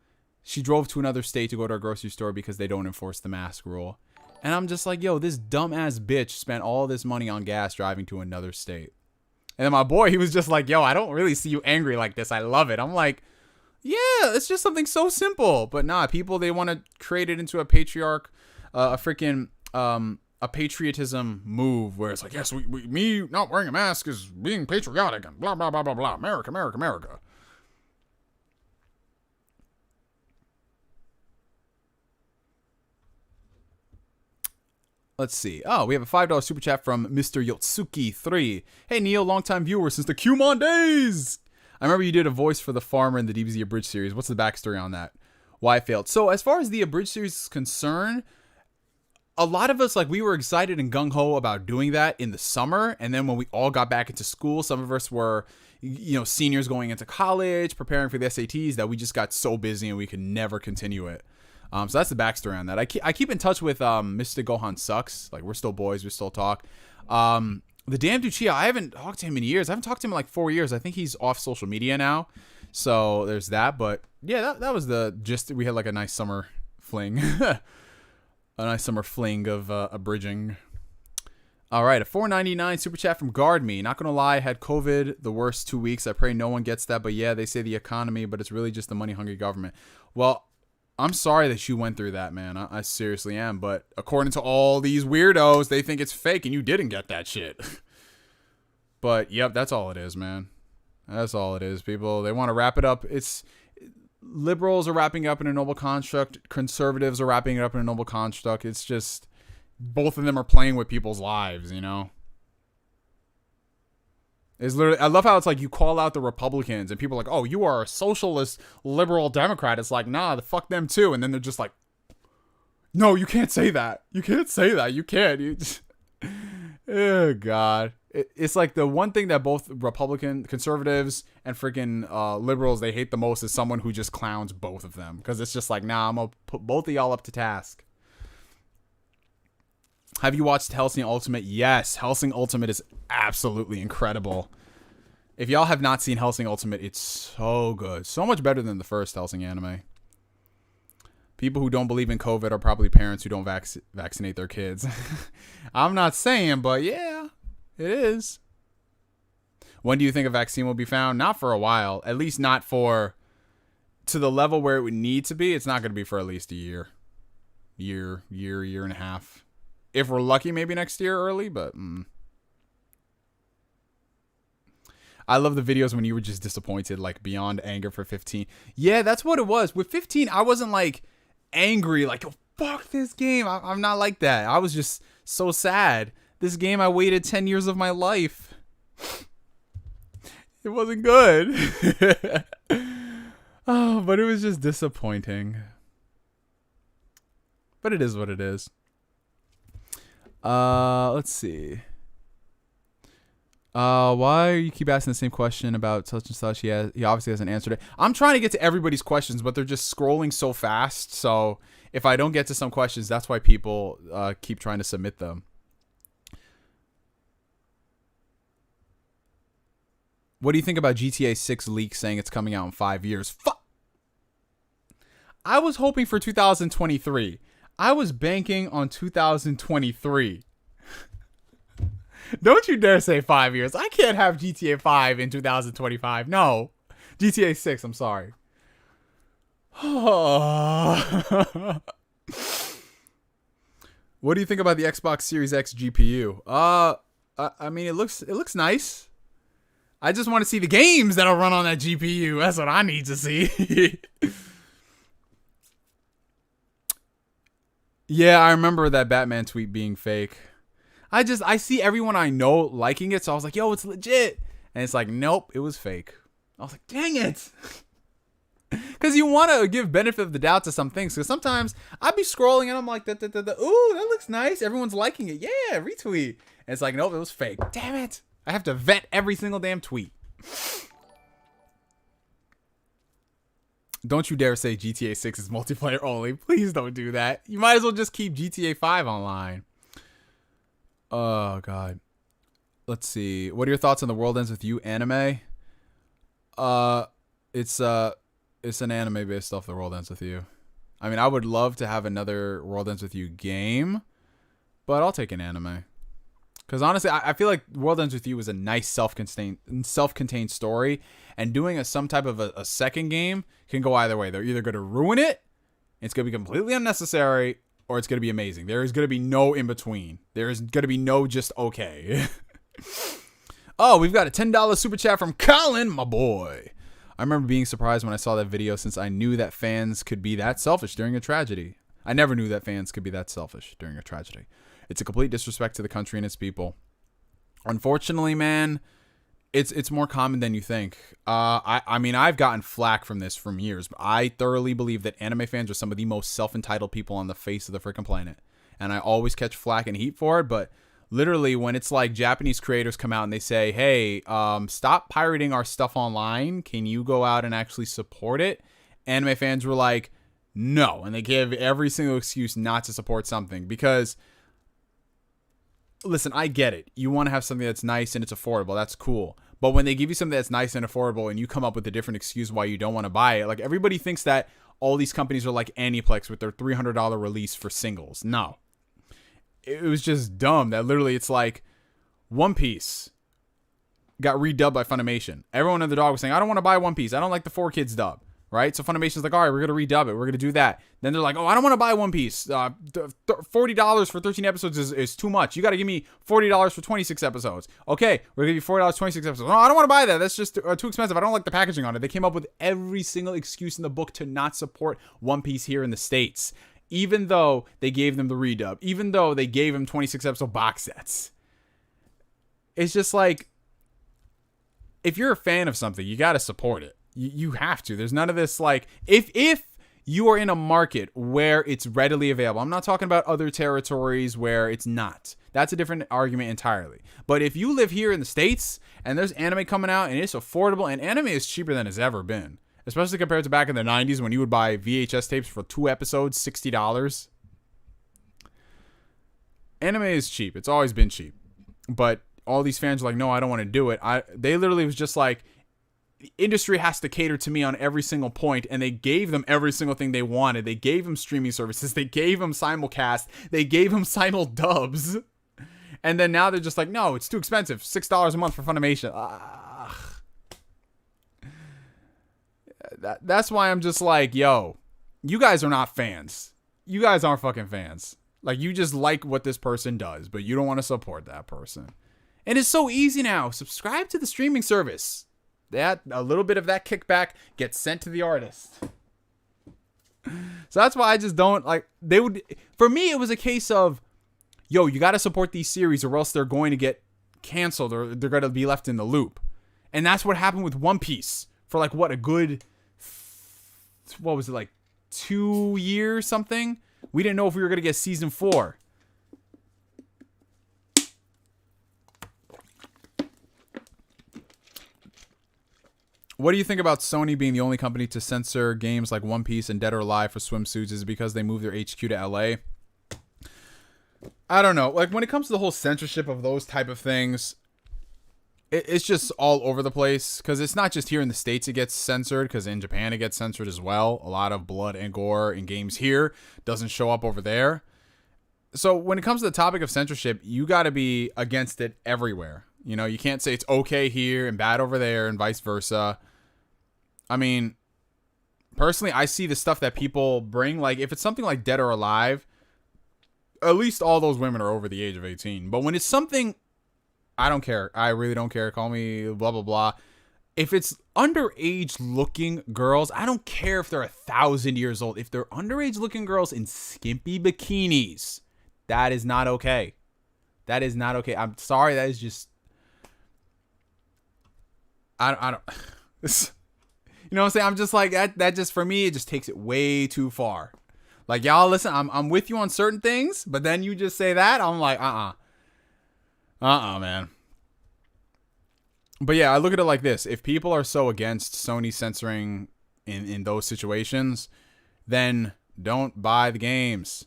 She drove to another state to go to a grocery store because they don't enforce the mask rule. And I'm just like, yo, this dumbass bitch spent all this money on gas driving to another state. And then my boy, he was just like, yo, I don't really see you angry like this. I love it. I'm like, yeah, it's just something so simple. But nah, people, they want to create it into a a patriotism move where it's like, yes, me not wearing a mask is being patriotic and blah, blah, blah, blah, blah. America, America, America. Let's see. Oh, we have a $5 super chat from Mr. Yotsuki3. Hey, Neil, longtime viewer since the Kumon days. I remember you did a voice for the farmer in the DBZ Abridged series. What's the backstory on that? Why it failed? So as far as the Abridged series is concerned, a lot of us, like, we were excited and gung-ho about doing that in the summer. And then when we all got back into school, some of us were, seniors going into college, preparing for the SATs, that we just got so busy and we could never continue it. So that's the backstory on that. I keep in touch with Mr. Gohan Sucks. Like, we're still boys. We still talk. The Damn Duchia, I haven't talked to him in years. I haven't talked to him in like 4 years. I think he's off social media now. So there's that. But yeah, that was the gist. We had like a nice summer fling. A nice summer fling of abridging. All right, a $4.99 super chat from Guard Me. Not gonna lie, I had COVID the worst 2 weeks. I pray no one gets that. But yeah, they say the economy, but it's really just the money-hungry government. Well, I'm sorry that you went through that, man. I seriously am. But according to all these weirdos, they think it's fake and you didn't get that shit. But, yep, that's all it is, man. That's all it is, people. They want to wrap it up. Liberals are wrapping it up in a noble construct. Conservatives are wrapping it up in a noble construct. It's just, both of them are playing with people's lives, It's literally, I love how it's like you call out the Republicans and people are like, oh, you are a socialist, liberal Democrat. It's like, nah, fuck them too. And then they're just like, no, you can't say that. You can't say that. You can't. You just... Oh, God. It's like the one thing that both Republican conservatives and freaking liberals, they hate the most is someone who just clowns both of them. Because it's just like, nah, I'm going to put both of y'all up to task. Have you watched Hellsing Ultimate? Yes, Hellsing Ultimate is absolutely incredible. If y'all have not seen Hellsing Ultimate, it's so good. So much better than the first Hellsing anime. People who don't believe in COVID are probably parents who don't vaccinate their kids. I'm not saying, but yeah, it is. When do you think a vaccine will be found? Not for a while. At least not to the level where it would need to be. It's not going to be for at least a year. Year and a half. If we're lucky, maybe next year early, but I love the videos when you were just disappointed, like beyond anger for 15. Yeah, that's what it was. With 15, I wasn't like angry, like, oh, fuck this game. I'm not like that. I was just so sad. This game, I waited 10 years of my life. It wasn't good. Oh, but it was just disappointing. But it is what it is. Let's see. Why you keep asking the same question about such and such? He obviously hasn't answered it. I'm trying to get to everybody's questions, but they're just scrolling so fast. So if I don't get to some questions, that's why people keep trying to submit them. What do you think about GTA 6 leaks saying it's coming out in 5 years? I was hoping for 2023. I was banking on 2023. Don't you dare say 5 years. I can't have GTA 5 in 2025. No. GTA 6, I'm sorry. What do you think about the Xbox Series X GPU? I mean, it looks nice. I just want to see the games that'll run on that GPU. That's what I need to see. Yeah, I remember that Batman tweet being fake. I see everyone I know liking it, so I was like, yo, it's legit. And it's like, nope, it was fake. I was like, dang it. Because you want to give benefit of the doubt to some things. Because sometimes I'd be scrolling and I'm like, ooh, that looks nice. Everyone's liking it. Yeah, retweet. And it's like, nope, it was fake. Damn it. I have to vet every single damn tweet. Don't you dare say GTA 6 is multiplayer only. Please don't do that. You might as well just keep GTA 5 online. Oh, God. Let's see. What are your thoughts on The World Ends With You anime? It's an anime based off The World Ends With You. I mean, I would love to have another World Ends With You game, but I'll take an anime. Because honestly, I feel like World Ends With You was a nice self-contained story, and doing some type of a second game can go either way. They're either going to ruin it, it's going to be completely unnecessary, or it's going to be amazing. There is going to be no in between. There is going to be no just okay. Oh, we've got a $10 super chat from Colin, my boy. I remember being surprised when I saw that video, since I knew that fans could be that selfish during a tragedy. I never knew that fans could be that selfish during a tragedy. It's a complete disrespect to the country and its people. Unfortunately, man, it's more common than you think. I mean, I've gotten flack from this from years, but I thoroughly believe that anime fans are some of the most self-entitled people on the face of the freaking planet. And I always catch flack and heat for it, but literally when it's like Japanese creators come out and they say, hey, stop pirating our stuff online. Can you go out and actually support it? Anime fans were like, no. And they give every single excuse not to support something because... Listen, I get it. You want to have something that's nice and it's affordable. That's cool. But when they give you something that's nice and affordable and you come up with a different excuse why you don't want to buy it, like everybody thinks that all these companies are like Aniplex with their $300 release for singles. No. It was just dumb that literally it's like One Piece got redubbed by Funimation. Everyone in the dog was saying, I don't want to buy One Piece. I don't like the 4Kids dub. Right? So Funimation's like, all right, we're going to redub it. We're going to do that. Then they're like, oh, I don't want to buy One Piece. $40 for 13 episodes is too much. You got to give me $40 for 26 episodes. Okay, we're going to give you $40 for 26 episodes. No, I don't want to buy that. That's just too expensive. I don't like the packaging on it. They came up with every single excuse in the book to not support One Piece here in the States. Even though they gave them the redub. Even though they gave them 26 episode box sets. It's just like, if you're a fan of something, you got to support it. You have to. There's none of this like if you are in a market where it's readily available. I'm not talking about other territories where it's not. That's a different argument entirely. But if you live here in the States and there's anime coming out and it's affordable and anime is cheaper than it's ever been, especially compared to back in the 90s when you would buy VHS tapes for 2 episodes, $60. Anime is cheap. It's always been cheap. But all these fans are like, no, I don't want to do it. They literally was just like, the industry has to cater to me on every single point, and they gave them every single thing they wanted. They gave them streaming services. They gave them simulcast. They gave them simul dubs. And then now they're just like, no, it's too expensive. $6 a month for Funimation. That's why I'm just like, yo, you guys are not fans. You guys aren't fucking fans. Like, you just like what this person does, but you don't want to support that person. And it's so easy now. Subscribe to the streaming service. That a little bit of that kickback gets sent to the artist. So that's why I just don't like. They would, for me, it was a case of, yo, you got to support these series or else they're going to get canceled or they're going to be left in the loop. And that's what happened with One Piece for like what, a good, what was it, like 2 years something? We didn't know if we were going to get season 4. What do you think about Sony being the only company to censor games like One Piece and Dead or Alive for swimsuits? Is it because they moved their HQ to LA? I don't know. Like, when it comes to the whole censorship of those type of things, it's just all over the place. Because it's not just here in the States it gets censored. Because in Japan it gets censored as well. A lot of blood and gore in games here doesn't show up over there. So when it comes to the topic of censorship, you got to be against it everywhere. You know, you can't say it's okay here and bad over there and vice versa. I mean, personally, I see the stuff that people bring. Like, if it's something like Dead or Alive, at least all those women are over the age of 18. But when it's something, I don't care. I really don't care. Call me blah, blah, blah. If it's underage looking girls, I don't care if they're 1,000 years old. If they're underage looking girls in skimpy bikinis, that is not okay. That is not okay. I'm sorry. That is just, I don't, this, you know what I'm saying? I'm just like, that just, for me, it just takes it way too far. Like, y'all, listen, I'm with you on certain things, but then you just say that, I'm like, man. But yeah, I look at it like this. If people are so against Sony censoring in those situations, then don't buy the games.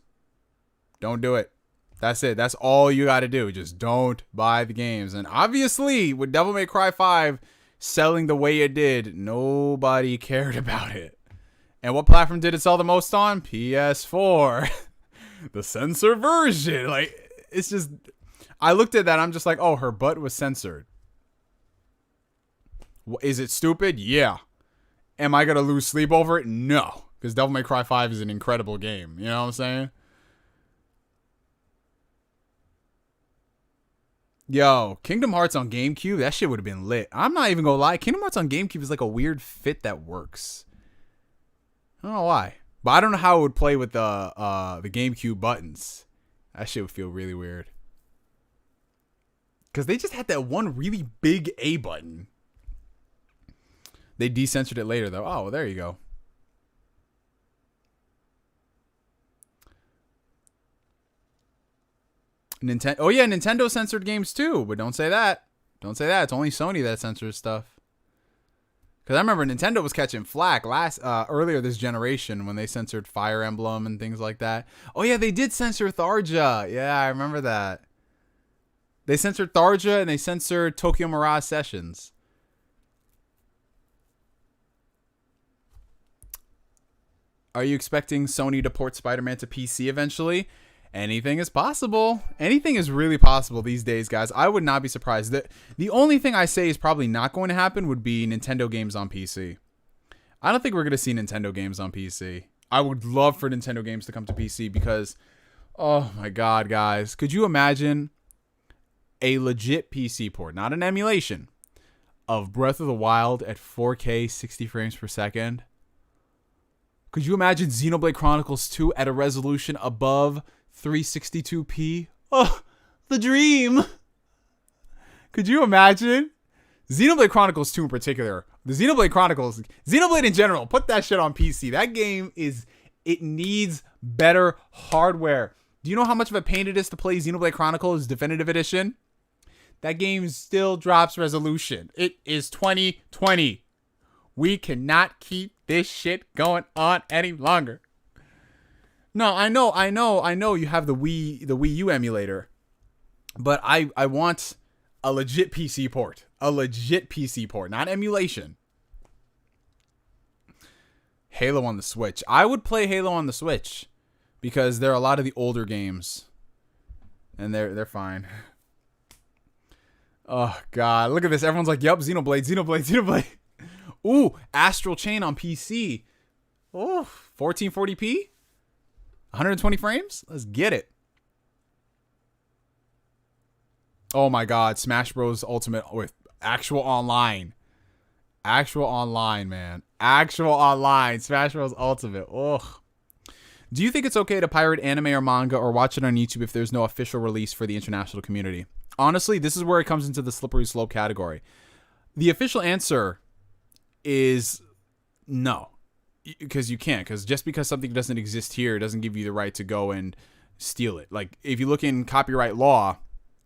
Don't do it. That's it. That's all you got to do. Just don't buy the games. And obviously, with Devil May Cry 5 selling the way it did, nobody cared about it. And what platform did it sell the most on? PS4. The censor version. Like, it's just, I looked at that, I'm just like, oh, her butt was censored. Is it stupid? Yeah. Am I going to lose sleep over it? No. Because Devil May Cry 5 is an incredible game. You know what I'm saying? Yo, Kingdom Hearts on GameCube, that shit would have been lit. I'm not even gonna lie. Kingdom Hearts on GameCube is like a weird fit that works. I don't know why. But I don't know how it would play with the GameCube buttons. That shit would feel really weird. Because they just had that one really big A button. They decensored it later, though. Oh, well, there you go. Oh yeah, Nintendo censored games too, but don't say that. Don't say that. It's only Sony that censors stuff. Because I remember Nintendo was catching flack earlier this generation when they censored Fire Emblem and things like that. Oh yeah, they did censor Tharja. Yeah, I remember that. They censored Tharja and they censored Tokyo Mirage Sessions. Are you expecting Sony to port Spider-Man to PC eventually? Anything is possible. Anything is really possible these days, guys. I would not be surprised. The only thing I say is probably not going to happen would be Nintendo games on PC. I don't think we're going to see Nintendo games on PC. I would love for Nintendo games to come to PC because, oh my God, guys. Could you imagine a legit PC port, not an emulation, of Breath of the Wild at 4K 60 frames per second? Could you imagine Xenoblade Chronicles 2 at a resolution above 362p? Oh, the dream. Could you imagine? Xenoblade Chronicles 2 in particular. The Xenoblade in general, put that shit on PC. That game it needs better hardware. Do you know how much of a pain it is to play Xenoblade Chronicles Definitive Edition? That game still drops resolution. It is 2020. We cannot keep this shit going on any longer. No, I know you have the Wii U emulator. But I want a legit PC port. A legit PC port, not emulation. Halo on the Switch. I would play Halo on the Switch because there are a lot of the older games. And they're fine. Oh God, look at this. Everyone's like, "Yup, Xenoblade." Ooh, Astral Chain on PC. Oh, 1440p? 120 frames? Let's get it. Oh my God, Smash Bros. Ultimate with actual online. Actual online, man. Actual online. Smash Bros. Ultimate. Ugh. Do you think it's okay to pirate anime or manga or watch it on YouTube if there's no official release for the international community? Honestly, this is where it comes into the slippery slope category. The official answer is no. Because you can't. Because just because something doesn't exist here doesn't give you the right to go and steal it. Like, if you look in copyright law,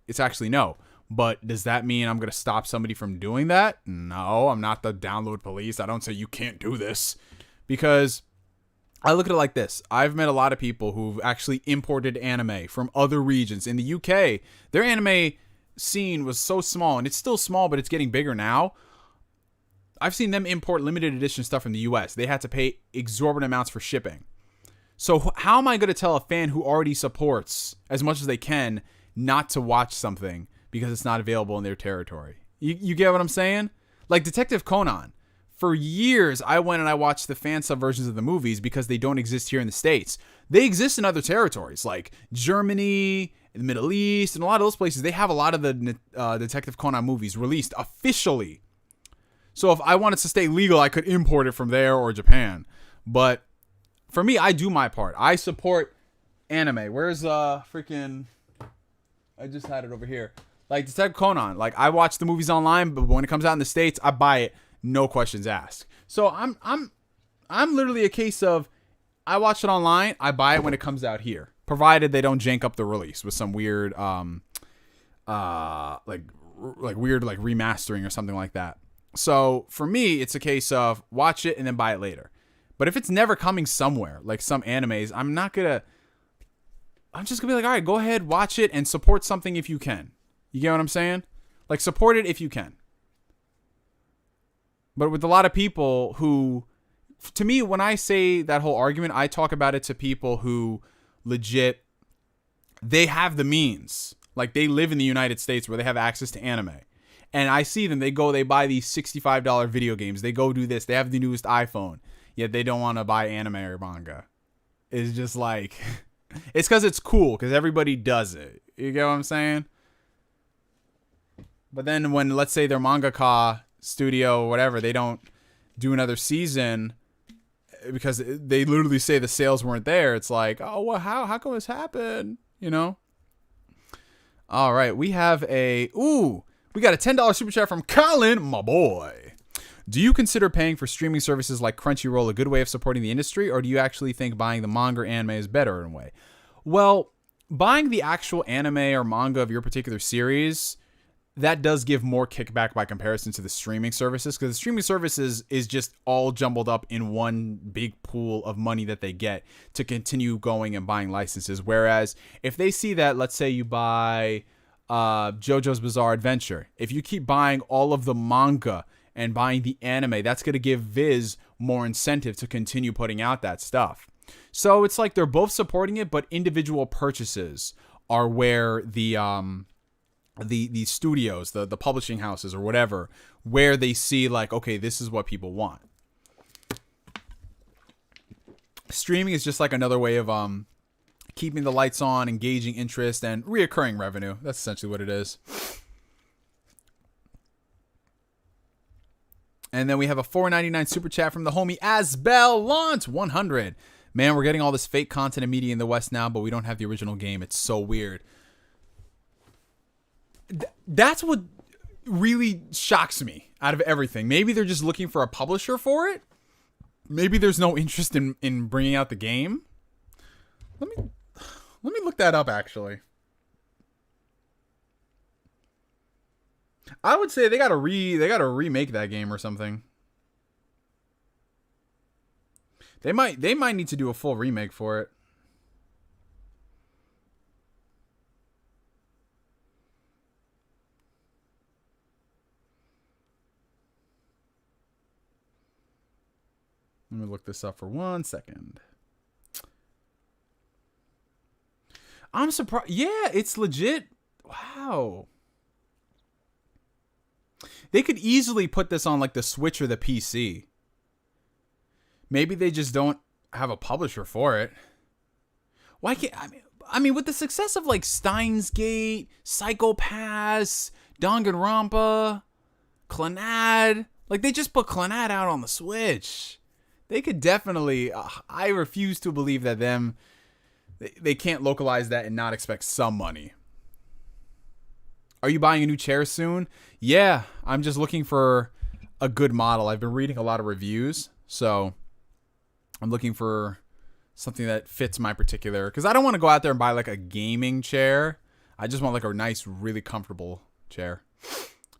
it's actually no. But does that mean I'm going to stop somebody from doing that? No, I'm not the download police. I don't say you can't do this. Because I look at it like this. I've met a lot of people who've actually imported anime from other regions. In the UK, their anime scene was so small, and it's still small, but it's getting bigger now. I've seen them import limited edition stuff from the US. They had to pay exorbitant amounts for shipping. So how am I going to tell a fan who already supports as much as they can not to watch something because it's not available in their territory? You get what I'm saying? Like Detective Conan. For years, I went and I watched the fan sub versions of the movies because they don't exist here in the States. They exist in other territories like Germany, the Middle East, and a lot of those places. They have a lot of the Detective Conan movies released officially. So if I wanted to stay legal, I could import it from there or Japan. But for me, I do my part. I support anime. Where's freaking... I just had it over here. Like Detective Conan. Like, I watch the movies online, but when it comes out in the States, I buy it. No questions asked. So I'm literally a case of I watch it online, I buy it when it comes out here, provided they don't jank up the release with some weird like weird like remastering or something like that. So for me, it's a case of watch it and then buy it later. But if it's never coming somewhere, like some animes, I'm just gonna be like, all right, go ahead, watch it and support something if you can. You get what I'm saying? Like, support it if you can. But with a lot of people who, to me, when I say that whole argument, I talk about it to people who legit, they have the means. Like, they live in the United States where they have access to anime. And I see them, they buy these $65 video games. They go do this. They have the newest iPhone. Yet they don't want to buy anime or manga. It's just like, it's because it's cool, because everybody does it. You get what I'm saying? But then when, let's say, their mangaka studio or whatever, they don't do another season because they literally say the sales weren't there, it's like, oh, well, how come this happened? You know? All right, we got a $10 super chat from Colin, my boy. Do you consider paying for streaming services like Crunchyroll a good way of supporting the industry, or do you actually think buying the manga or anime is better in a way? Well, buying the actual anime or manga of your particular series, that does give more kickback by comparison to the streaming services, because the streaming services is just all jumbled up in one big pool of money that they get to continue going and buying licenses. Whereas if they see that, let's say you buy JoJo's Bizarre Adventure, if you keep buying all of the manga and buying the anime, that's going to give Viz more incentive to continue putting out that stuff. So it's like they're both supporting it, but individual purchases are where the studios, the publishing houses or whatever, where they see like, okay, this is what people want. Streaming is just like another way of keeping the lights on, engaging interest, and reoccurring revenue. That's essentially what it is. And then we have a $4.99 super chat from the homie Asbellant100. Man, we're getting all this fake content and media in the West now, but we don't have the original game. It's so weird. That's what really shocks me out of everything. Maybe they're just looking for a publisher for it. Maybe there's no interest in bringing out the game. Let me look that up, actually. I would say they gotta remake that game or something. They might need to do a full remake for it. Let me look this up for 1 second. I'm surprised. Yeah, it's legit. Wow. They could easily put this on like the Switch or the PC. Maybe they just don't have a publisher for it. Why can't I mean, with the success of like Steins Gate, Psycho Pass, Danganronpa, Clannad, like they just put Clannad out on the Switch. They could definitely. I refuse to believe that they can't localize that and not expect some money. Are you buying a new chair soon? Yeah, I'm just looking for a good model. I've been reading a lot of reviews, so I'm looking for something that fits my particular, because I don't want to go out there and buy like a gaming chair. I just want like a nice, really comfortable chair.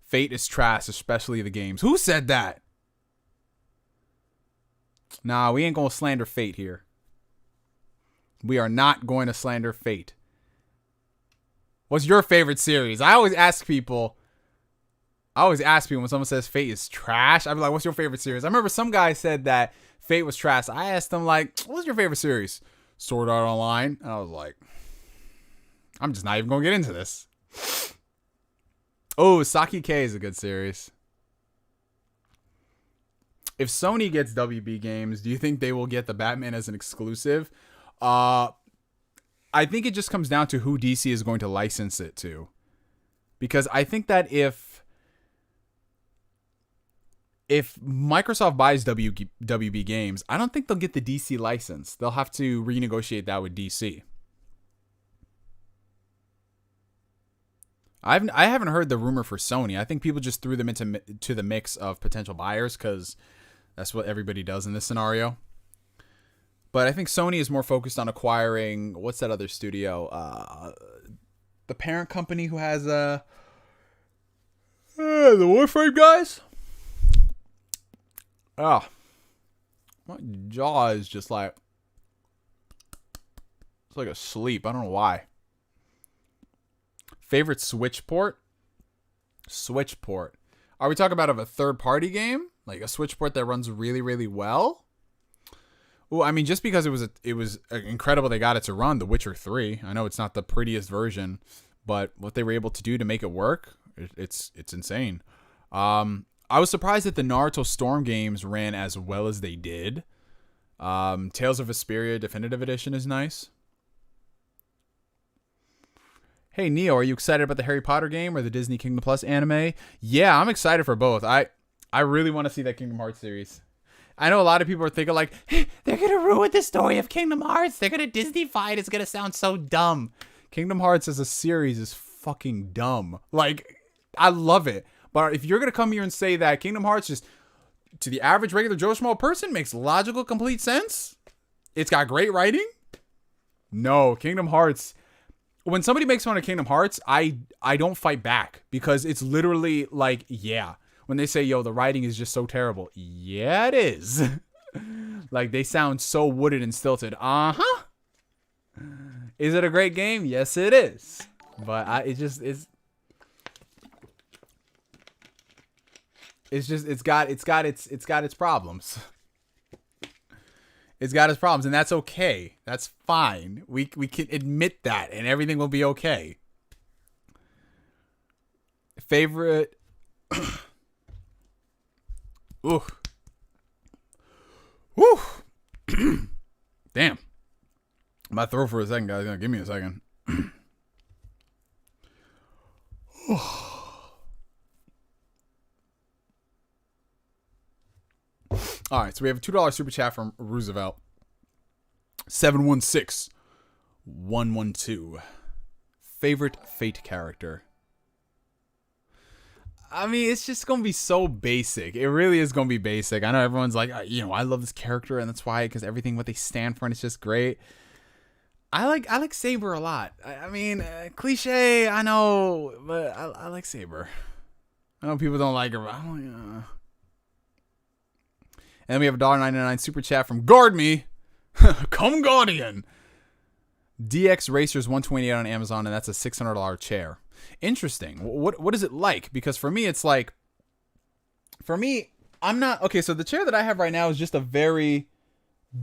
Fate is trash, especially the games. Who said that? Nah, we ain't gonna slander Fate here. We are not going to slander Fate. What's your favorite series? I always ask people when someone says Fate is trash, I'd be like, what's your favorite series? I remember some guy said that Fate was trash. I asked him, like, what's your favorite series? Sword Art Online. And I was like, I'm just not even going to get into this. Oh, Saki K is a good series. If Sony gets WB games, do you think they will get the Batman as an exclusive? I think it just comes down to who DC is going to license it to. Because I think that if Microsoft buys WB games, I don't think they'll get the DC license. They'll have to renegotiate that with DC. I haven't heard the rumor for Sony. I think people just threw them into the mix of potential buyers because that's what everybody does in this scenario. But I think Sony is more focused on acquiring, what's that other studio? The parent company who has the Warframe guys? Oh, my jaw is just like, it's like asleep. I don't know why. Favorite Switch port? Switch port. Are we talking about a third-party game? Like a Switch port that runs really, really well? Well, I mean, just because it was incredible they got it to run, The Witcher 3. I know it's not the prettiest version, but what they were able to do to make it work, it's insane. I was surprised that the Naruto Storm games ran as well as they did. Tales of Vesperia Definitive Edition is nice. Hey, Neo, are you excited about the Harry Potter game or the Disney Kingdom Plus anime? Yeah, I'm excited for both. I really want to see that Kingdom Hearts series. I know a lot of people are thinking like, hey, they're going to ruin the story of Kingdom Hearts. They're going to Disney-fy it. It's going to sound so dumb. Kingdom Hearts as a series is fucking dumb. Like, I love it. But if you're going to come here and say that Kingdom Hearts just, to the average regular Joe Schmo person, makes logical, complete sense, it's got great writing. No, Kingdom Hearts, when somebody makes fun of Kingdom Hearts, I don't fight back because it's literally like, yeah. When they say, yo, the writing is just so terrible. Yeah, it is. Like, they sound so wooded and stilted. Uh-huh. Is it a great game? Yes, it is. But it's got its problems. It's got its problems, and that's okay. That's fine. We can admit that, and everything will be okay. Favorite. Ooh. Woo. Damn. My throat for a second, guys. Give me a second. All right, so we have a $2 super chat from Roosevelt. 716112. Favorite Fate character? I mean, it's just going to be so basic. It really is going to be basic. I know everyone's like, I love this character, and that's why, because everything what they stand for, and it's just great. I like Saber a lot. I mean, cliche, I know, but I like Saber. I know people don't like her, but I don't, And then we have a $1.99 super chat from Guard Me. Come Guardian. DX Racers 128 on Amazon, and that's a $600 chair. Interesting. What is it like? Because for me, it's like, I'm not, okay, so the chair that I have right now is just a very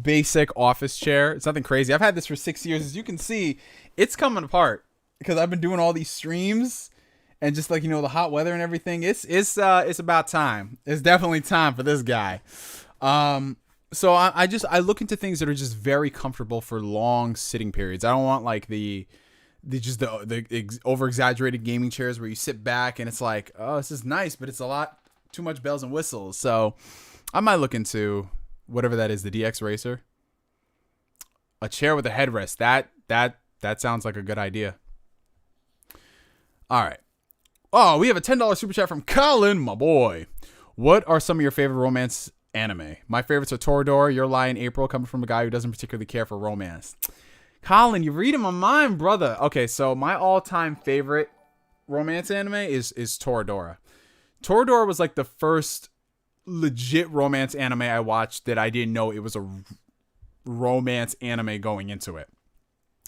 basic office chair. It's nothing crazy. I've had this for 6 years. As you can see, it's coming apart because I've been doing all these streams and just like, the hot weather and everything. It's about time. It's definitely time for this guy. So I look into things that are just very comfortable for long sitting periods. I don't want like the over exaggerated gaming chairs where you sit back and it's like, oh, this is nice, but it's a lot too much bells and whistles. So I might look into whatever that is, the DX Racer. A chair with a headrest. That sounds like a good idea. All right. Oh, we have a $10 super chat from Colin, my boy. What are some of your favorite romance anime? My favorites are Toradora, Your Lie in April, coming from a guy who doesn't particularly care for romance. Colin, you're reading my mind, brother. Okay, so my all-time favorite romance anime is Toradora. Toradora was like the first legit romance anime I watched that I didn't know it was a romance anime going into it.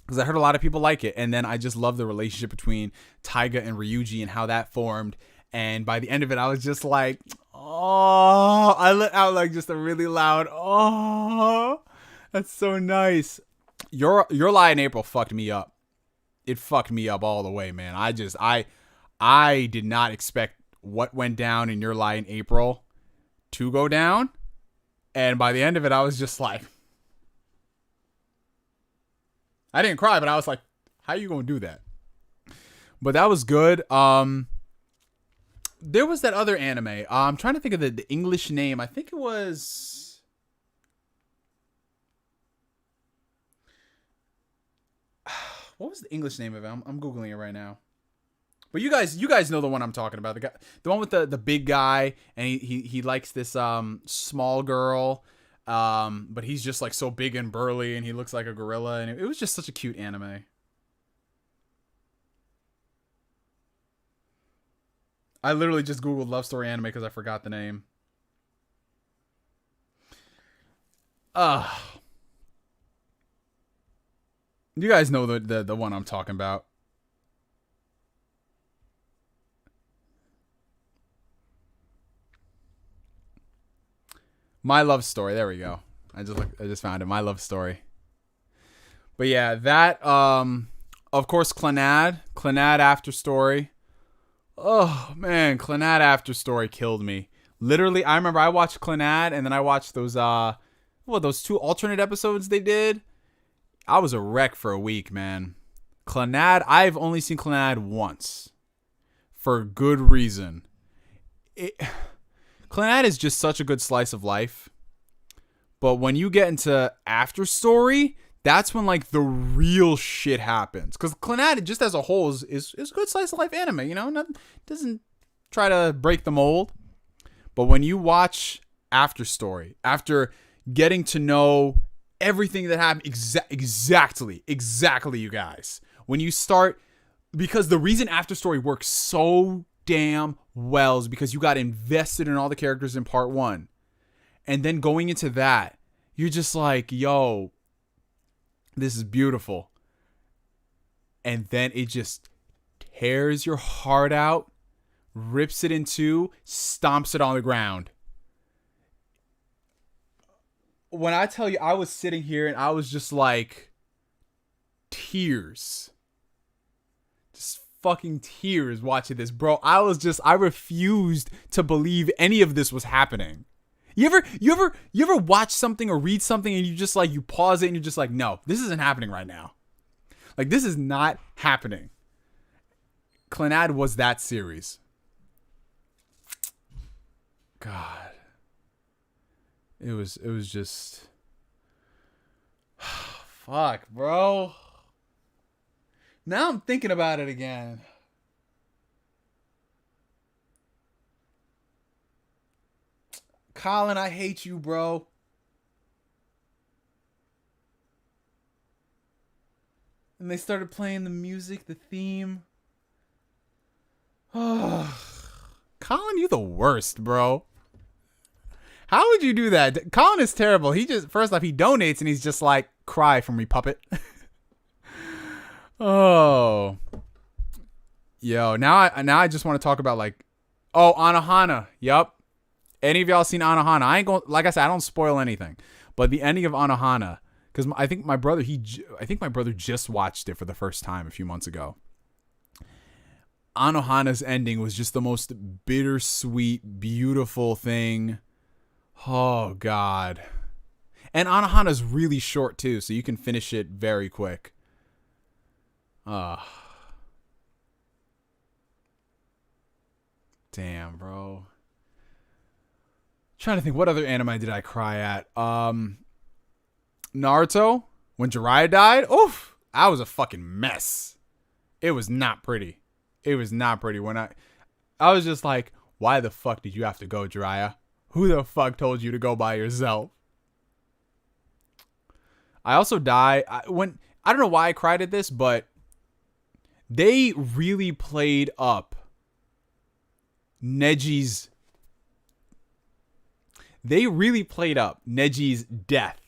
Because I heard a lot of people like it, and then I just love the relationship between Taiga and Ryuji and how that formed. And by the end of it, I was just like, oh, I let out like just a really loud, oh, that's so nice. Your Lie in April fucked me up. It fucked me up all the way, man. I did not expect what went down in Your Lie in April to go down. And by the end of it, I was just like, I didn't cry, but I was like, how you going to do that? But that was good. There was that other anime. I'm trying to think of the English name. I think it was... What was the English name of it? I'm Googling it right now. But you guys know the one I'm talking about. The one with the big guy, and he likes this small girl. But he's just like so big and burly, and he looks like a gorilla, and it was just such a cute anime. I literally just Googled love story anime because I forgot the name. You guys know the one I'm talking about. My Love Story. There we go. I just found it. My Love Story. But yeah, that of course Clannad After Story. Oh man, Clannad After Story killed me. Literally, I remember I watched Clannad and then I watched those those 2 alternate episodes they did. I was a wreck for a week, man. I've only seen Clannad once. For good reason. Clannad is just such a good slice of life. But when you get into After Story, that's when like the real shit happens. Because Clannad just as a whole is a good slice of life anime, you know? Doesn't try to break the mold. But when you watch After Story, after getting to know everything that happened, exactly, you guys. When you start, because the reason After Story works so damn well is because you got invested in all the characters in part 1. And then going into that, you're just like, yo, this is beautiful. And then it just tears your heart out, rips it in 2, stomps it on the ground. When I tell you, I was sitting here and I was just like, tears. Just fucking tears watching this, bro. I refused to believe any of this was happening. You ever watch something or read something and you just like, you pause it and you're just like, no, this isn't happening right now. Like, this is not happening. Clannad was that series. God. It was just fuck, bro. Now I'm thinking about it again. Colin, I hate you, bro. And they started playing the music, the theme. Oh, Colin, you the worst, bro. How would you do that? Colin is terrible. He just, first off, he donates and he's just like, cry for me, puppet. Oh. Yo, now I just want to talk about like, oh, Anohana. Yup. Any of y'all seen Anohana? I ain't going, like I said, I don't spoil anything. But the ending of Anohana, because I think my brother just watched it for the first time a few months ago. Anohana's ending was just the most bittersweet, beautiful thing. Oh, God. And Anohana's really short too, so you can finish it very quick. Damn, bro. Trying to think, what other anime did I cry at? Naruto, when Jiraiya died. Oof, I was a fucking mess. It was not pretty. It was not pretty. When I was just like, why the fuck did you have to go, Jiraiya? Who the fuck told you to go by yourself? I also I don't know why I cried at this, but they really played up Neji's death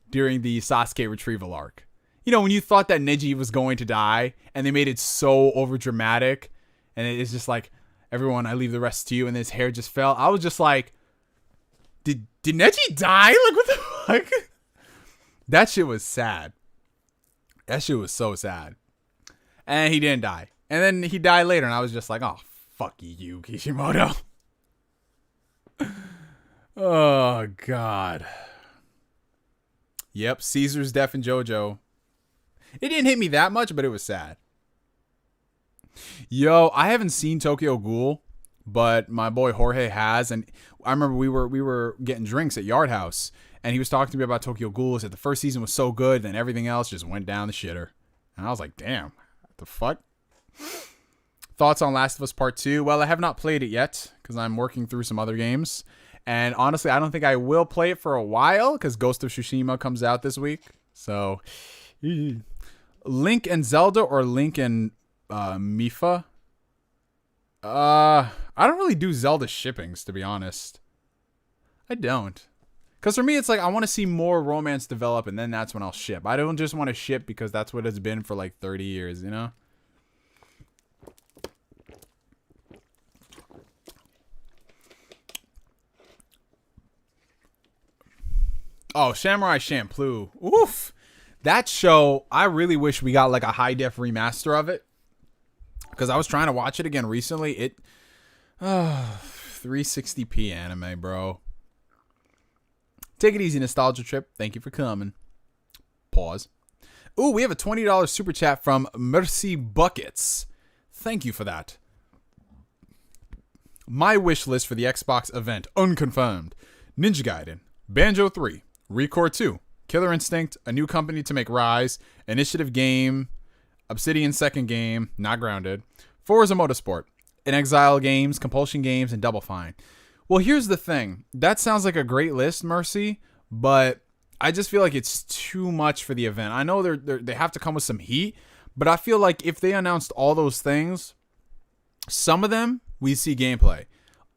during the Sasuke retrieval arc. You know, when you thought that Neji was going to die and they made it so over dramatic and it's just like, everyone, I leave the rest to you, and his hair just fell. I was just like, did Neji die? Like, what the fuck? That shit was sad. That shit was so sad. And he didn't die. And then he died later, and I was just like, oh, fuck you, Kishimoto. Oh, God. Yep, Caesar's death and JoJo. It didn't hit me that much, but it was sad. Yo, I haven't seen Tokyo Ghoul, but my boy Jorge has, and I remember we were getting drinks at Yard House, and he was talking to me about Tokyo Ghoul. He said the first season was so good, then everything else just went down the shitter. And I was like, damn, what the fuck? Thoughts on Last of Us Part 2? Well, I have not played it yet, because I'm working through some other games. And honestly, I don't think I will play it for a while, because Ghost of Tsushima comes out this week. So, Link and Zelda or Link and Mifa? I don't really do Zelda shippings, to be honest. I don't. Because for me, it's like, I want to see more romance develop, and then that's when I'll ship. I don't just want to ship because that's what it's been for like 30 years, you know? Oh, Samurai Champloo. Oof. That show, I really wish we got like a high def remaster of it. Because I was trying to watch it again recently. 360p anime, bro. Take it easy, Nostalgia Trip. Thank you for coming. Pause. Ooh, we have a $20 super chat from Mercy Buckets. Thank you for that. My wish list for the Xbox event, unconfirmed. Ninja Gaiden, Banjo 3, Recore 2, Killer Instinct, a new company to make Rise, Initiative Game, Obsidian second game, not Grounded, Forza Motorsport, In Exile games, Compulsion games, and Double Fine. Well, here's the thing. That sounds like a great list, Mercy, but I just feel like it's too much for the event. I know they have to come with some heat, but I feel like if they announced all those things, some of them we see gameplay.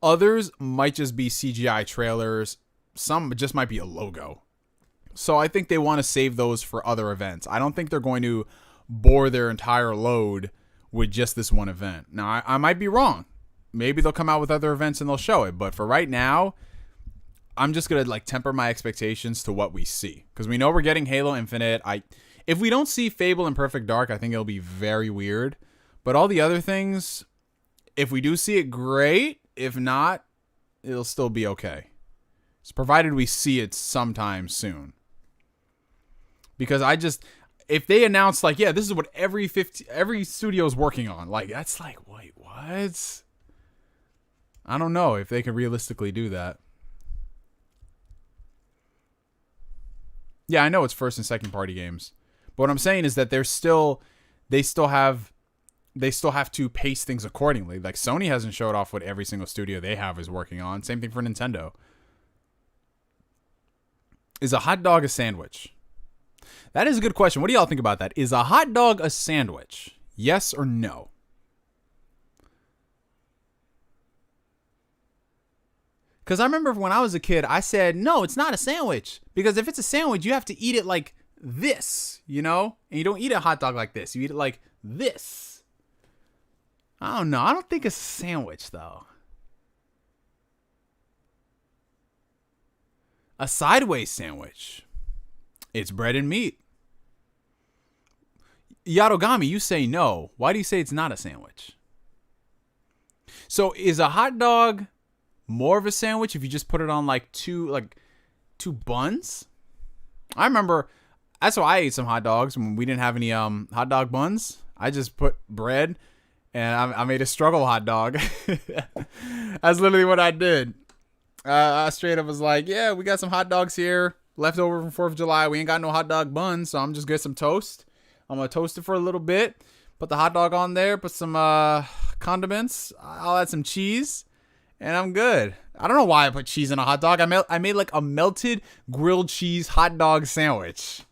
Others might just be CGI trailers. Some just might be a logo. So I think they want to save those for other events. I don't think they're going to bore their entire load with just this one event. Now, I might be wrong. Maybe they'll come out with other events and they'll show it. But for right now, I'm just going to like temper my expectations to what we see. Because we know we're getting Halo Infinite. If we don't see Fable and Perfect Dark, I think it'll be very weird. But all the other things, if we do see it, great. If not, it'll still be okay. It's provided we see it sometime soon. Because if they announce like, yeah, this is what every studio is working on, like that's like, wait, what? I don't know if they can realistically do that. Yeah, I know it's first and second party games, but what I'm saying is that they still have to pace things accordingly. Like Sony hasn't showed off what every single studio they have is working on. Same thing for Nintendo. Is a hot dog a sandwich? That is a good question. What do y'all think about that? Is a hot dog a sandwich? Yes or no? Because I remember when I was a kid, I said, no, it's not a sandwich. Because if it's a sandwich, you have to eat it like this, you know? And you don't eat a hot dog like this. You eat it like this. I don't know. I don't think it's a sandwich, though. A sideways sandwich. It's bread and meat. Yadogami, you say no. Why do you say it's not a sandwich? So is a hot dog more of a sandwich if you just put it on like two buns? I remember that's why I ate some hot dogs when we didn't have any hot dog buns. I just put bread and I made a struggle hot dog. That's literally what I did. I straight up was like, yeah, we got some hot dogs here left over from 4th of July. We ain't got no hot dog buns, so I'm just get some toast. I'm going to toast it for a little bit. Put the hot dog on there. Put some condiments. I'll add some cheese. And I'm good. I don't know why I put cheese in a hot dog. I made like a melted grilled cheese hot dog sandwich.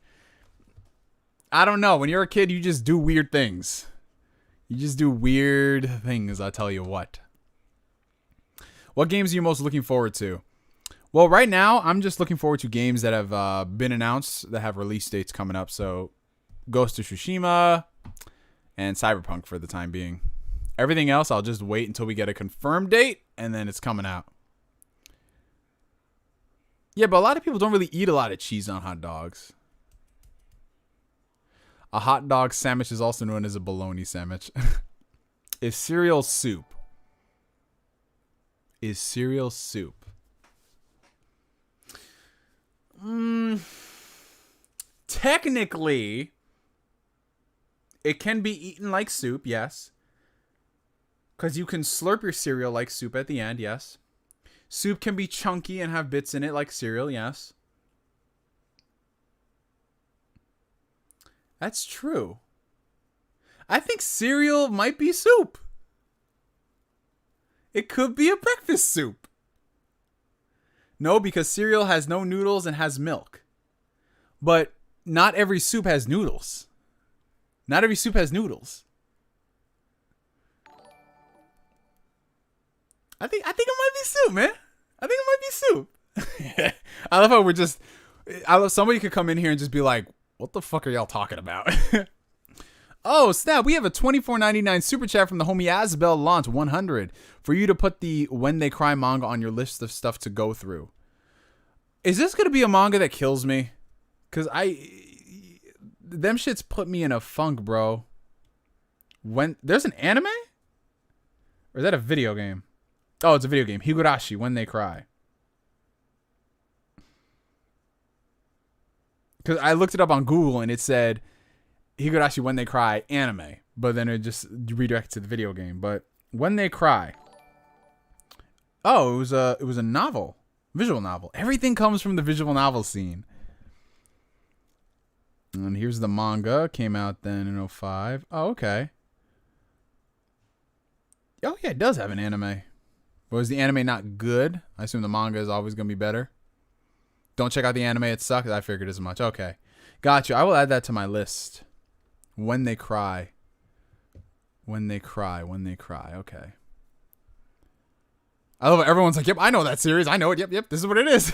I don't know. When you're a kid, you just do weird things. You just do weird things, I'll tell you what. What games are you most looking forward to? Well, right now, I'm just looking forward to games that have been announced that have release dates coming up. So, Ghost of Tsushima and Cyberpunk for the time being. Everything else, I'll just wait until we get a confirmed date, and then it's coming out. Yeah, but a lot of people don't really eat a lot of cheese on hot dogs. A hot dog sandwich is also known as a bologna sandwich. Is cereal soup? Is cereal soup? Technically, it can be eaten like soup, yes. Because you can slurp your cereal like soup at the end, yes. Soup can be chunky and have bits in it like cereal, yes. That's true. I think cereal might be soup. It could be a breakfast soup. No, because cereal has no noodles and has milk. But not every soup has noodles. Not every soup has noodles. I think it might be soup, man. I think it might be soup. I love how we're just... I love somebody could come in here and just be like, what the fuck are y'all talking about? Oh, snap. We have a $24.99 super chat from the homie Asbel Launch 100 for you to put the When They Cry manga on your list of stuff to go through. Is this going to be a manga that kills me? Because them shits put me in a funk, bro. There's an anime? Or is that a video game? Oh, it's a video game. Higurashi, When They Cry. Because I looked it up on Google and it said Higurashi When They Cry anime. But then it just redirected to the video game. But When They Cry. Oh, it was a novel. Visual novel. Everything comes from the visual novel scene. And here's the manga. Came out then in 2005. Oh, okay. Oh, yeah, it does have an anime. Was the anime not good? I assume the manga is always going to be better. Don't check out the anime. It sucks. I figured as much. Okay. Got you. I will add that to my list. When They Cry. When They Cry. When They Cry. Okay. I love it. Everyone's like, yep, I know that series. I know it. Yep. This is what it is.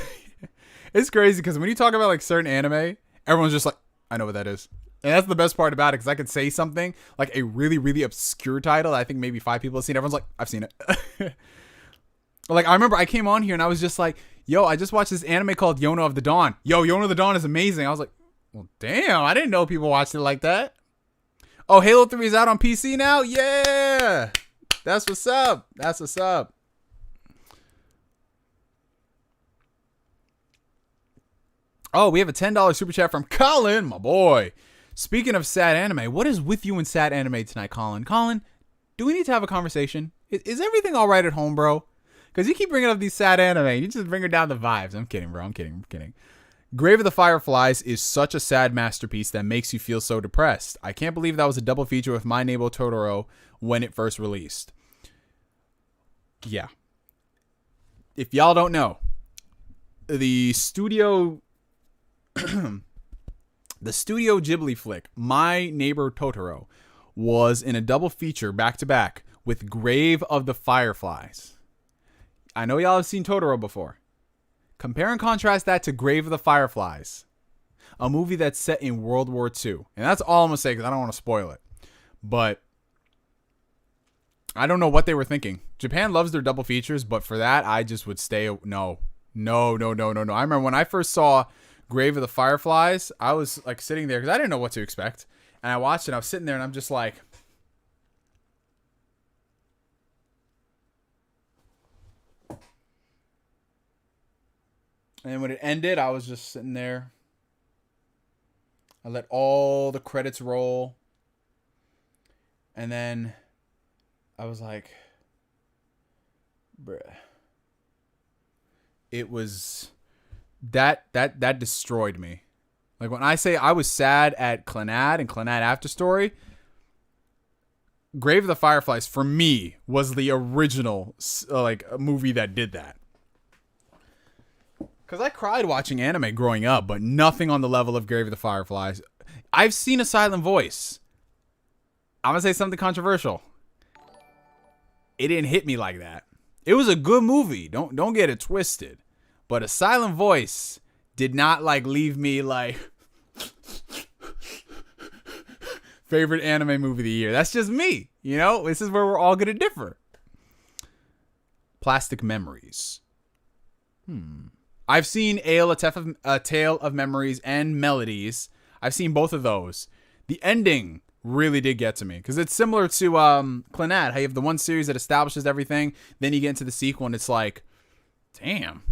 It's crazy because when you talk about like certain anime, everyone's just like, I know what that is. And that's the best part about it because I could say something like a really, really obscure title that I think maybe 5 people have seen. Everyone's like, I've seen it. Like, I remember I came on here and I was just like, yo, I just watched this anime called Yona of the Dawn. Yo, Yona of the Dawn is amazing. I was like, well, damn, I didn't know people watched it like that. Oh, Halo 3 is out on PC now? Yeah. That's what's up. That's what's up. Oh, we have a $10 super chat from Colin, my boy. Speaking of sad anime, what is with you in sad anime tonight, Colin? Colin, do we need to have a conversation? Is everything all right at home, bro? Because you keep bringing up these sad anime. You just bring her down the vibes. I'm kidding, bro. I'm kidding. Grave of the Fireflies is such a sad masterpiece that makes you feel so depressed. I can't believe that was a double feature with My Neighbor Totoro when it first released. Yeah. If y'all don't know, the Studio Ghibli flick, My Neighbor Totoro, was in a double feature back-to-back with Grave of the Fireflies. I know y'all have seen Totoro before. Compare and contrast that to Grave of the Fireflies, a movie that's set in World War II. And that's all I'm going to say because I don't want to spoil it. But I don't know what they were thinking. Japan loves their double features, but for that, I just would stay. No. I remember when I first saw Grave of the Fireflies, I was like sitting there because I didn't know what to expect. And I watched it. I was sitting there and I'm just like, and when it ended, I was just sitting there. I let all the credits roll. And then I was like, bruh. It was that destroyed me. Like when I say I was sad at Clannad and Clannad After Story, Grave of the Fireflies for me was the original movie that did that. Because I cried watching anime growing up, but nothing on the level of Grave of the Fireflies. I've seen A Silent Voice. I'm going to say something controversial. It didn't hit me like that. It was a good movie. Don't get it twisted. But A Silent Voice did not leave me favorite anime movie of the year. That's just me. This is where we're all going to differ. Plastic Memories. I've seen A Tale of Memories and Melodies. I've seen both of those. The ending really did get to me because it's similar to Clannad. How you have the one series that establishes everything, then you get into the sequel and it's like, damn.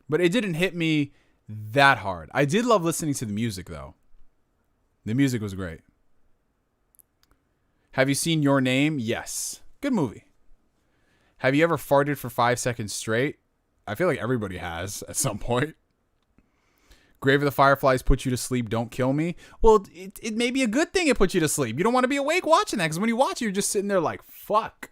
But it didn't hit me that hard. I did love listening to the music though. The music was great. Have you seen Your Name? Yes. Good movie. Have you ever farted for 5 seconds straight? I feel like everybody has at some point. Grave of the Fireflies put you to sleep, don't kill me. Well, it may be a good thing it puts you to sleep. You don't want to be awake watching that because when you watch it, you're just sitting there like, fuck.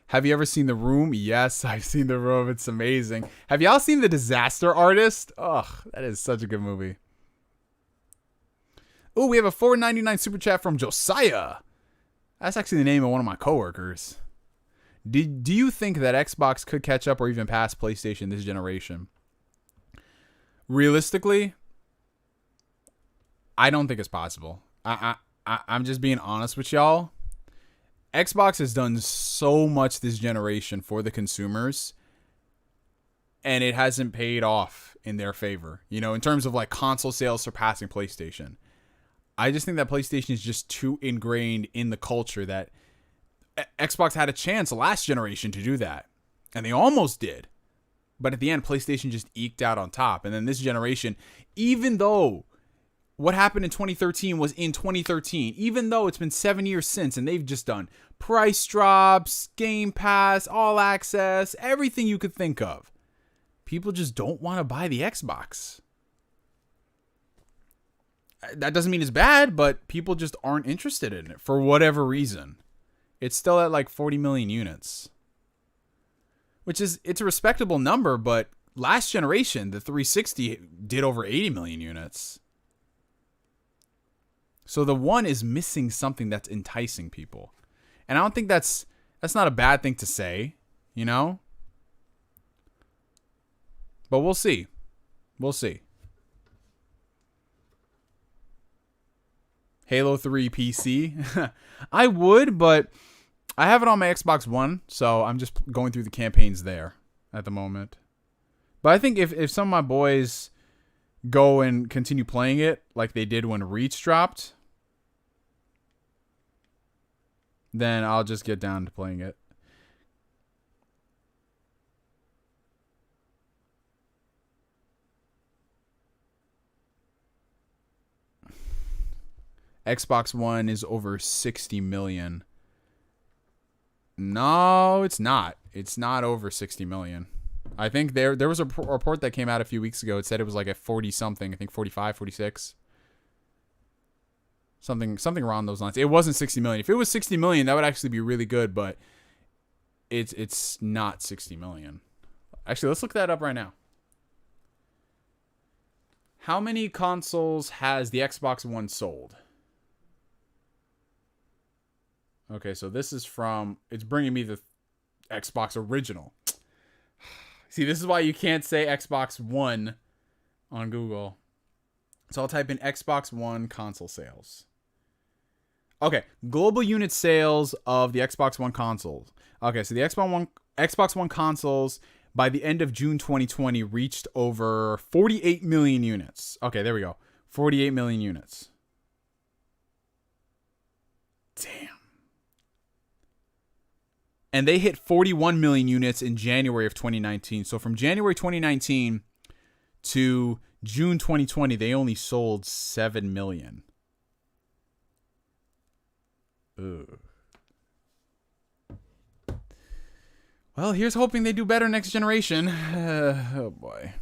Have you ever seen The Room? Yes, I've seen The Room. It's amazing. Have y'all seen The Disaster Artist? Ugh, that is such a good movie. Oh, we have a $4.99 super chat from Josiah. That's actually the name of one of my coworkers. Do you think that Xbox could catch up or even pass PlayStation this generation? Realistically, I don't think it's possible. I'm just being honest with y'all. Xbox has done so much this generation for the consumers, and it hasn't paid off in their favor. In terms of console sales surpassing PlayStation. I just think that PlayStation is just too ingrained in the culture that Xbox had a chance last generation to do that. And they almost did. But at the end, PlayStation just eked out on top. And then this generation, even though what happened in 2013 was in 2013, even though it's been 7 years since and they've just done price drops, Game Pass, All Access, everything you could think of, people just don't want to buy the Xbox. That doesn't mean it's bad, but people just aren't interested in it for whatever reason. It's still at 40 million units. It's a respectable number, but last generation, the 360 did over 80 million units. So the One is missing something that's enticing people. And I don't think that's not a bad thing to say, But we'll see. We'll see. Halo 3 PC. I would, but I have it on my Xbox One, so I'm just going through the campaigns there at the moment. But I think if some of my boys go and continue playing it like they did when Reach dropped, then I'll just get down to playing it. Xbox One is over 60 million. No, it's not. It's not over 60 million. I think there was a report that came out a few weeks ago. It said it was at 40 something. I think 45, 46. Something around those lines. It wasn't 60 million. If it was 60 million, that would actually be really good, but it's not 60 million. Actually, let's look that up right now. How many consoles has the Xbox One sold? Okay, so this is it's bringing me the Xbox original. See, this is why you can't say Xbox One on Google. So I'll type in Xbox One console sales. Okay, global unit sales of the Xbox One consoles. Okay, so the Xbox One consoles by the end of June 2020 reached over 48 million units. Okay, there we go. 48 million units. Damn. And they hit 41 million units in January of 2019. So from January 2019 to June 2020, they only sold 7 million. Ugh. Well, here's hoping they do better next generation. Oh boy.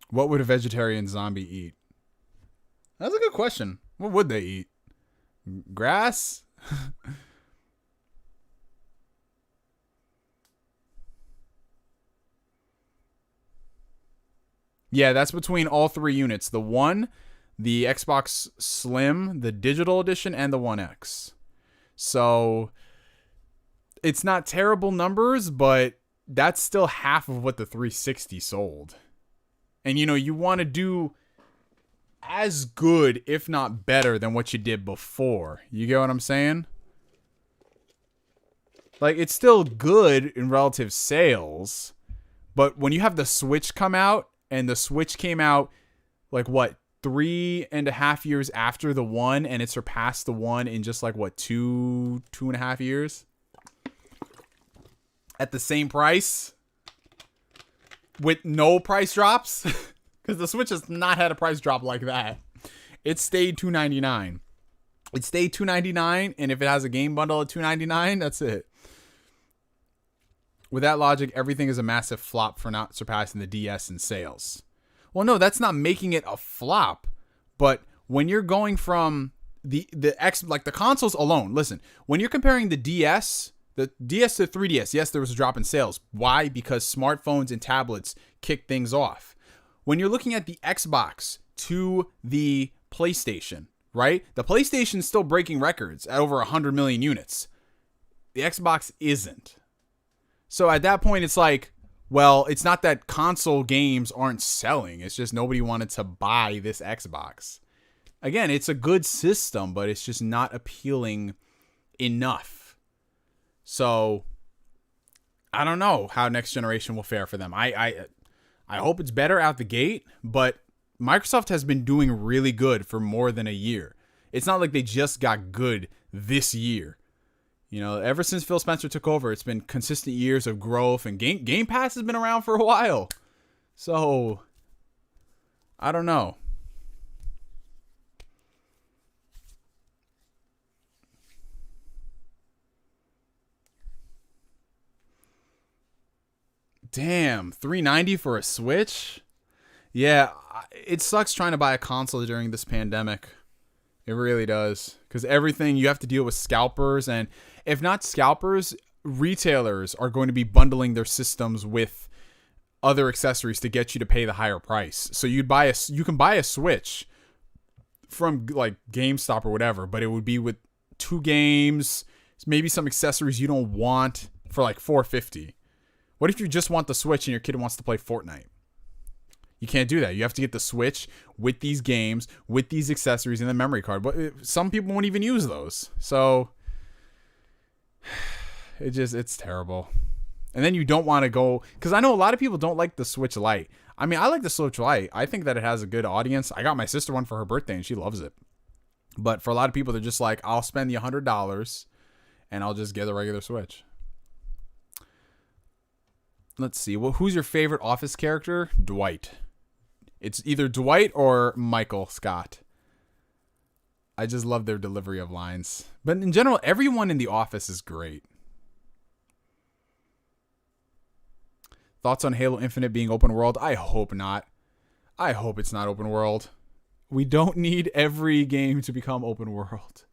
What would a vegetarian zombie eat? That's a good question. What would they eat? Grass? Yeah, that's between all three units. The One, the Xbox Slim, the digital edition, and the One X. So it's not terrible numbers, but that's still half of what the 360 sold. And, you know, you want to do as good, if not better, than what you did before. You get what I'm saying? Like, it's still good in relative sales, but when you have the Switch come out, and the Switch came out, like, what, 3.5 years after the One, and it surpassed the One in just, like, what, 2.5 years? At the same price? With no price drops? Because the Switch has not had a price drop like that. It stayed $299. It stayed $299, and if it has a game bundle at $299, that's it. With that logic, everything is a massive flop for not surpassing the DS in sales. Well, no, that's not making it a flop. But when you're going from the consoles alone, listen, when you're comparing the DS to 3DS, yes, there was a drop in sales. Why? Because smartphones and tablets kick things off. When you're looking at the Xbox to the PlayStation, right? The PlayStation's still breaking records at over 100 million units. The Xbox isn't. So at that point, it's like, well, it's not that console games aren't selling. It's just nobody wanted to buy this Xbox. Again, it's a good system, but it's just not appealing enough. So I don't know how next generation will fare for them. I hope it's better out the gate, but Microsoft has been doing really good for more than a year. It's not like they just got good this year. You know, ever since Phil Spencer took over, it's been consistent years of growth, and Game Pass has been around for a while. So, I don't know. Damn, $390 for a Switch? Yeah, it sucks trying to buy a console during this pandemic. It really does. Because everything, you have to deal with scalpers, and if not scalpers, retailers are going to be bundling their systems with other accessories to get you to pay the higher price. So you can buy a Switch from like GameStop or whatever, but it would be with 2 games, maybe some accessories you don't want for like $450. What if you just want the Switch and your kid wants to play Fortnite? You can't do that. You have to get the Switch with these games, with these accessories, and the memory card. But some people won't even use those. So it's terrible. And then you don't want to go, because I know a lot of people don't like the Switch Lite. I mean, I like the Switch Lite. I think that it has a good audience. I got my sister one for her birthday, and she loves it. But for a lot of people, they're just like, I'll spend the $100, and I'll just get the regular Switch. Let's see. Well, who's your favorite Office character? Dwight. It's either Dwight or Michael Scott. I just love their delivery of lines. But in general, everyone in The Office is great. Thoughts on Halo Infinite being open world? I hope not. I hope it's not open world. We don't need every game to become open world.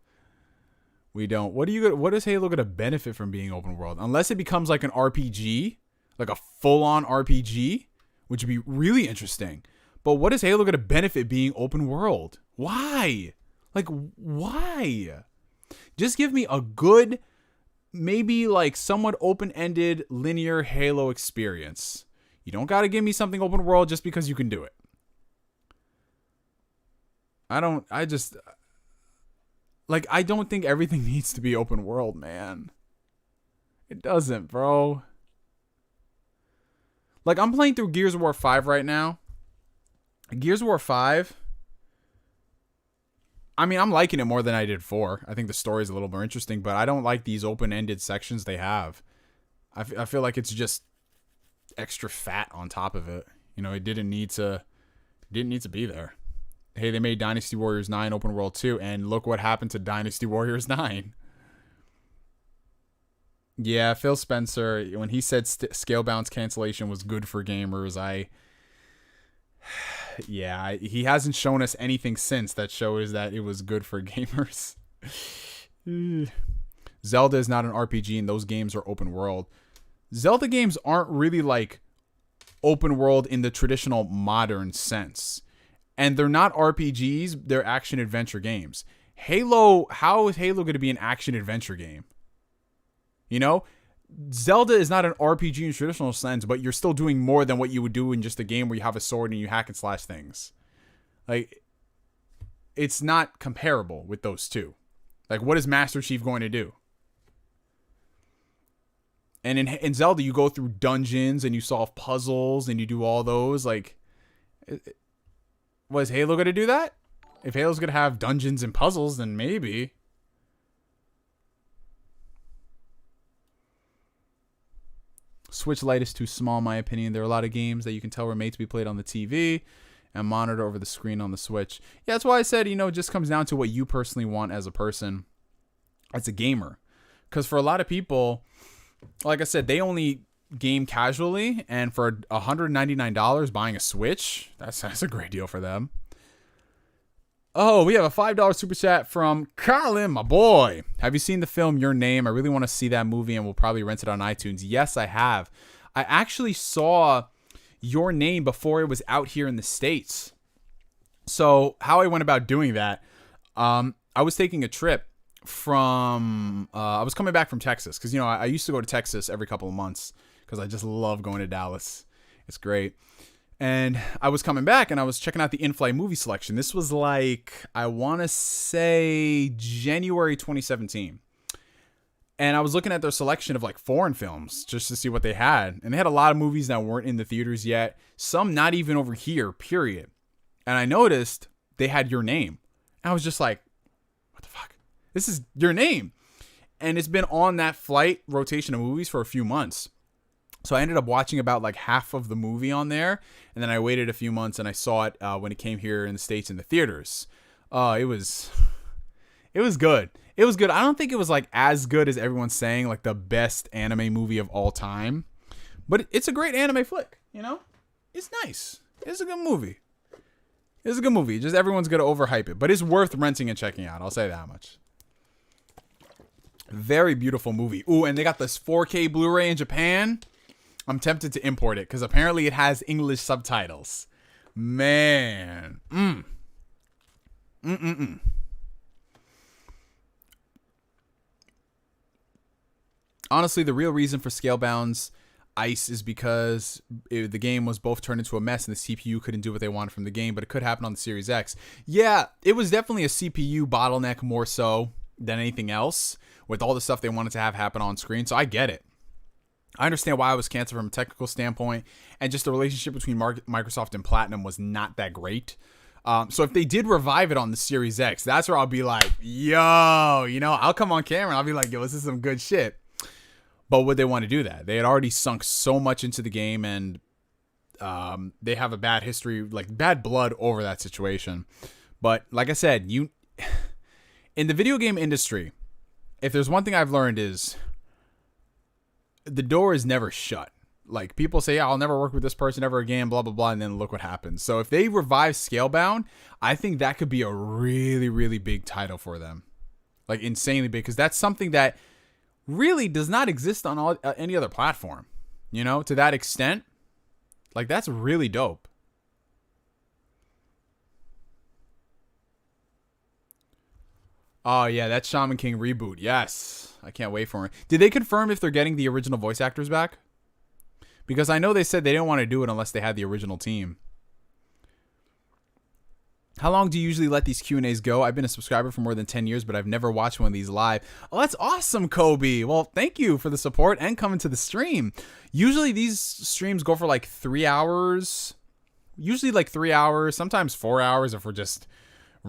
We don't. What is Halo going to benefit from being open world? Unless it becomes like an RPG, like a full-on RPG, which would be really interesting. But what is Halo going to benefit being open world? Why? Like, why? Just give me a good, maybe like somewhat open-ended linear Halo experience. You don't got to give me something open world just because you can do it. I don't think everything needs to be open world, man. It doesn't, bro. Like, I'm playing through Gears of War 5 right now. Gears of War 5, I mean, I'm liking it more than I did 4. I think the story is a little more interesting, but I don't like these open-ended sections they have. I feel like it's just extra fat on top of it. You know, it didn't need to be there. Hey, they made Dynasty Warriors 9 open world too, and look what happened to Dynasty Warriors 9. Yeah, Phil Spencer, when he said Scalebound's cancellation was good for gamers, he hasn't shown us anything since that shows that it was good for gamers. Zelda is not an RPG, and those games are open world. Zelda games aren't really like open world in the traditional modern sense. And they're not RPGs, they're action adventure games. Halo, how is Halo going to be an action adventure game? You know, Zelda is not an RPG in traditional sense, but you're still doing more than what you would do in just a game where you have a sword and you hack and slash things. Like, it's not comparable with those two. Like, what is Master Chief going to do? And in Zelda, you go through dungeons and you solve puzzles and you do all those. Like, was Halo going to do that? If Halo's going to have dungeons and puzzles, then maybe. Switch Lite is too small, in my opinion. There are a lot of games that you can tell were made to be played on the TV and monitor over the screen on the Switch. Yeah, that's why I said, it just comes down to what you personally want as a person, as a gamer. Because for a lot of people, like I said, they only game casually, and for $199 buying a Switch, that's a great deal for them. Oh, we have a $5 super chat from Colin, my boy. Have you seen the film Your Name? I really want to see that movie, and we'll probably rent it on iTunes. Yes, I have. I actually saw Your Name before it was out here in the States. So how I went about doing that, I was taking a trip from, I was coming back from Texas, because, I used to go to Texas every couple of months, because I just love going to Dallas. It's great. And I was coming back and I was checking out the in-flight movie selection. This was like, I want to say January 2017. And I was looking at their selection of like foreign films just to see what they had. And they had a lot of movies that weren't in the theaters yet. Some not even over here, period. And I noticed they had Your Name. And I was just like, what the fuck? This is Your Name. And it's been on that flight rotation of movies for a few months. So I ended up watching about like half of the movie on there. And then I waited a few months and I saw it when it came here in the States in the theaters. It was good. It was good. I don't think it was like as good as everyone's saying, like the best anime movie of all time. But it's a great anime flick, It's nice. It's a good movie. It's a good movie. Just everyone's going to overhype it. But it's worth renting and checking out. I'll say that much. Very beautiful movie. Ooh, and they got this 4K Blu-ray in Japan. I'm tempted to import it because apparently it has English subtitles. Man. Honestly, the real reason for Scalebound's Ice is because the game was both turned into a mess and the CPU couldn't do what they wanted from the game, but it could happen on the Series X. Yeah, it was definitely a CPU bottleneck more so than anything else with all the stuff they wanted to have happen on screen, so I get it. I understand why it was canceled from a technical standpoint, and just the relationship between Microsoft and Platinum was not that great. So if they did revive it on the Series X, that's where I'll be like, yo, I'll come on camera and I'll be like, yo, this is some good shit. But would they want to do that? They had already sunk so much into the game, and they have a bad history, like bad blood over that situation. But like I said, in the video game industry, if there's one thing I've learned is the door is never shut. Like, people say, yeah, I'll never work with this person ever again, blah, blah, blah, and then look what happens. So if they revive Scalebound, I think that could be a really, really big title for them. Like, insanely big, because that's something that really does not exist on any other platform. To that extent. Like, that's really dope. Oh, yeah, that's Shaman King reboot. Yes. I can't wait for it. Did they confirm if they're getting the original voice actors back? Because I know they said they didn't want to do it unless they had the original team. How long do you usually let these Q&As go? I've been a subscriber for more than 10 years, but I've never watched one of these live. Oh, that's awesome, Kobe. Well, thank you for the support and coming to the stream. Usually these streams go for like 3 hours. Usually like 3 hours, sometimes 4 hours if we're just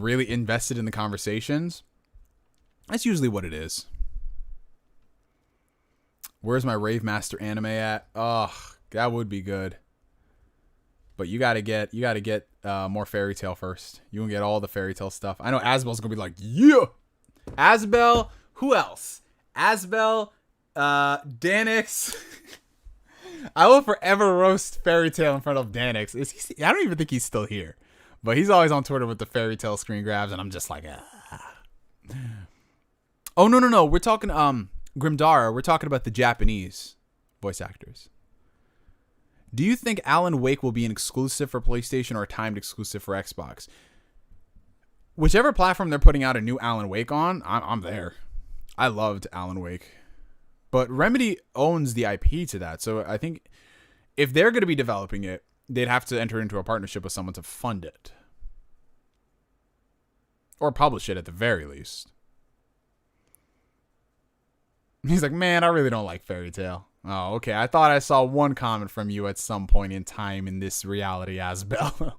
really invested in the conversations. That's usually what it is. Where's my Rave Master anime at? Oh, that would be good. But you gotta get more Fairy Tail first. You can get all the Fairy Tail stuff. I know Asbel's gonna be like, yeah. Asbel, who else? Asbel, Danix. I will forever roast Fairy Tail in front of Danix. I don't even think he's still here. But he's always on Twitter with the Fairy Tail screen grabs, and I'm just like, ah. Oh, no. We're talking, Grimdara, we're talking about the Japanese voice actors. Do you think Alan Wake will be an exclusive for PlayStation or a timed exclusive for Xbox? Whichever platform they're putting out a new Alan Wake on, I'm there. I loved Alan Wake. But Remedy owns the IP to that. So I think if they're going to be developing it, they'd have to enter into a partnership with someone to fund it. Or publish it at the very least. He's like, man, I really don't like Fairy Tail. Oh, okay. I thought I saw one comment from you at some point in time in this reality, Asbel.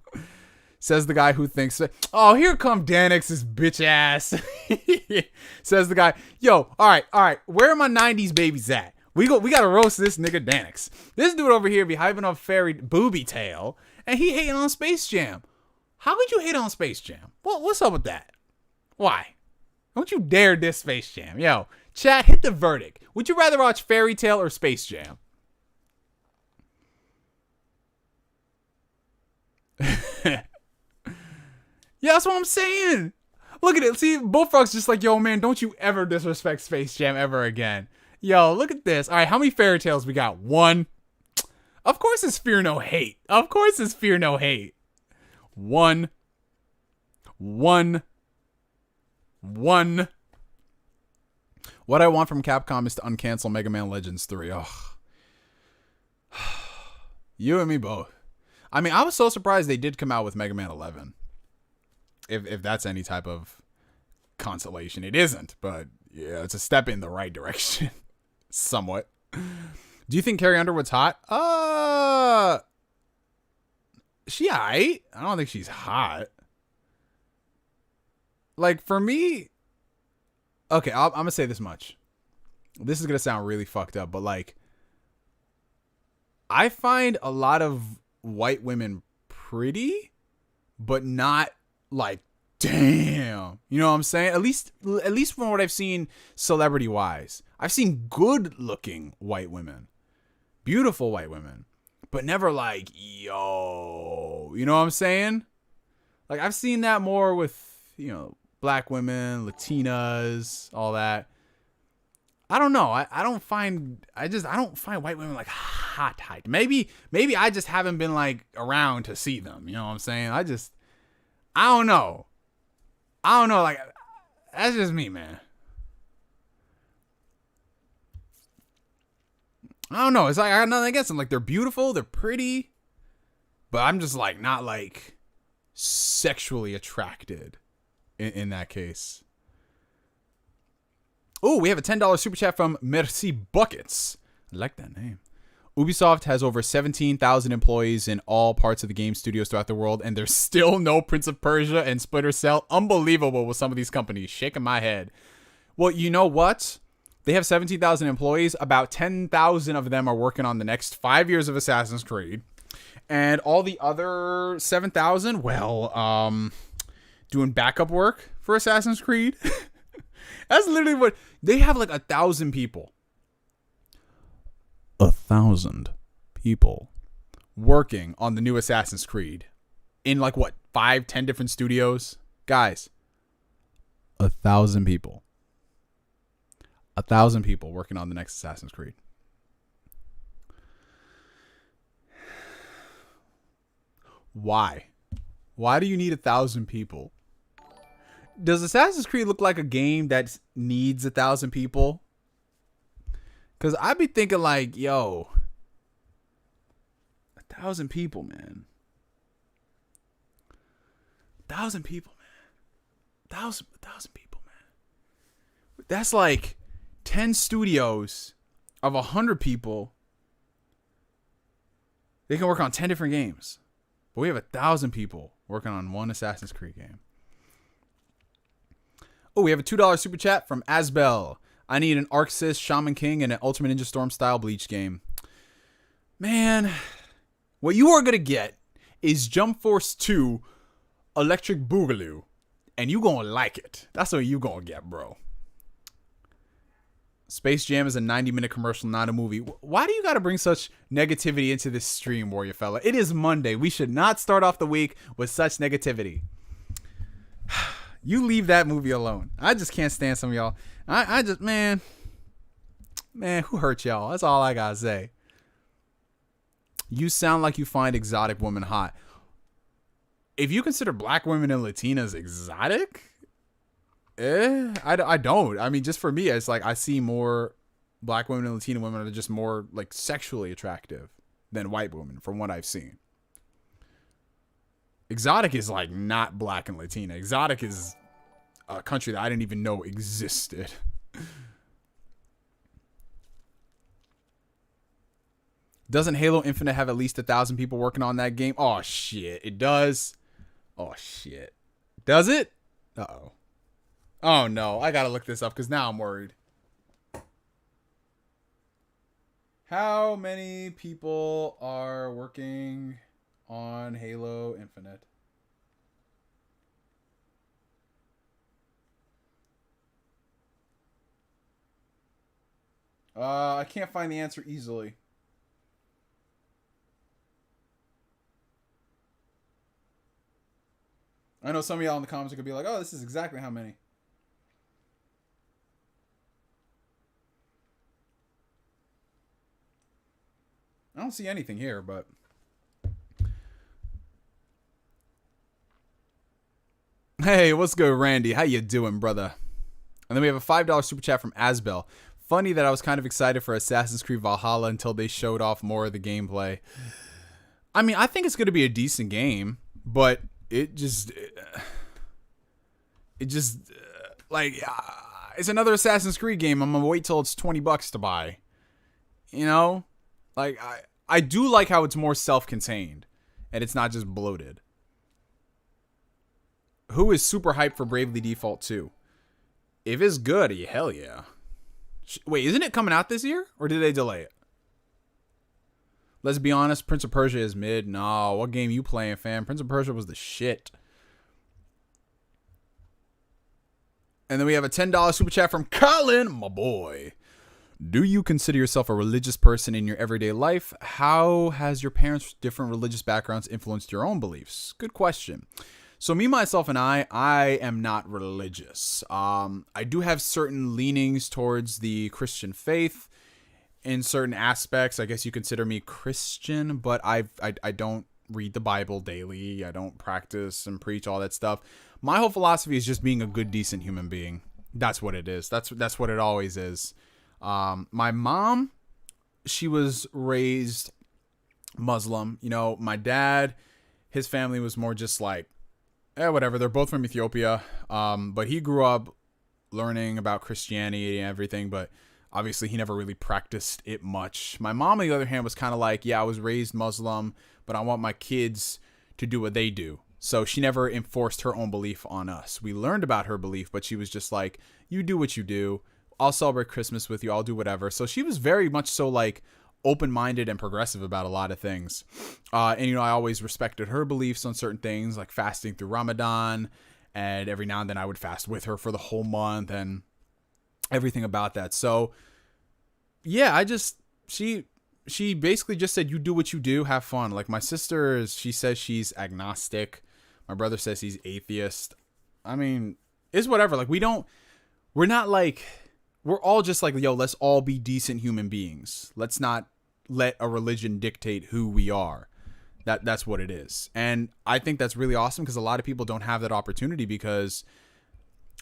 Says the guy who thinks, oh, here come Danix's bitch ass. Says the guy, yo, all right. Where are my 90s babies at? We got to roast this nigga Danix. This dude over here be hyping up Fairy Booby Tail, and he hating on Space Jam. How could you hate on Space Jam? What's up with that? Why? Don't you dare diss Space Jam. Yo, chat, hit the verdict. Would you rather watch Fairy Tail or Space Jam? Yeah, that's what I'm saying. Look at it. See, Bullfrog's just like, yo, man, don't you ever disrespect Space Jam ever again. Yo, look at this. All right, how many Fairy Tales we got? 1. Of course it's Fear No Hate. 1. What I want from Capcom is to uncancel Mega Man Legends 3. Oh. You and me both. I mean, I was so surprised they did come out with Mega Man 11. If that's any type of consolation. It isn't, but yeah, it's a step in the right direction. Somewhat. Do you think Carrie Underwood's hot? She aight. I don't think she's hot. Like, for me, okay, I'm gonna say this much. This is gonna sound really fucked up, but like, I find a lot of white women pretty, but not like, damn. You know what I'm saying? At least from what I've seen celebrity wise. I've seen good looking white women. Beautiful white women. But never like, yo. You know what I'm saying? Like, I've seen that more with, you know, black women, Latinas, all that. I don't know. I don't find white women like hot. Maybe I just haven't been like around to see them. You know what I'm saying? I don't know. Like, that's just me, man. I don't know. It's like I got nothing against them. Like, they're beautiful, they're pretty, but I'm just like not like sexually attracted in that case. Oh, we have a $10 super chat from Merci Buckets. I like that name. Ubisoft has over 17,000 employees in all parts of the game studios throughout the world, and there's still no Prince of Persia and Splinter Cell. Unbelievable with some of these companies. Shaking my head. Well, you know what? They have 17,000 employees. About 10,000 of them are working on the next 5 years of Assassin's Creed. And all the other 7,000, well, doing backup work for Assassin's Creed. That's literally what... They have like 1,000 people. 1,000 people working on the new Assassin's Creed in like what, 5-10 different studios. Guys, 1,000 people. 1,000 people working on the next Assassin's Creed. Why do you need 1,000 people? Does Assassin's Creed look like a game that needs 1,000 people? Because I'd be thinking like, yo, 1,000 people, man. 1,000 people, man. 1,000 people, man. That's like 10 studios of 100 people. They can work on 10 different games. But we have 1,000 people working on one Assassin's Creed game. Oh, we have a $2 super chat from Asbel. I need an Arxis, Shaman King, and an Ultimate Ninja Storm style Bleach game. Man, what you are going to get is Jump Force 2 Electric Boogaloo. And you going to like it. That's what you going to get, bro. Space Jam is a 90-minute commercial, not a movie. Why do you got to bring such negativity into this stream, Warrior Fella? It is Monday. We should not start off the week with such negativity. You leave that movie alone. I just can't stand some of y'all. I just, man, who hurt y'all? That's all I got to say. You sound like you find exotic women hot. If you consider black women and Latinas exotic, I don't. I mean, just for me, it's like I see more black women and Latina women are just more like sexually attractive than white women from what I've seen. Exotic is like not black and Latina. Exotic is a country that I didn't even know existed. Doesn't Halo Infinite have at least 1,000 people working on that game? Oh, shit. It does. Oh, shit. Does it? Uh-oh. Oh, no. I gotta look this up because now I'm worried. How many people are working on Halo Infinite? I can't find the answer easily. I know some of y'all in the comments are going to be like, oh, this is exactly how many. I don't see anything here, but... Hey, what's good, Randy? How you doing, brother? And then we have a $5 super chat from Asbel. Funny that I was kind of excited for Assassin's Creed Valhalla until they showed off more of the gameplay. I mean, I think it's going to be a decent game, but it's another Assassin's Creed game. I'm going to wait till it's $20 to buy. You know? Like, I do like how it's more self-contained and it's not just bloated. Who is super hyped for Bravely Default 2? If it's good, hell yeah. Wait, isn't it coming out this year? Or did they delay it? Let's be honest, Prince of Persia is mid. No, what game you playing, fam? Prince of Persia was the shit. And then we have a $10 super chat from Colin, my boy. Do you consider yourself a religious person in your everyday life? How has your parents' different religious backgrounds influenced your own beliefs? Good question. So me, myself, and I am not religious. I do have certain leanings towards the Christian faith in certain aspects. I guess you consider me Christian, but I don't read the Bible daily. I don't practice and preach all that stuff. My whole philosophy is just being a good, decent human being. That's what it is. That's what it always is. My mom, she was raised Muslim. You know, my dad, his family was more just like, whatever. They're both from Ethiopia. But he grew up learning about Christianity and everything, but obviously he never really practiced it much. My mom, on the other hand, was kind of like, yeah, I was raised Muslim, but I want my kids to do what they do. So she never enforced her own belief on us. We learned about her belief, but she was just like, you do what you do. I'll celebrate Christmas with you. I'll do whatever. So she was very much so like open-minded and progressive about a lot of things. And, you know, I always respected her beliefs on certain things like fasting through Ramadan. And every now and then I would fast with her for the whole month and everything about that. So, yeah, she basically just said, you do what you do, have fun. Like my sister, she says she's agnostic. My brother says he's atheist. I mean, it's whatever. Like we're all just like, yo, let's all be decent human beings. Let's not let a religion dictate who we are. That's what it is. And I think that's really awesome because a lot of people don't have that opportunity because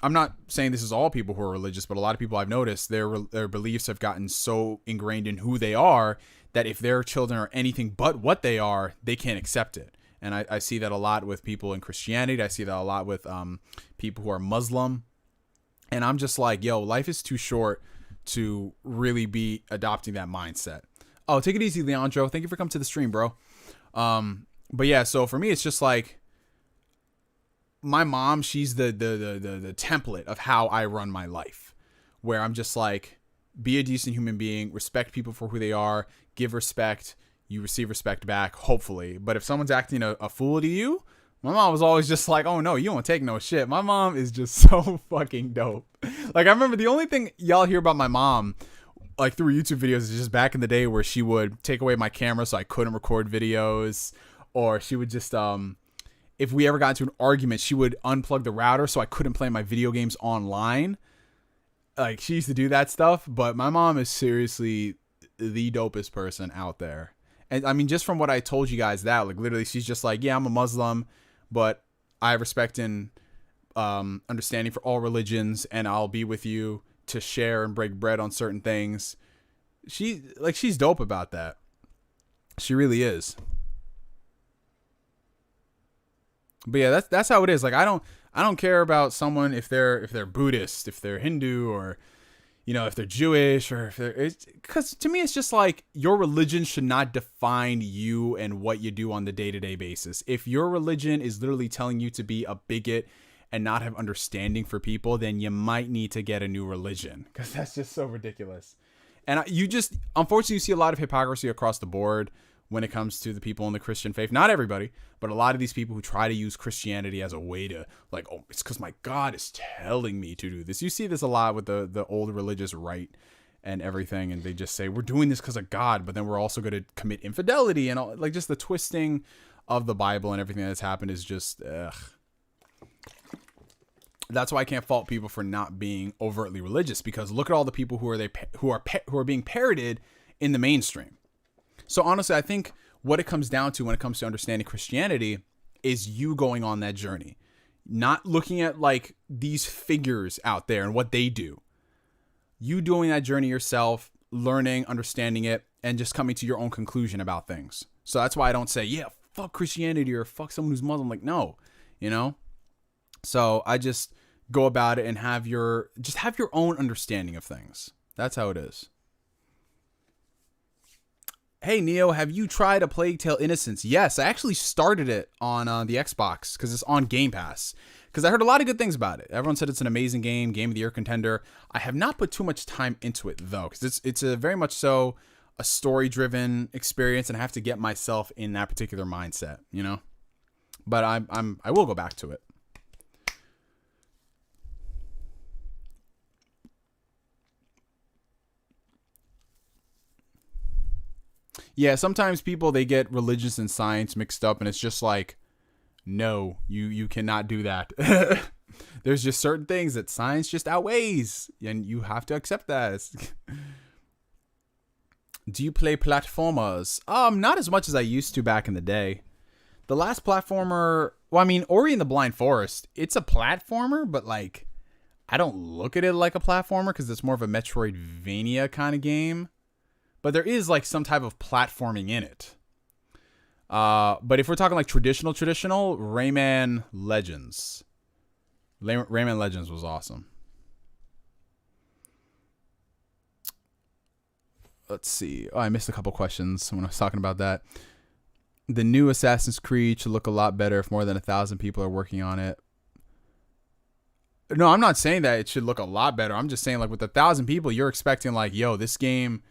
I'm not saying this is all people who are religious, but a lot of people I've noticed their beliefs have gotten so ingrained in who they are that if their children are anything but what they are, they can't accept it. And I see that a lot with people in Christianity. I see that a lot with people who are Muslim. And I'm just like, yo, life is too short to really be adopting that mindset. Oh, take it easy, Leandro. Thank you for coming to the stream, bro. But yeah, so for me, it's just like, my mom, she's the template of how I run my life, where I'm just like, be a decent human being, respect people for who they are, give respect, you receive respect back, hopefully. But if someone's acting a fool to you, my mom was always just like, oh no, you don't take no shit. My mom is just so fucking dope. Like, I remember the only thing y'all hear about my mom, like through YouTube videos, is just back in the day where she would take away my camera so I couldn't record videos, or she would just, if we ever got into an argument, she would unplug the router so I couldn't play my video games online. Like, she used to do that stuff, but my mom is seriously the dopest person out there. And I mean, just from what I told you guys, that, like, literally, she's just like, yeah, I'm a Muslim, but I have respect and understanding for all religions, and I'll be with you to share and break bread on certain things. She's dope about that. She really is. But yeah, that's how it is. Like, I don't care about someone if they're Buddhist, if they're Hindu, or, you know, if they're Jewish, or if they're, because to me it's just like, your religion should not define you and what you do on the day-to-day basis. If your religion is literally telling you to be a bigot and not have understanding for people, then you might need to get a new religion, because that's just so ridiculous. And unfortunately, you see a lot of hypocrisy across the board when it comes to the people in the Christian faith. Not everybody, but a lot of these people who try to use Christianity as a way to, like, oh, it's because my God is telling me to do this. You see this a lot with the old religious right and everything, and they just say, we're doing this because of God, but then we're also going to commit infidelity, and all, like, just the twisting of the Bible and everything that's happened is just, ugh. That's why I can't fault people for not being overtly religious, because look at all the people who are being parroted in the mainstream. So honestly, I think what it comes down to when it comes to understanding Christianity is you going on that journey, not looking at like these figures out there and what they do. You doing that journey yourself, learning, understanding it, and just coming to your own conclusion about things. So that's why I don't say, yeah, fuck Christianity or fuck someone who's Muslim. Like, no, you know? So I just go about it and have your own understanding of things. That's how it is. Hey, Neo, have you tried A Plague Tale Innocence? Yes, I actually started it on the Xbox because it's on Game Pass. Because I heard a lot of good things about it. Everyone said it's an amazing game of the year contender. I have not put too much time into it, though, because it's a very much so a story-driven experience, and I have to get myself in that particular mindset, you know? But I will go back to it. Yeah, sometimes people, they get religious and science mixed up, and it's just like, no, you cannot do that. There's just certain things that science just outweighs, and you have to accept that. Do you play platformers? Not as much as I used to back in the day. The last platformer, well, I mean, Ori and the Blind Forest, it's a platformer, but like, I don't look at it like a platformer because it's more of a Metroidvania kind of game. But there is like some type of platforming in it. But if we're talking like traditional, Rayman Legends. Rayman Legends was awesome. Let's see. Oh, I missed a couple questions when I was talking about that. The new Assassin's Creed should look a lot better if more than 1,000 people are working on it. No, I'm not saying that it should look a lot better. I'm just saying, like, with 1,000 people, you're expecting like, yo, this game,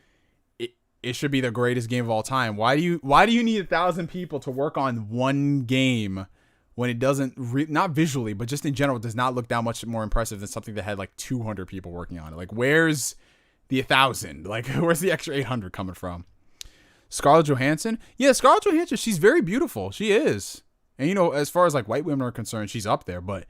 it should be the greatest game of all time. Why do you need 1,000 people to work on one game when it doesn't, not visually, but just in general, does not look that much more impressive than something that had like 200 people working on it? Like, where's the 1,000? Like, where's the extra 800 coming from? Scarlett Johansson? Yeah, Scarlett Johansson, she's very beautiful. She is. And, you know, as far as like white women are concerned, she's up there. But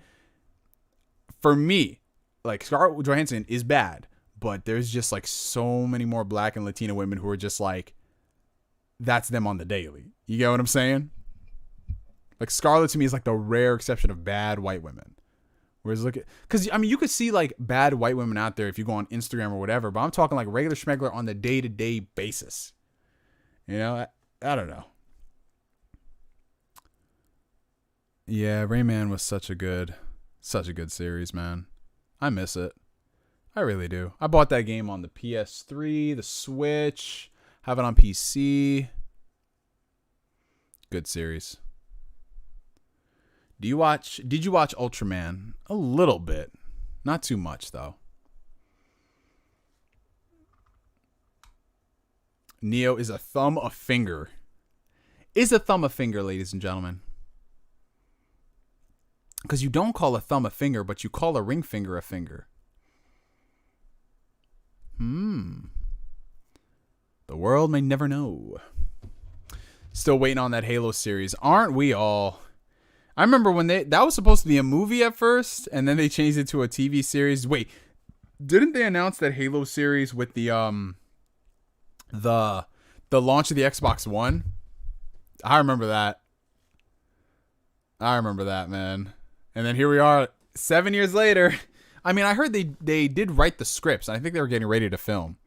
for me, like, Scarlett Johansson is bad. But there's just like so many more black and Latina women who are just like, that's them on the daily. You get what I'm saying? Like, Scarlett to me is like the rare exception of bad white women. Whereas look at, because I mean, you could see like bad white women out there if you go on Instagram or whatever, but I'm talking like regular schmegler on the day-to-day basis. You know, I don't know. Yeah, Rayman was such a good series, man. I miss it. I really do. I bought that game on the PS3, the Switch, have it on PC. Good series. Did you watch Ultraman? A little bit. Not too much, though. Neo is a thumb a finger. Is a thumb a finger, ladies and gentlemen. Because you don't call a thumb a finger, but you call a ring finger a finger. The world may never know. Still waiting on that Halo series. Aren't we all? I remember when that was supposed to be a movie at first, and then they changed it to a TV series. Wait, didn't they announce that Halo series with the launch of the Xbox One? I remember that. Man. And then here we are 7 years later. I mean, I heard they did write the scripts. I think they were getting ready to film.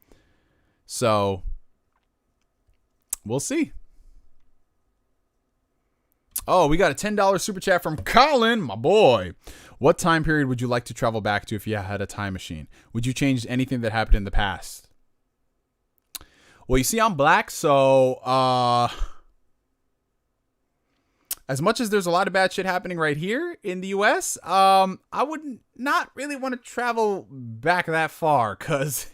So, we'll see. Oh, we got a $10 super chat from Colin, my boy. What time period would you like to travel back to if you had a time machine? Would you change anything that happened in the past? Well, you see, I'm black, so as much as there's a lot of bad shit happening right here in the US, I would not really want to travel back that far, because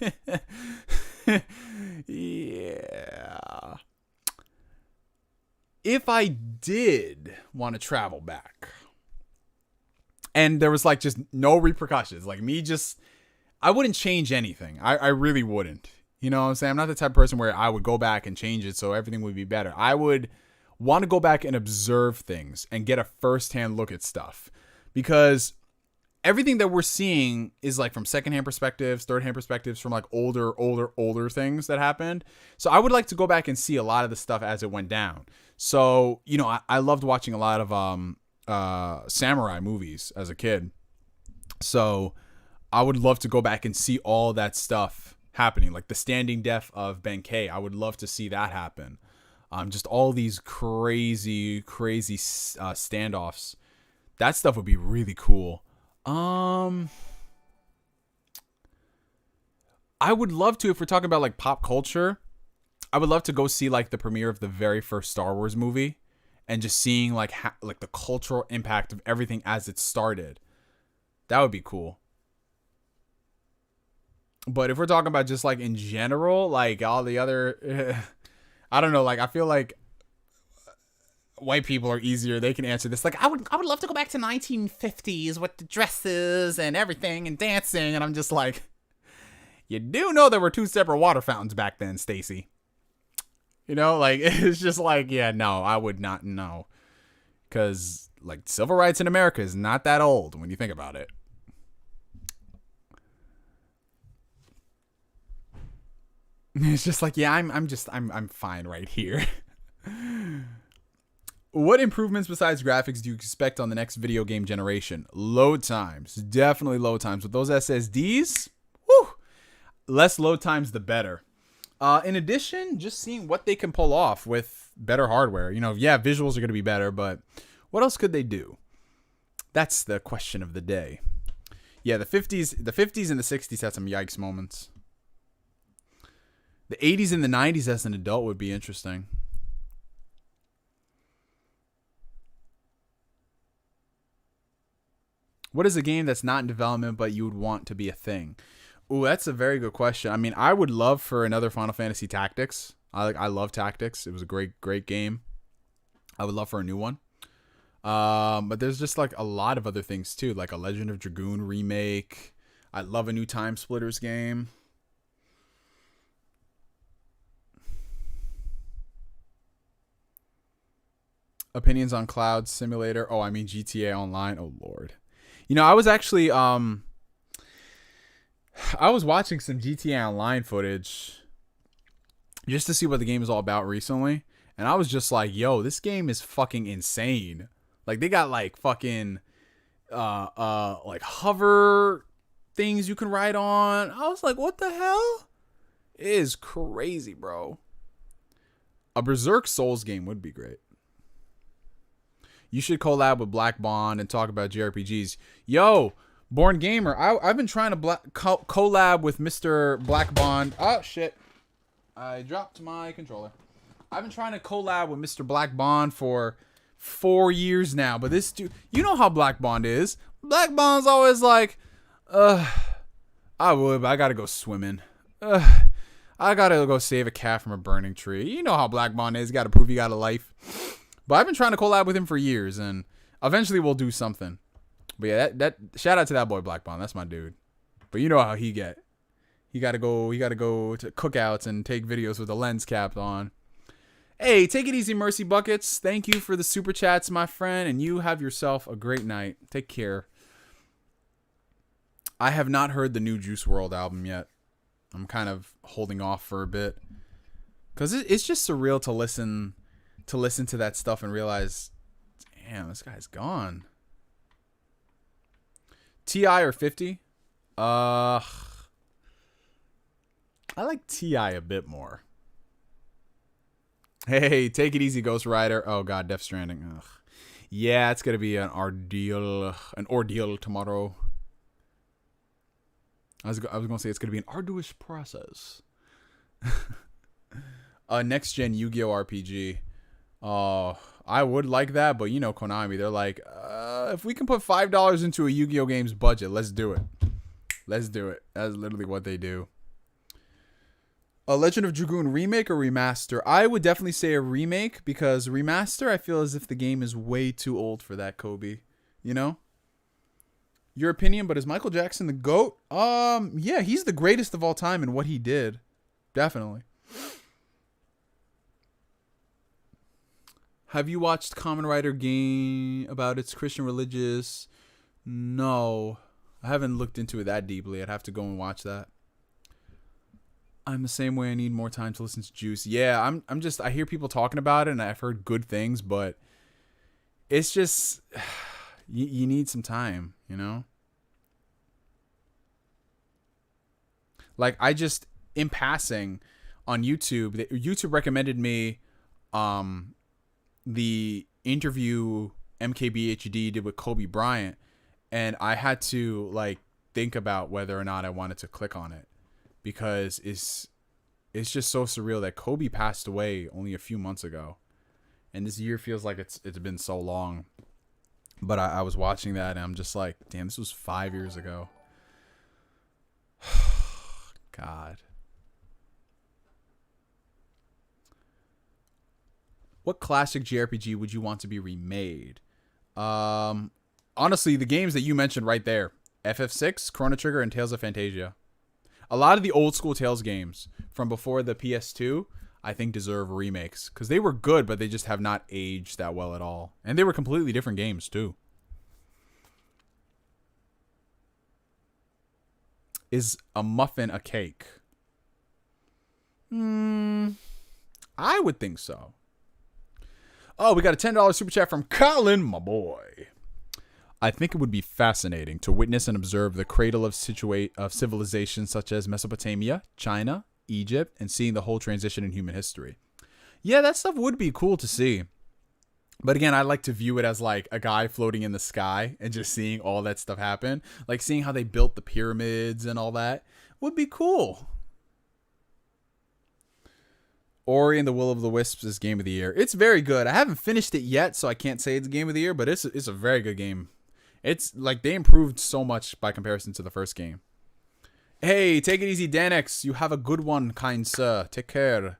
yeah. If I did want to travel back and there was like just no repercussions, like I wouldn't change anything. I really wouldn't. You know what I'm saying? I'm not the type of person where I would go back and change it so everything would be better. I would want to go back and observe things and get a firsthand look at stuff, because everything that we're seeing is like from secondhand perspectives, thirdhand perspectives, from like older things that happened. So I would like to go back and see a lot of the stuff as it went down. So, you know, I loved watching a lot of samurai movies as a kid. So I would love to go back and see all that stuff happening, like the standing death of Benkei. I would love to see that happen. Just all these crazy standoffs. That stuff would be really cool. I would love to, if we're talking about like pop culture, I would love to go see like the premiere of the very first Star Wars movie and just seeing like like the cultural impact of everything as it started. That would be cool. But if we're talking about just like in general, like all the other, I don't know, like I feel like white people are easier. They can answer this. Like I would love to go back to 1950s with the dresses and everything and dancing. And I'm just like, you do know there were 2 separate water fountains back then, Stacy. You know, like it's just like, yeah, no, I would not know. Because like civil rights in America is not that old when you think about it. It's just like, yeah, I'm fine right here. What improvements besides graphics do you expect on the next video game generation? Load times. Definitely load times. With those SSDs, whew, less load times, the better. In addition, just seeing what they can pull off with better hardware. You know, yeah, visuals are going to be better, but what else could they do? That's the question of the day. Yeah, the 50s and the 60s had some yikes moments. The 80s and the 90s as an adult would be interesting. What is a game that's not in development but you would want to be a thing? Ooh, that's a very good question. I mean, I would love for another Final Fantasy Tactics. I love Tactics. It was a great game. I would love for a new one. But there's just like a lot of other things too, like a Legend of Dragoon remake. I'd love a new Time Splitters game. Opinions on Cloud Simulator. Oh, I mean GTA Online. Oh Lord. You know, I was actually I was watching some GTA Online footage just to see what the game is all about recently, and I was just like, yo, this game is fucking insane. Like they got like fucking like hover things you can ride on. I was like, what the hell? It is crazy, bro. A Berserk Souls game would be great. You should collab with Black Bond and talk about JRPGs. Yo, Born Gamer, I've been trying to collab with Mr. Black Bond. Oh, shit. I dropped my controller. I've been trying to collab with Mr. Black Bond for 4 years now. But this dude, you know how Black Bond is. Black Bond's always like, I would, but I gotta go swimming. I gotta go save a cat from a burning tree. You know how Black Bond is. Gotta prove you got a life. But I've been trying to collab with him for years, and eventually we'll do something. But yeah, that shout out to that boy Black Bond. That's my dude. But you know how he get. He gotta go to cookouts and take videos with the lens cap on. Hey, take it easy, Mercy Buckets. Thank you for the super chats, my friend, and you have yourself a great night. Take care. I have not heard the new Juice WRLD album yet. I'm kind of holding off for a bit because it's just surreal to listen to that stuff and realize, damn, this guy's gone. T.I. or 50? I like T.I. a bit more. Hey, take it easy, Ghost Rider. Oh god, Death Stranding. Ugh. Yeah, it's gonna be an ordeal tomorrow. I was gonna say it's gonna be an arduous process. Next gen Yu-Gi-Oh RPG. I would like that, but you know Konami, they're like, if we can put $5 into a Yu-Gi-Oh game's budget, let's do it. Let's do it. That's literally what they do. A Legend of Dragoon remake or remaster? I would definitely say a remake, because remaster, I feel as if the game is way too old for that, Kobe. You know? Your opinion, but is Michael Jackson the GOAT? Yeah, he's the greatest of all time in what he did. Definitely. Have you watched Kamen Rider game about its Christian religious? No. I haven't looked into it that deeply. I'd have to go and watch that. I'm the same way. I need more time to listen to Juice. Yeah, I'm just, I hear people talking about it and I've heard good things, but it's just, you need some time, you know? Like, I just, in passing on YouTube, YouTube recommended me the interview MKBHD did with Kobe Bryant, and I had to, like, think about whether or not I wanted to click on it. Because it's just so surreal that Kobe passed away only a few months ago. And this year feels like it's been so long. But I was watching that and I'm just like, damn, this was 5 years ago. God. What classic JRPG would you want to be remade? Honestly, the games that you mentioned right there. FF6, Chrono Trigger, and Tales of Fantasia. A lot of the old school Tales games from before the PS2, I think deserve remakes. Because they were good, but they just have not aged that well at all. And they were completely different games, too. Is a muffin a cake? I would think so. Oh, we got a $10 super chat from Colin, my boy. I think it would be fascinating to witness and observe the cradle of civilizations such as Mesopotamia, China, Egypt, and seeing the whole transition in human history. Yeah, that stuff would be cool to see. But again, I like to view it as like a guy floating in the sky and just seeing all that stuff happen. Like seeing how they built the pyramids and all that would be cool. Ori and the Will of the Wisps is Game of the Year. It's very good. I haven't finished it yet, so I can't say it's Game of the Year, but it's a very good game. It's like they improved so much by comparison to the first game. Hey, take it easy, Danex. You have a good one, kind sir. Take care.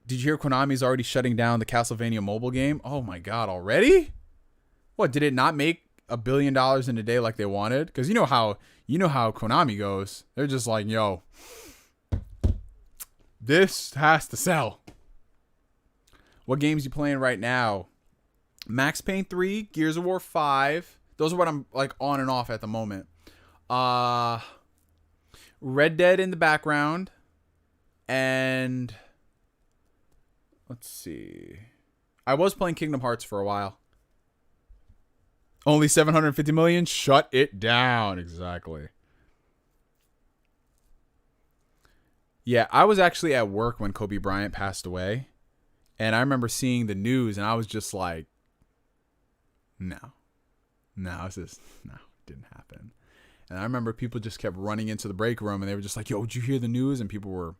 Did you hear Konami's already shutting down the Castlevania mobile game? Oh my god, already? What, did it not make $1 billion in a day like they wanted? Because you know how Konami goes. They're just like, yo, this has to sell. What games you playing right now? Max Payne 3, Gears of War 5. Those are what I'm like on and off at the moment. Red Dead in the background. And let's see. I was playing Kingdom Hearts for a while. Only 750 million? Shut it down. Exactly. Yeah, I was actually at work when Kobe Bryant passed away. And I remember seeing the news and I was just like, no, it didn't happen. And I remember people just kept running into the break room and they were just like, yo, did you hear the news? And people were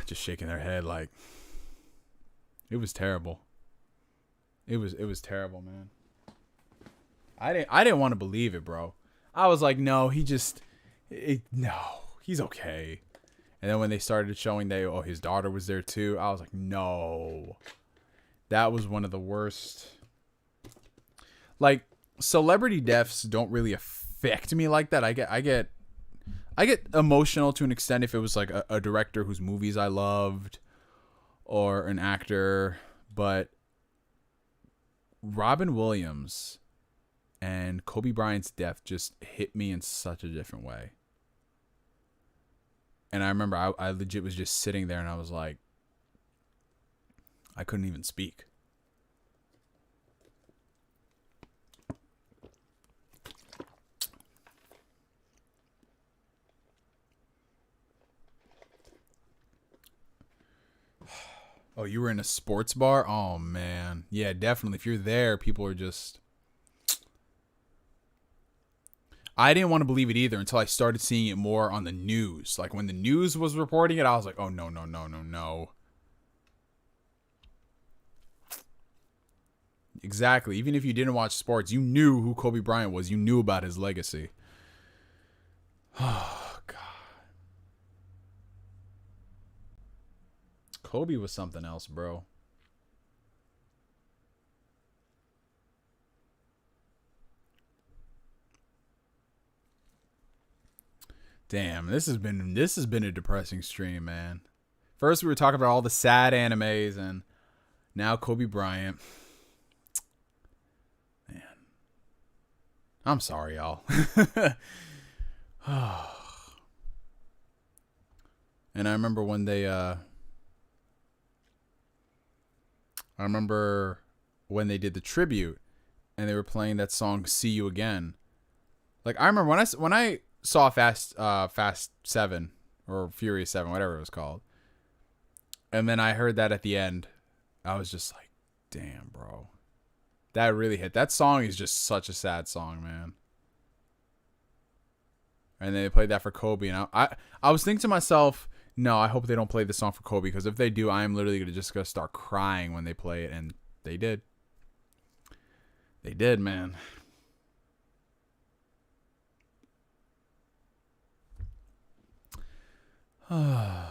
just shaking their head like, It was terrible. It was terrible, man. I didn't want to believe it, bro. I was like, no, no, he's okay. And then when they started showing that, his daughter was there too, I was like, no. That was one of the worst. Like, celebrity deaths don't really affect me like that. I get emotional to an extent if it was like a director whose movies I loved or an actor, but Robin Williams and Kobe Bryant's death just hit me in such a different way. And I remember I legit was just sitting there and I was like, I couldn't even speak. Oh, you were in a sports bar? Oh, man. Yeah, definitely. If you're there, people are just... I didn't want to believe it either until I started seeing it more on the news. Like, when the news was reporting it, I was like, oh, no, no, no, no, no. Exactly. Even if you didn't watch sports, you knew who Kobe Bryant was. You knew about his legacy. Oh, God. Kobe was something else, bro. Damn, this has been a depressing stream, man. First we were talking about all the sad animes, and now Kobe Bryant. Man, I'm sorry, y'all. And I remember when they did the tribute and they were playing that song "See You Again." Like, I remember when I saw Fast 7 or Furious 7, whatever it was called, and then I heard that at the end, I was just like, damn, bro. That really hit. That song is just such a sad song, man. And then they played that for Kobe, and I was thinking to myself, no, I hope they don't play this song for Kobe, because if they do, I am literally gonna start crying when they play it, and they did. They did, man. I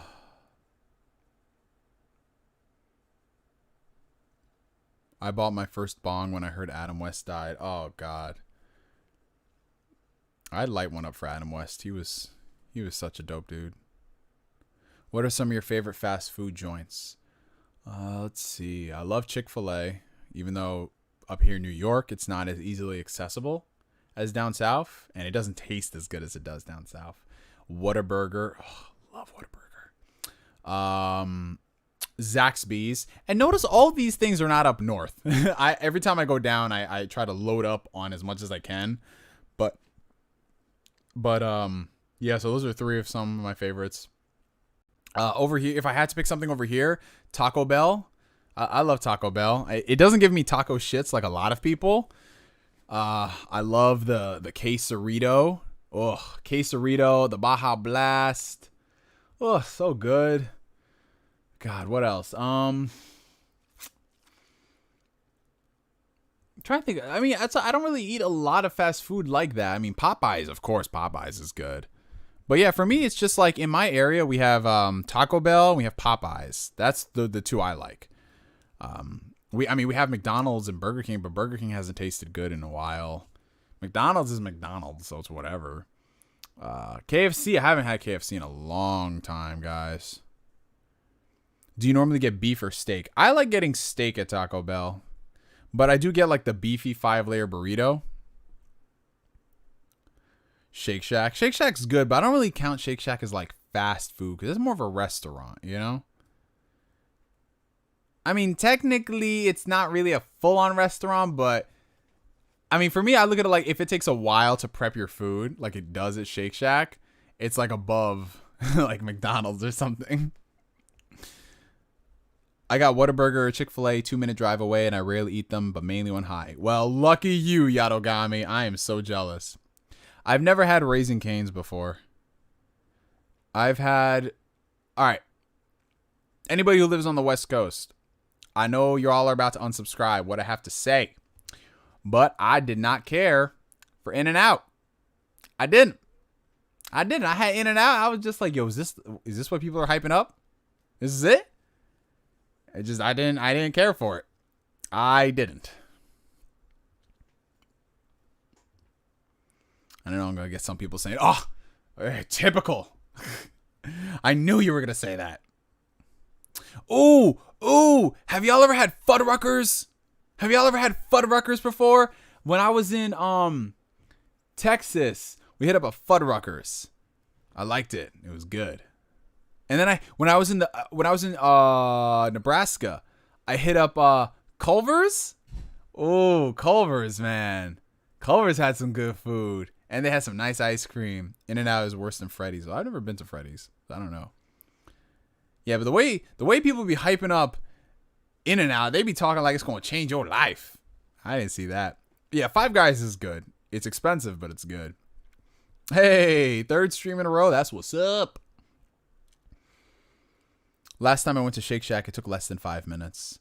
bought my first bong when I heard Adam West died. Oh, God. I'd light one up for Adam West. He was such a dope dude. What are some of your favorite fast food joints? Let's see. I love Chick-fil-A, even though up here in New York, it's not as easily accessible as down south, and it doesn't taste as good as it does down south. Whataburger. Oh, love Whataburger. Zaxby's. And notice all these things are not up north. Every time I go down, I try to load up on as much as I can. But yeah, so those are three of some of my favorites. Over here, if I had to pick something over here, Taco Bell. I love Taco Bell. It doesn't give me taco shits like a lot of people. I love the quesarito. Ugh, quesarito, the Baja Blast. Oh, so good. God, what else? I'm trying to think. I mean, I don't really eat a lot of fast food like that. I mean, Popeyes, of course, Popeyes is good. But yeah, for me, it's just like in my area, we have Taco Bell, and we have Popeyes. That's the two I like. We have McDonald's and Burger King, but Burger King hasn't tasted good in a while. McDonald's is McDonald's, so it's whatever. KFC, I haven't had KFC in a long time, guys. Do you normally get beef or steak? I like getting steak at Taco Bell, but I do get like the beefy 5-layer burrito. Shake Shack. Shake Shack's good, but I don't really count Shake Shack as like fast food because it's more of a restaurant, you know? I mean, technically, it's not really a full-on restaurant, but I mean, for me, I look at it like if it takes a while to prep your food, like it does at Shake Shack, it's like above like McDonald's or something. I got Whataburger, Chick-fil-A, 2-minute drive away, and I rarely eat them, but mainly when high. Well, lucky you, Yadogami. I am so jealous. I've never had Raising Cane's before. All right. Anybody who lives on the West Coast, I know you all are about to unsubscribe. What I have to say, but I did not care for In-N-Out. I didn't. I had In-N-Out. I was just like, yo, is this what people are hyping up? This is it? I didn't care for it. I didn't. I don't know. I'm gonna get some people saying, "Oh, typical." I knew you were gonna say that. Ooh! Have y'all ever had Fuddruckers? Have y'all ever had Fuddruckers before? When I was in Texas, we hit up a Fuddruckers. I liked it. It was good. And then when I was in Nebraska, I hit up Culver's. Oh, Culver's, man. Culver's had some good food. And they had some nice ice cream. In-N-Out is worse than Freddy's. Well, I've never been to Freddy's. I don't know. Yeah, but the way people be hyping up In-N-Out, they be talking like it's going to change your life. I didn't see that. Yeah, Five Guys is good. It's expensive, but it's good. Hey, third stream in a row. That's what's up. Last time I went to Shake Shack, it took less than 5 minutes.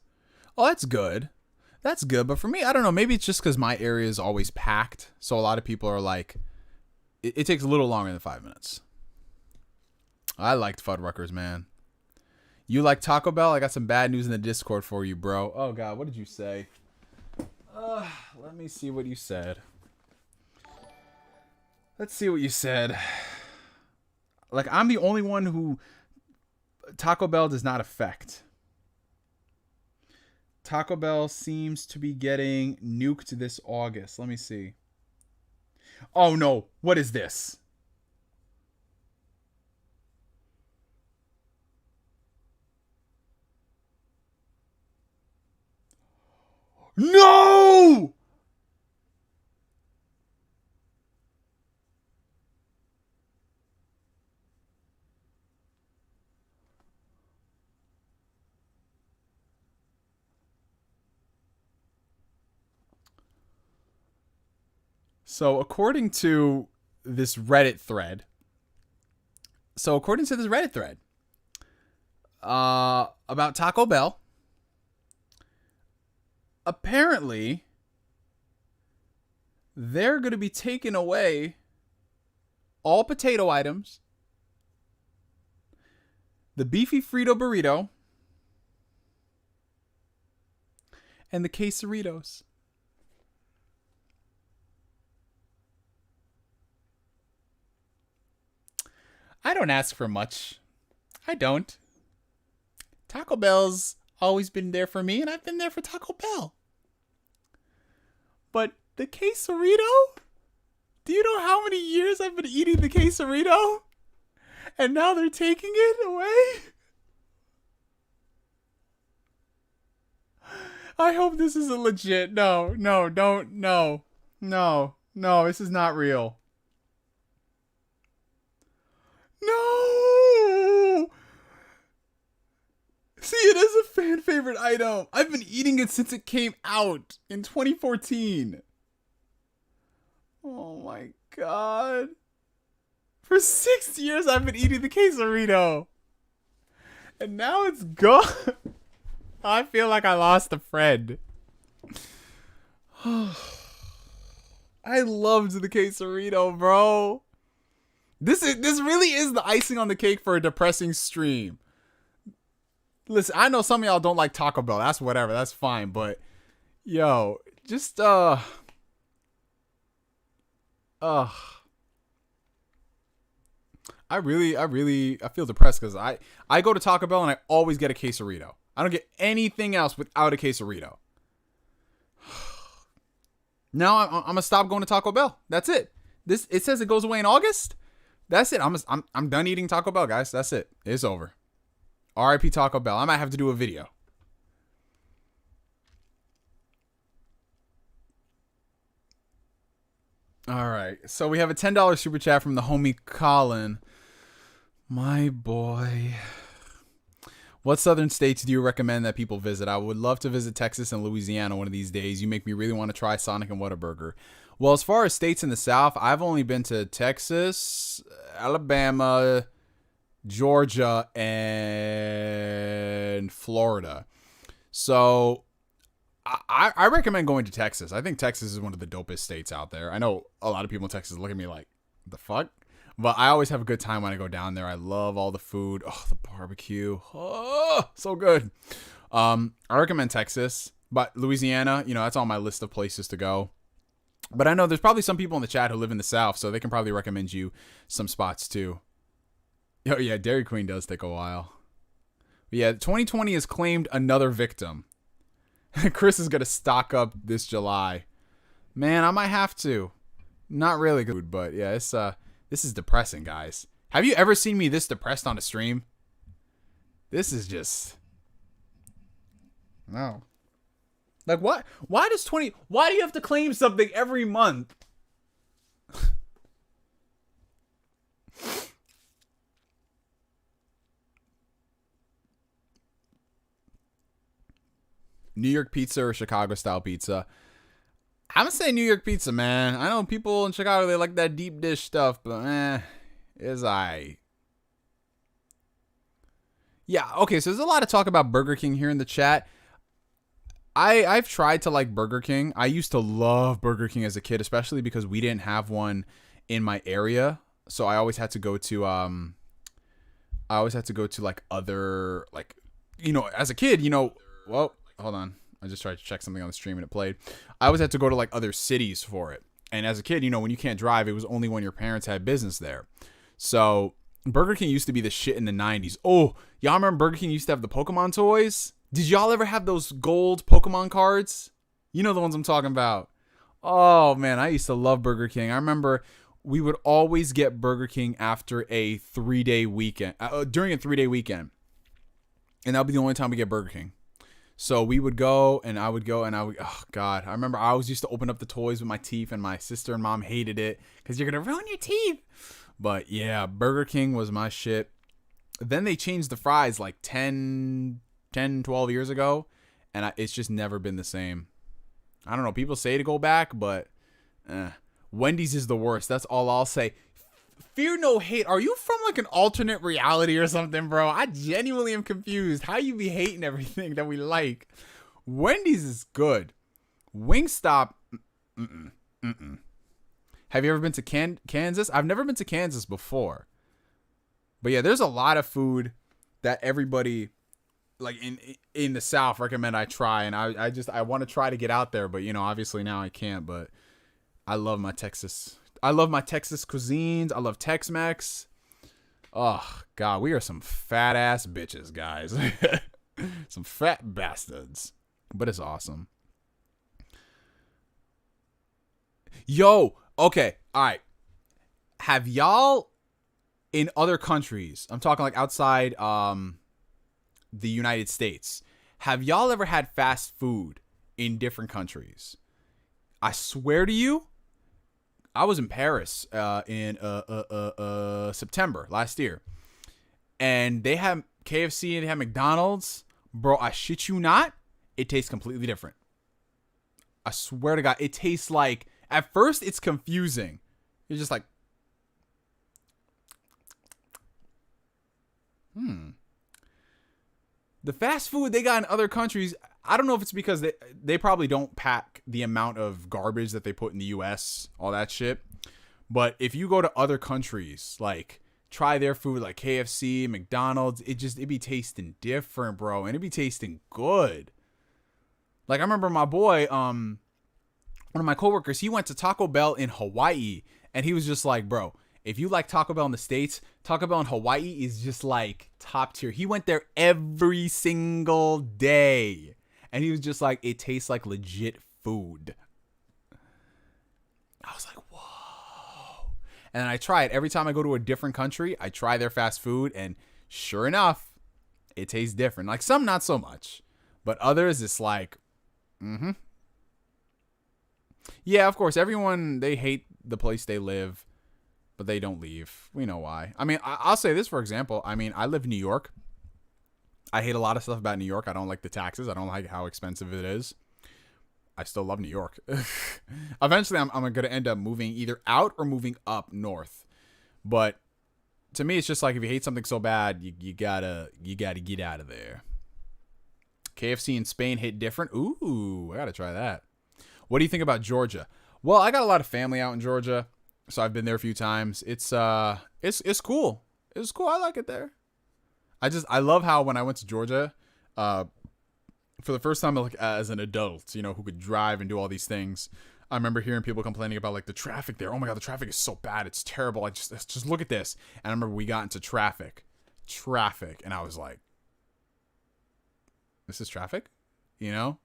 Oh, that's good. That's good. But for me, I don't know. Maybe it's just because my area is always packed. So a lot of people are like, it takes a little longer than 5 minutes. I liked Fuddruckers, man. You like Taco Bell? I got some bad news in the Discord for you, bro. Oh, God. What did you say? Let me see what you said. Let's see what you said. Like, I'm the only one who Taco Bell does not affect. Taco Bell seems to be getting nuked this August. Let me see. Oh, no. What is this? No! So according to this Reddit thread, about Taco Bell, apparently they're going to be taking away all potato items, the beefy Frito burrito, and the quesaritos. I don't ask for much. I don't. Taco Bell's always been there for me, and I've been there for Taco Bell. But the quesarito? Do you know how many years I've been eating the quesarito? And now they're taking it away? I hope this isn't legit. No, don't. No, this is not real. No! See, it is a fan favorite item. I've been eating it since it came out in 2014. Oh my god. For 6 years I've been eating the quesarito. And now it's gone. I feel like I lost a friend. I loved the quesarito, bro. This really is the icing on the cake for a depressing stream. Listen, I know some of y'all don't like Taco Bell. That's whatever. That's fine. But, yo, just, I feel depressed because I go to Taco Bell and I always get a quesarito. I don't get anything else without a quesarito. Now I'm gonna stop going to Taco Bell. That's it. It says it goes away in August. That's it. I'm done eating Taco Bell, guys. That's it. It's over. R.I.P. Taco Bell. I might have to do a video. All right. So we have a $10 super chat from the homie Colin. My boy. What southern states do you recommend that people visit? I would love to visit Texas and Louisiana one of these days. You make me really want to try Sonic and Whataburger. Well, as far as states in the South, I've only been to Texas, Alabama, Georgia, and Florida. So I recommend going to Texas. I think Texas is one of the dopest states out there. I know a lot of people in Texas look at me like, the fuck? But I always have a good time when I go down there. I love all the food. Oh, the barbecue. Oh, so good. I recommend Texas, but Louisiana, that's on my list of places to go. But I know there's probably some people in the chat who live in the South, so they can probably recommend you some spots too. Oh yeah, Dairy Queen does take a while. But yeah, 2020 has claimed another victim. Chris is going to stock up this July. Man, I might have to. Not really good, but yeah, this is depressing, guys. Have you ever seen me this depressed on a stream? This is just... No. Like, what? Why do you have to claim something every month? New York pizza or Chicago style pizza? I'm gonna say New York pizza, man. I know people in Chicago, they like that deep dish stuff, but yeah, okay, so there's a lot of talk about Burger King here in the chat. I've tried to like Burger King. I used to love Burger King as a kid, especially because we didn't have one in my area. So I always had to go to like other, like, as a kid, well, hold on. I just tried to check something on the stream and it played. I always had to go to like other cities for it. And as a kid, when you can't drive, it was only when your parents had business there. So Burger King used to be the shit in the 90s. Oh, y'all remember Burger King used to have the Pokemon toys? Did y'all ever have those gold Pokemon cards? You know the ones I'm talking about. Oh, man, I used to love Burger King. I remember we would always get Burger King after a 3-day weekend, during a 3-day weekend. And that would be the only time we get Burger King. So we would go, and I would oh, God. I remember I always used to open up the toys with my teeth, and my sister and mom hated it because you're going to ruin your teeth. But, yeah, Burger King was my shit. Then they changed the fries like 10, 12 years ago, and it's just never been the same. I don't know. People say to go back, but Wendy's is the worst. That's all I'll say. Fear no hate. Are you from like an alternate reality or something, bro? I genuinely am confused. How you be hating everything that we like? Wendy's is good. Wingstop, Have you ever been to Kansas? I've never been to Kansas before. But yeah, there's a lot of food that everybody like in the South recommend I try, and I want to try to get out there, but obviously now I can't. But I love my Texas cuisines. I love Tex-Mex. Oh God, we are some fat ass bitches, guys. Some fat bastards. But it's awesome. Yo, okay, all right. Have y'all in other countries, I'm talking like outside the United States, have y'all ever had fast food in different countries? I swear to you, I was in Paris in September last year, and they have KFC and they have McDonald's. Bro, I shit you not, it tastes completely different. I swear to God, it tastes like, at first it's confusing. You're just like, The fast food they got in other countries, I don't know if it's because they probably don't pack the amount of garbage that they put in the US, all that shit. But if you go to other countries, like try their food like KFC, McDonald's, it be tasting different, bro. And it be tasting good. Like I remember my boy, one of my coworkers, he went to Taco Bell in Hawaii, and he was just like, bro, if you like Taco Bell in the States, Taco Bell in Hawaii is just like top tier. He went there every single day, and he was just like, it tastes like legit food. I was like, whoa. And then I try it. Every time I go to a different country, I try their fast food, and sure enough, it tastes different. Like some, not so much, but others, it's like, yeah, of course, everyone, they hate the place they live, but they don't leave. We know why. I mean, I'll say this, for example. I mean, I live in New York. I hate a lot of stuff about New York. I don't like the taxes. I don't like how expensive it is. I still love New York. Eventually, I'm going to end up moving either out or moving up north. But to me, it's just like if you hate something so bad, you gotta get out of there. KFC in Spain hit different. Ooh, I gotta try that. What do you think about Georgia? Well, I got a lot of family out in Georgia, so I've been there a few times. It's cool. It's cool. I like it there. I love how when I went to Georgia, for the first time, like as an adult, you know, who could drive and do all these things. I remember hearing people complaining about like the traffic there. Oh my God, the traffic is so bad. It's terrible. Just look at this. And I remember we got into traffic, and I was like, this is traffic, you know?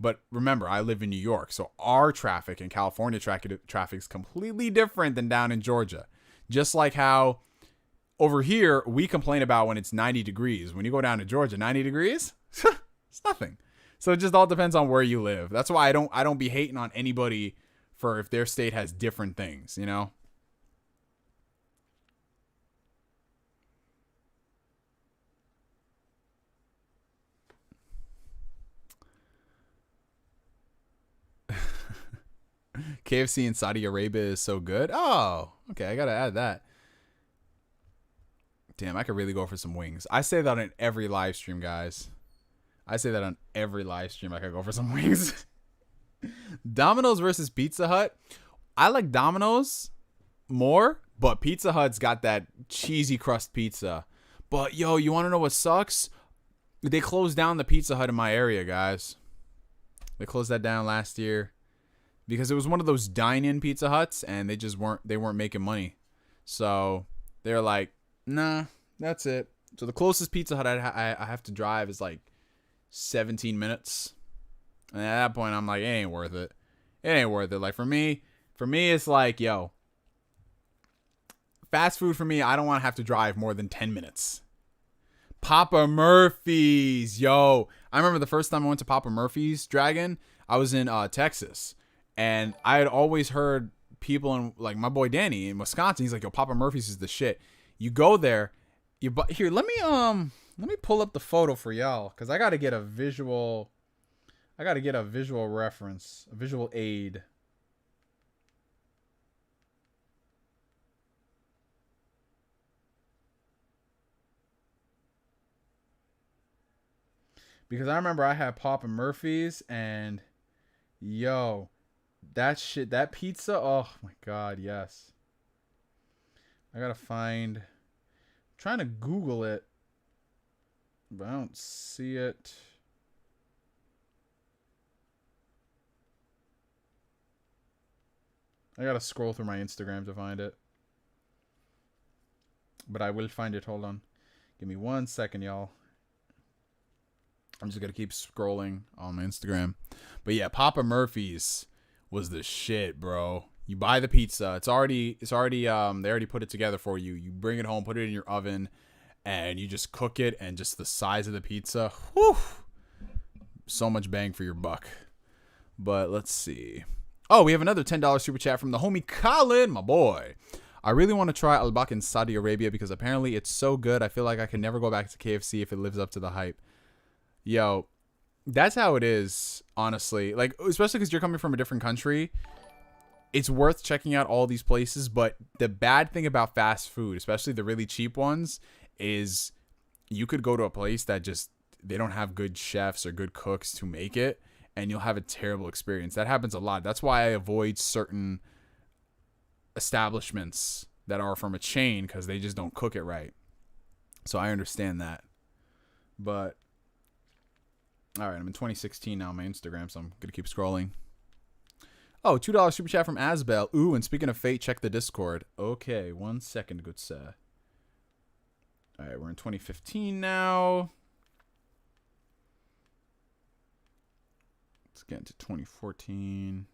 But remember, I live in New York, so our traffic in California traffic is completely different than down in Georgia. Just like how over here, we complain about when it's 90 degrees. When you go down to Georgia, 90 degrees? It's nothing. So it just all depends on where you live. That's why I don't be hating on anybody for if their state has different things, you know? KFC in Saudi Arabia is so good. Oh, okay. I got to add that. Damn, I could really go for some wings. I say that on every live stream, guys. I say that on every live stream. I could go for some wings. Domino's versus Pizza Hut. I like Domino's more, but Pizza Hut's got that cheesy crust pizza. But, yo, you want to know what sucks? They closed down the Pizza Hut in my area, guys. They closed that down last year because it was one of those dine-in Pizza Huts, and they weren't making money. So they're like, nah, that's it. So the closest Pizza Hut I have to drive is like 17 minutes. And at that point, I'm like, it ain't worth it. It ain't worth it. Like for me, it's like, yo, fast food for me, I don't want to have to drive more than 10 minutes. Papa Murphy's, yo. I remember the first time I went to Papa Murphy's Dragon, I was in Texas. And I had always heard people in, like my boy Danny in Wisconsin, he's like, yo, Papa Murphy's is the shit. You go there, here, let me pull up the photo for y'all, because I gotta get a visual reference, a visual aid. Because I remember I had Papa Murphy's, and yo, that pizza, oh my God, yes. I gotta find, I'm trying to Google it, but I don't see it. I gotta scroll through my Instagram to find it. But I will find it. Hold on. Give me 1 second, y'all. I'm just gonna keep scrolling on my Instagram. But yeah, Papa Murphy's was the shit, bro. You buy the pizza. It's already they already put it together for you. You bring it home, put it in your oven, and you just cook it, and just the size of the pizza. Whew. So much bang for your buck. But let's see. Oh, we have another $10 super chat from the homie Colin, my boy. I really want to try al-bak in Saudi Arabia because apparently it's so good. I feel like I can never go back to KFC if it lives up to the hype. Yo, that's how it is, honestly. Like, especially because you're coming from a different country. It's worth checking out all these places, but the bad thing about fast food, especially the really cheap ones, is you could go to a place that just, they don't have good chefs or good cooks to make it, and you'll have a terrible experience. That happens a lot. That's why I avoid certain establishments that are from a chain, because they just don't cook it right. So I understand that. But, all right, I'm in 2016 now on my Instagram, so I'm going to keep scrolling. Oh, $2 super chat from Asbel. Ooh, and speaking of fate, check the Discord. Okay, 1 second, good sir. All right, we're in 2015 now. Let's get into 2014.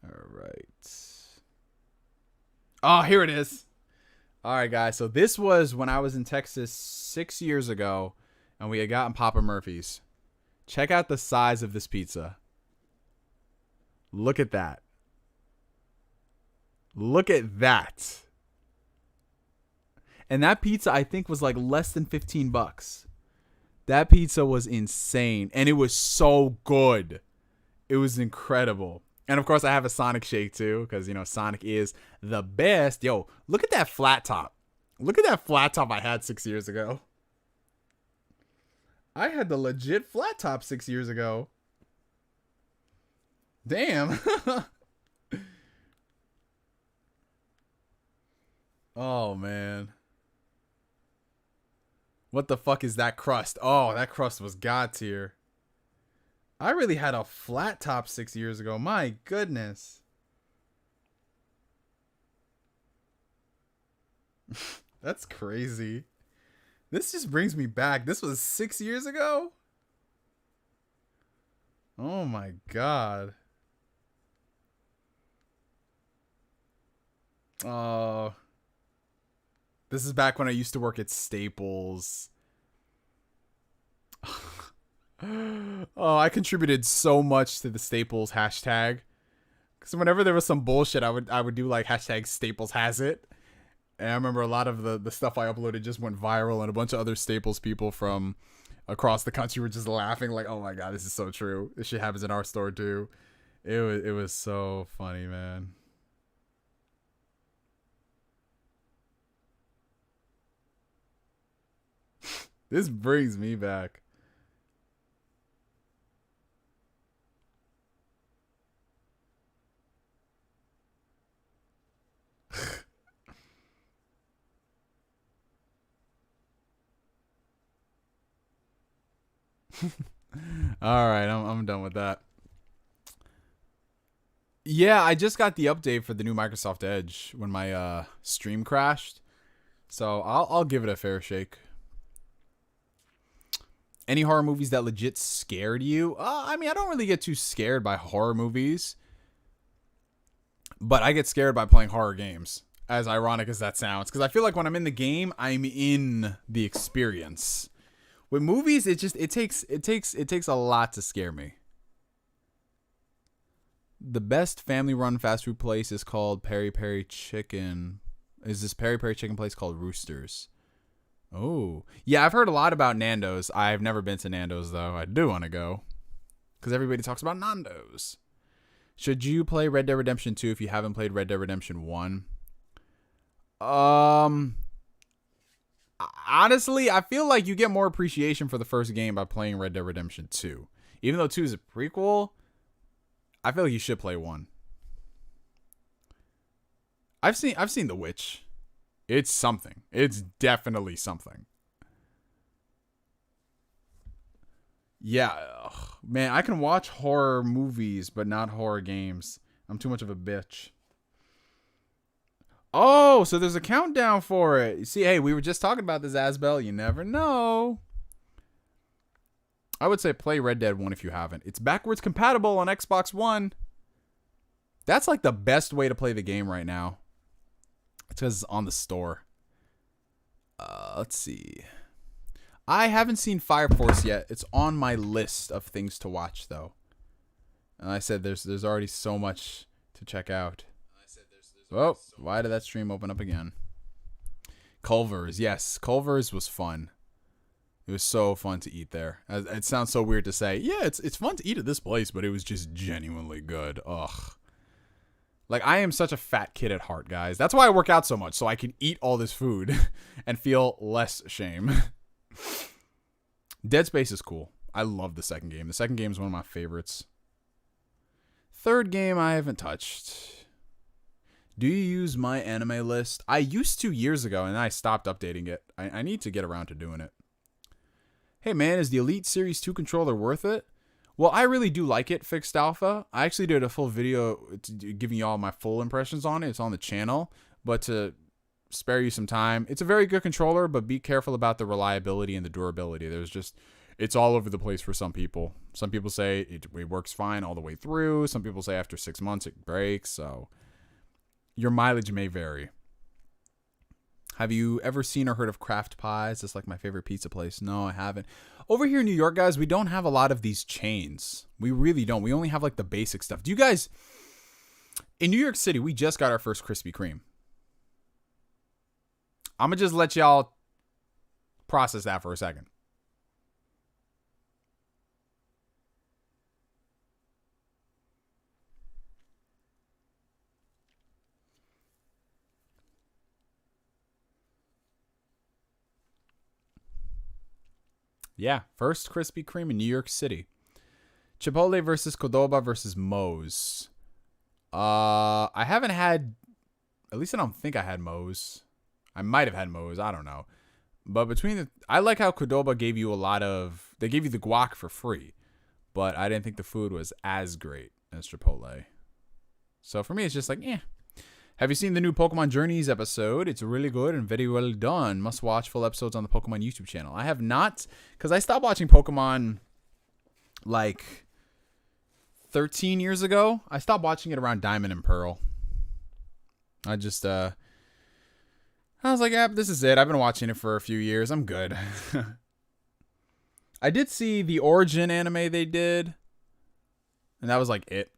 All right. Oh, here it is. All right, guys. So this was when I was in Texas 6 years ago, and we had gotten Papa Murphy's. Check out the size of this pizza. Look at that. Look at that. And that pizza, I think, was like less than $15. That pizza was insane. And it was so good. It was incredible. And of course, I have a Sonic shake too, because, you know, Sonic is the best. Yo, look at that flat top. Look at that flat top I had 6 years ago. I had the legit flat top 6 years ago. Damn. Oh, man. What the fuck is that crust? Oh, that crust was god tier. I really had a flat top 6 years ago. My goodness. That's crazy. This just brings me back. This was 6 years ago? Oh my god. Oh. This is back when I used to work at Staples. Oh, I contributed so much to the Staples hashtag. Because whenever there was some bullshit, I would do like hashtag Staples has it. And I remember a lot of the stuff I uploaded just went viral, and a bunch of other Staples people from across the country were just laughing like, oh my god, this is so true. This shit happens in our store too. It was so funny, man. This brings me back. All right, I'm done with that. Yeah, I just got the update for the new Microsoft Edge when my stream crashed. So I'll give it a fair shake. Any horror movies that legit scared you? I mean, I don't really get too scared by horror movies. But I get scared by playing horror games. As ironic as that sounds. Because I feel like when I'm in the game, I'm in the experience. With movies, it takes a lot to scare me. The best family-run fast food place is called Peri Peri Chicken. Is this Peri Peri Chicken place called Roosters? Oh. Yeah, I've heard a lot about Nando's. I've never been to Nando's, though. I do want to go. Because everybody talks about Nando's. Should you play Red Dead Redemption 2 if you haven't played Red Dead Redemption 1? Honestly, I feel like you get more appreciation for the first game by playing Red Dead Redemption 2. Even though 2 is a prequel, I feel like you should play 1. I've seen The Witch. It's something. It's definitely something. Yeah, man, I can watch horror movies, but not horror games. I'm too much of a bitch. Oh, so there's a countdown for it. You see, hey, we were just talking about this, Asbel. You never know. I would say play Red Dead 1 if you haven't. It's backwards compatible on Xbox One. That's like the best way to play the game right now. It's because it's on the store. Let's see. I haven't seen Fire Force yet. It's on my list of things to watch, though. And I said there's already so much to check out. Oh, why did that stream open up again? Culver's. Yes, Culver's was fun. It was so fun to eat there. It sounds so weird to say. Yeah, it's fun to eat at this place, but it was just genuinely good. Ugh. Like, I am such a fat kid at heart, guys. That's why I work out so much, so I can eat all this food and feel less shame. Dead Space is cool. I love the second game. The second game is one of my favorites. Third game I haven't touched. Do you use my anime list? I used to years ago, and I stopped updating it. I need to get around to doing it. Hey, man, is the Elite Series 2 controller worth it? Well, I really do like it, Fixed Alpha. I actually did a full video giving you all my full impressions on it. It's on the channel. But to spare you some time, it's a very good controller, but be careful about the reliability and the durability. It's all over the place for some people. Some people say it works fine all the way through. Some people say after 6 months it breaks. So your mileage may vary. Have you ever seen or heard of Kraft Pies? It's like my favorite pizza place. No, I haven't. Over here in New York, guys, we don't have a lot of these chains. We really don't. We only have like the basic stuff. Do you guys... In New York City, we just got our first Krispy Kreme. I'm going to just let y'all process that for a second. Yeah, first Krispy Kreme in New York City. Chipotle versus Qdoba versus Moe's. I haven't had, at least I don't think I had Moe's. I might have had Moe's, I don't know. But I like how Qdoba gave you they gave you the guac for free. But I didn't think the food was as great as Chipotle. So for me, it's just like, eh. Have you seen the new Pokemon Journeys episode? It's really good and very well done. Must watch full episodes on the Pokemon YouTube channel. I have not, because I stopped watching Pokemon like 13 years ago. I stopped watching it around Diamond and Pearl. I was like, yeah, this is it. I've been watching it for a few years. I'm good. I did see the Origin anime they did, and that was like it.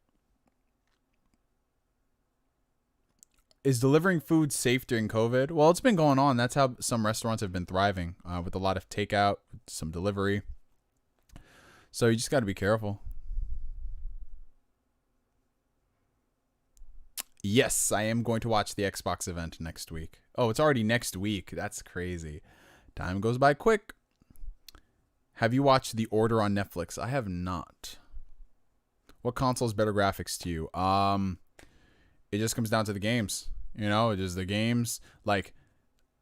Is delivering food safe during COVID? Well, it's been going on. That's how some restaurants have been thriving, with a lot of takeout, some delivery. So you just got to be careful. Yes, I am going to watch the Xbox event next week. Oh, it's already next week. That's crazy. Time goes by quick. Have you watched The Order on Netflix? I have not. What console's better graphics to you? It just comes down to the games. Just the games. Like,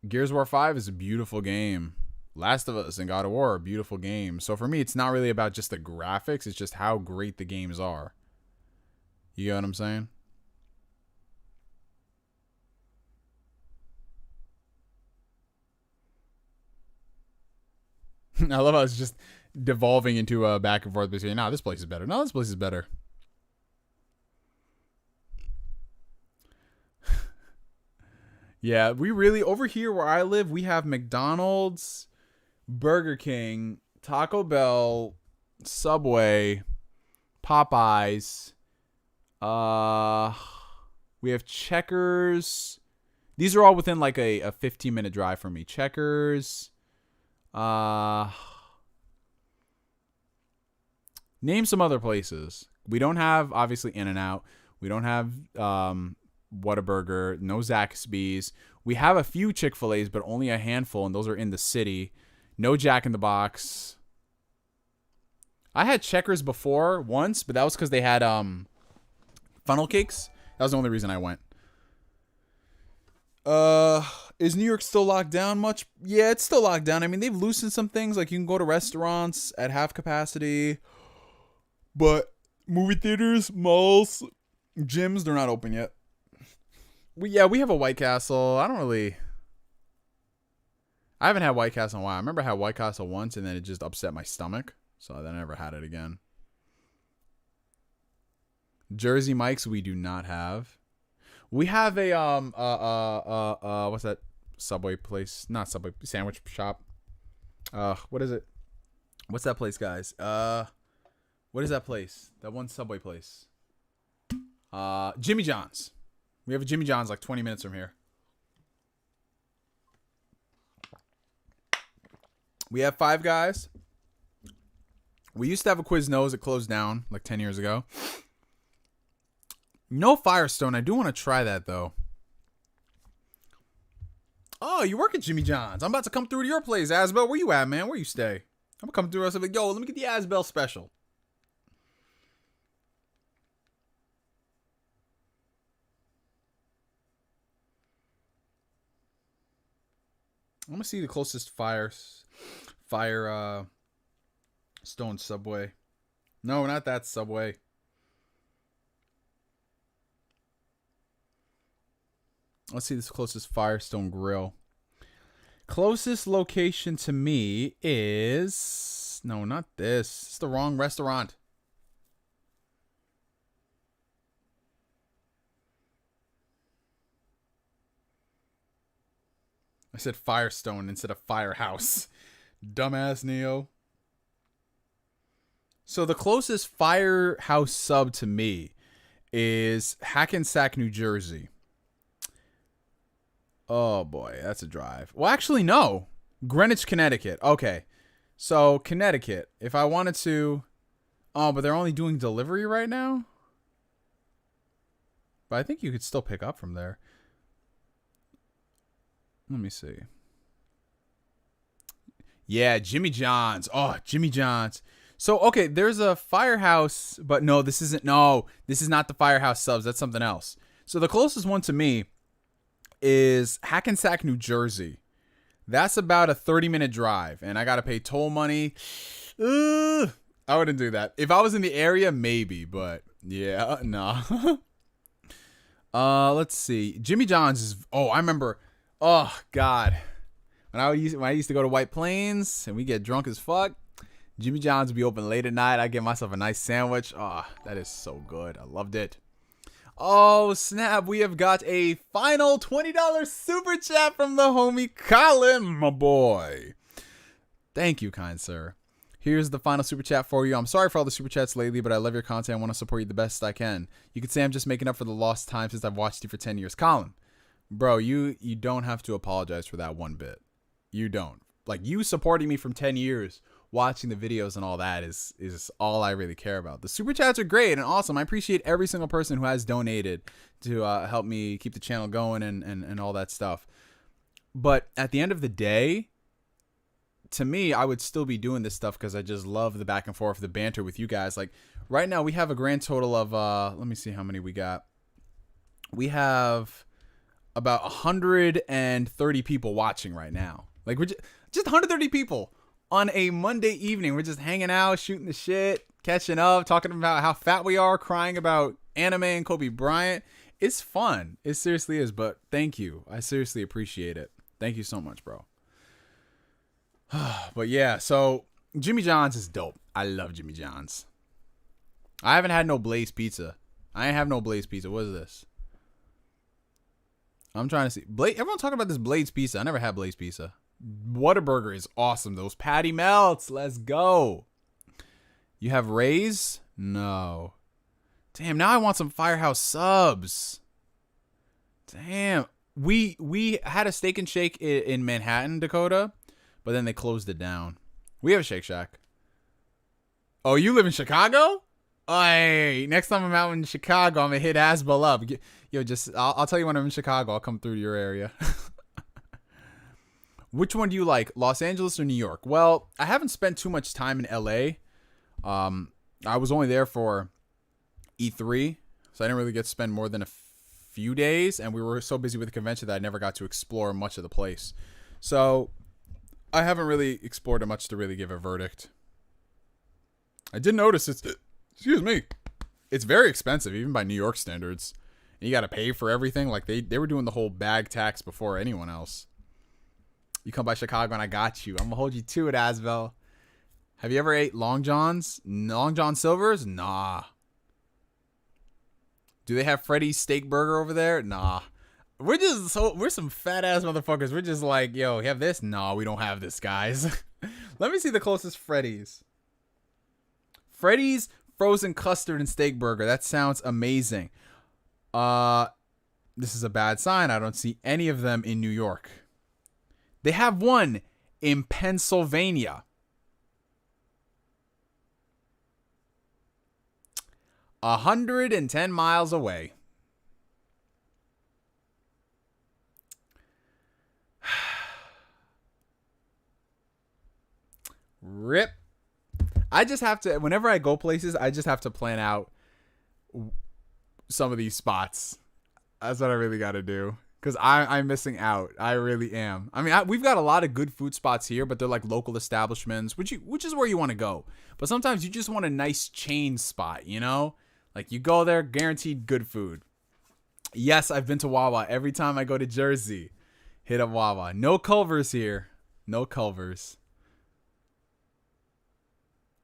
Gears of War 5 is a beautiful game. Last of Us and God of War are beautiful games. So for me, it's not really about just the graphics. It's just how great the games are. You get what I'm saying? I love how it's just devolving into a back and forth between, this place is better. No, this place is better. Yeah, we really, over here where I live, we have McDonald's, Burger King, Taco Bell, Subway, Popeyes. We have Checkers. These are all within like a 15-minute drive from me. Checkers. Name some other places. We don't have, obviously, In-N-Out. We don't have Whataburger. No Zaxby's. We have a few Chick-fil-A's, but only a handful, and those are in the city. No Jack in the Box. I had Checkers before once, but that was because they had funnel cakes. That was the only reason I went. Is New York still locked down much? Yeah, it's still locked down. I mean, they've loosened some things. Like, you can go to restaurants at half capacity. But movie theaters, malls, gyms, they're not open yet. We have a White Castle. I haven't had White Castle in a while. I remember I had White Castle once, and then it just upset my stomach. So then I never had it again. Jersey Mike's we do not have. We have a what's that Subway place? Not Subway, sandwich shop. What is it? What's that place, guys? What is that place? That one Subway place. Jimmy John's. We have a Jimmy John's like 20 minutes from here. We have Five Guys. We used to have a Quiznos. It closed down like 10 years ago. No Firestone. I do want to try that, though. Oh, you work at Jimmy John's. I'm about to come through to your place, Asbel. Where you at, man? Where you stay? I'm going to come through and say, yo, let me get the Asbel special. I'm going to see the closest Firestone Subway. No, not that Subway. Let's see this closest Firestone Grill. Closest location to me is... No, not this. It's the wrong restaurant. I said Firestone instead of Firehouse. Dumbass Neo. So the closest Firehouse sub to me is Hackensack, New Jersey. Oh boy, that's a drive. Well, actually, no. Greenwich, Connecticut. Okay. So, Connecticut. If I wanted to... Oh, but they're only doing delivery right now? But I think you could still pick up from there. Let me see. Yeah, Jimmy John's. Oh, Jimmy John's. So, okay, there's a Firehouse, but no, this isn't. No, this is not the Firehouse subs. That's something else. So the closest one to me is Hackensack, New Jersey. That's about a 30-minute drive, and I got to pay toll money. I wouldn't do that. If I was in the area, maybe, but yeah, no. Let's see. Jimmy John's is, I remember, oh, God. When I used to go to White Plains and we get drunk as fuck, Jimmy John's would be open late at night. I get myself a nice sandwich. Oh, that is so good. I loved it. Oh, snap. We have got a final $20 super chat from the homie Colin, my boy. Thank you, kind sir. Here's the final super chat for you. I'm sorry for all the super chats lately, but I love your content. I want to support you the best I can. You could say I'm just making up for the lost time since I've watched you for 10 years. Colin, bro, you don't have to apologize for that one bit. You don't. Like, you supporting me from 10 years, watching the videos and all that is all I really care about. The super chats are great and awesome. I appreciate every single person who has donated to help me keep the channel going and all that stuff. But at the end of the day, to me, I would still be doing this stuff because I just love the back and forth, the banter with you guys. Like, right now, we have a grand total of, let me see how many we got. We have about 130 people watching right now. Like, we're just 130 people on a Monday evening. We're just hanging out, shooting the shit, catching up, talking about how fat we are, crying about anime and Kobe Bryant. It's fun. It seriously is, but thank you. I seriously appreciate it. Thank you so much, bro. But yeah, so Jimmy John's is dope. I love Jimmy John's. I haven't had no Blaze Pizza. I ain't have no Blaze Pizza. What is this? I'm trying to see. Everyone talking about this Blaze Pizza. I never had Blaze Pizza. Whataburger is awesome. Those patty melts. Let's go. You have Ray's? No. Damn, now I want some Firehouse subs. Damn. We had a Steak and Shake in Manhattan, Dakota, but then they closed it down. We have a Shake Shack. Oh, you live in Chicago? Hey, next time I'm out in Chicago, I'm gonna hit Asbel up. Yo, I'll tell you when I'm in Chicago. I'll come through to your area. Which one do you like, Los Angeles or New York? Well, I haven't spent too much time in LA. I was only there for E3, so I didn't really get to spend more than a few days, and we were so busy with the convention that I never got to explore much of the place. So I haven't really explored it much to really give a verdict. I did notice excuse me, it's very expensive, even by New York standards. And you got to pay for everything. Like, they were doing the whole bag tax before anyone else. You come by Chicago and I got you. I'm going to hold you to it, Asbel. Have you ever ate Long John's? Long John Silver's? Nah. Do they have Freddy's Steak Burger over there? Nah. We're some fat ass motherfuckers. We're just like, yo, you have this? Nah, we don't have this, guys. Let me see the closest Freddy's. Freddy's frozen custard and steak burger. That sounds amazing. This is a bad sign. I don't see any of them in New York. They have one in Pennsylvania. 110 miles away. Rip. I just have to, whenever I go places, I just have to plan out some of these spots. That's what I really got to do. Because I'm missing out. I really am. I mean, we've got a lot of good food spots here, but they're like local establishments, which is where you want to go. But sometimes you just want a nice chain spot, you know? Like, you go there, guaranteed good food. Yes, I've been to Wawa every time I go to Jersey. Hit up Wawa. No Culver's here. No Culver's.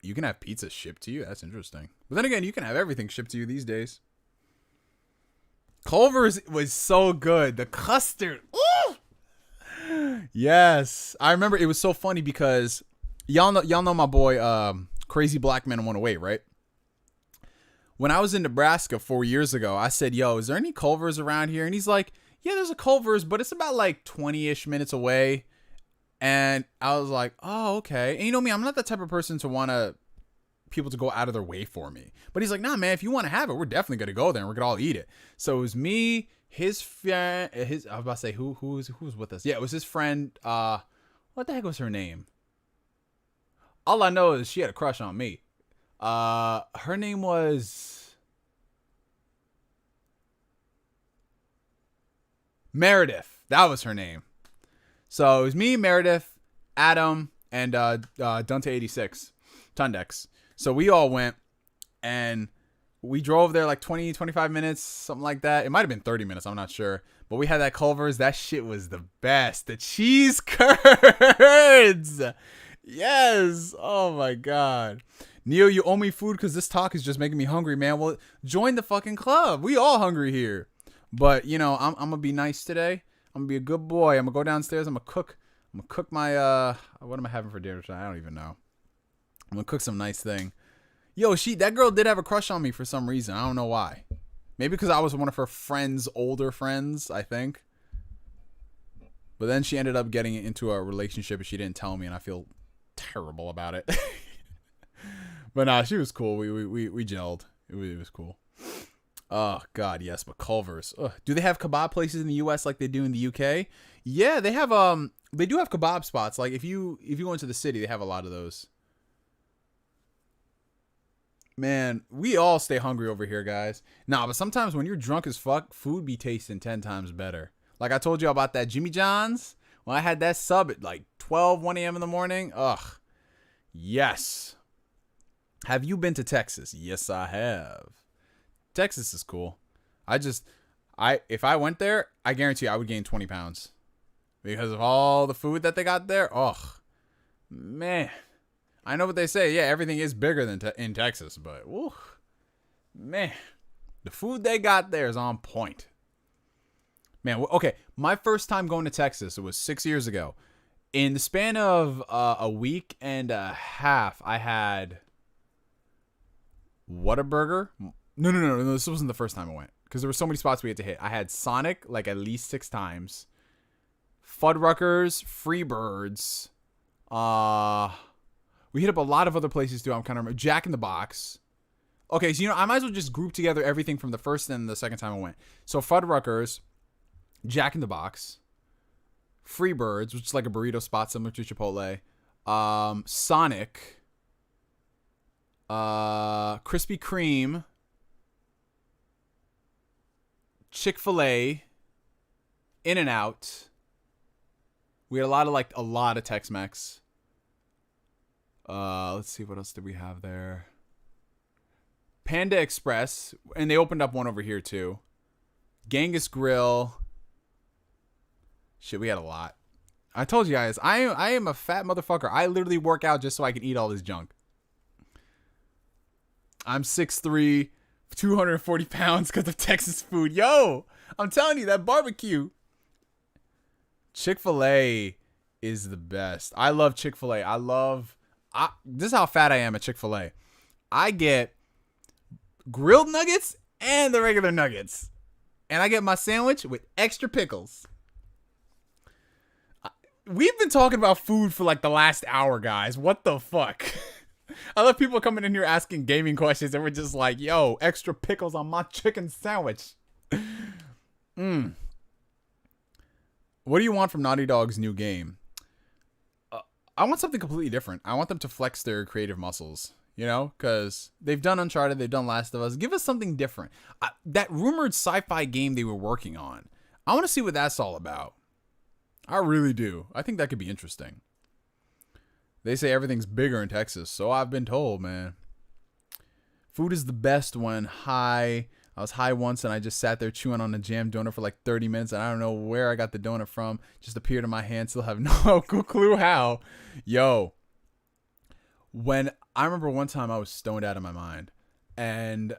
You can have pizza shipped to you? That's interesting. But then again, you can have everything shipped to you these days. Culver's was so good. The custard. Ooh! Yes. I remember it was so funny because y'all know my boy Crazy Black Man 108, right? When I was in Nebraska 4 years ago, I said, yo, is there any Culver's around here? And he's like, yeah, there's a Culver's, but it's about like 20-ish minutes away. And I was like, oh, okay. And you know me, I'm not the type of person to want people to go out of their way for me. But he's like, nah, man, if you want to have it, we're definitely going to go there and we're going to all eat it. So it was me, his friend, I was about to say, who was with us? Yeah, it was his friend. What the heck was her name? All I know is she had a crush on me. Her name was Meredith. That was her name. So it was me, Meredith, Adam, and Dante 86, Tundex. So we all went, and we drove there like 20, 25 minutes, something like that. It might have been 30 minutes. I'm not sure. But we had that Culver's. That shit was the best. The cheese curds. Yes. Oh, my God. Neo, you owe me food because this talk is just making me hungry, man. Well, join the fucking club. We all hungry here. But, you know, I'm going to be nice today. I'm going to be a good boy. I'm going to go downstairs. I'm going to cook my, what am I having for dinner tonight? I don't even know. I'm going to cook some nice thing. Yo, that girl did have a crush on me for some reason. I don't know why. Maybe because I was one of her friends, older friends, I think. But then she ended up getting into a relationship and she didn't tell me, and I feel terrible about it. But nah, she was cool. We gelled. It was cool. Oh God, yes. But Culver's. Ugh. Do they have kebab places in the U.S. like they do in the UK? Yeah, they have. They do have kebab spots. Like if you go into the city, they have a lot of those. Man, we all stay hungry over here, guys. Nah, but sometimes when you're drunk as fuck, food be tasting 10 times better. Like I told you about that Jimmy John's. When I had that sub at like 1 a.m. in the morning. Ugh. Yes. Have you been to Texas? Yes, I have. Texas is cool. If I went there, I guarantee I would gain 20 pounds. Because of all the food that they got there. Ugh. Man. I know what they say. Yeah, everything is bigger than in Texas, but woo, man, the food they got there is on point. Man, okay, my first time going to Texas, it was 6 years ago. In the span of a week and a half, I had Whataburger. No, this wasn't the first time I went because there were so many spots we had to hit. I had Sonic like at least 6 times, Fuddruckers, Freebirds, we hit up a lot of other places too. I'm kind of Jack in the Box. Okay, so I might as well just group together everything from the first and the second time I went. So Fuddruckers, Jack in the Box, Freebirds, which is like a burrito spot similar to Chipotle, Sonic, Krispy Kreme, Chick-fil-A, In-N-Out. We had a lot of Tex-Mex. Let's see, what else did we have there? Panda Express, and they opened up one over here too. Genghis Grill. Shit, we had a lot. I told you guys, I am a fat motherfucker. I literally work out just so I can eat all this junk. I'm 6'3", 240 pounds because of Texas food. Yo, I'm telling you, that barbecue. Chick-fil-A is the best. I love Chick-fil-A. This is how fat I am at Chick-fil-A. I get grilled nuggets and the regular nuggets. And I get my sandwich with extra pickles. We've been talking about food for like the last hour, guys. What the fuck? I love people coming in here asking gaming questions and we're just like, yo, extra pickles on my chicken sandwich. What do you want from Naughty Dog's new game? I want something completely different. I want them to flex their creative muscles, because they've done Uncharted, they've done Last of Us. Give us something different. That rumored sci-fi game they were working on, I want to see what that's all about. I really do. I think that could be interesting. They say everything's bigger in Texas, so I've been told, man. Food is the best when high. I was high once and I just sat there chewing on a jam donut for like 30 minutes and I don't know where I got the donut from. Just appeared in my hand. Still have no clue how. Yo. I remember one time I was stoned out of my mind. And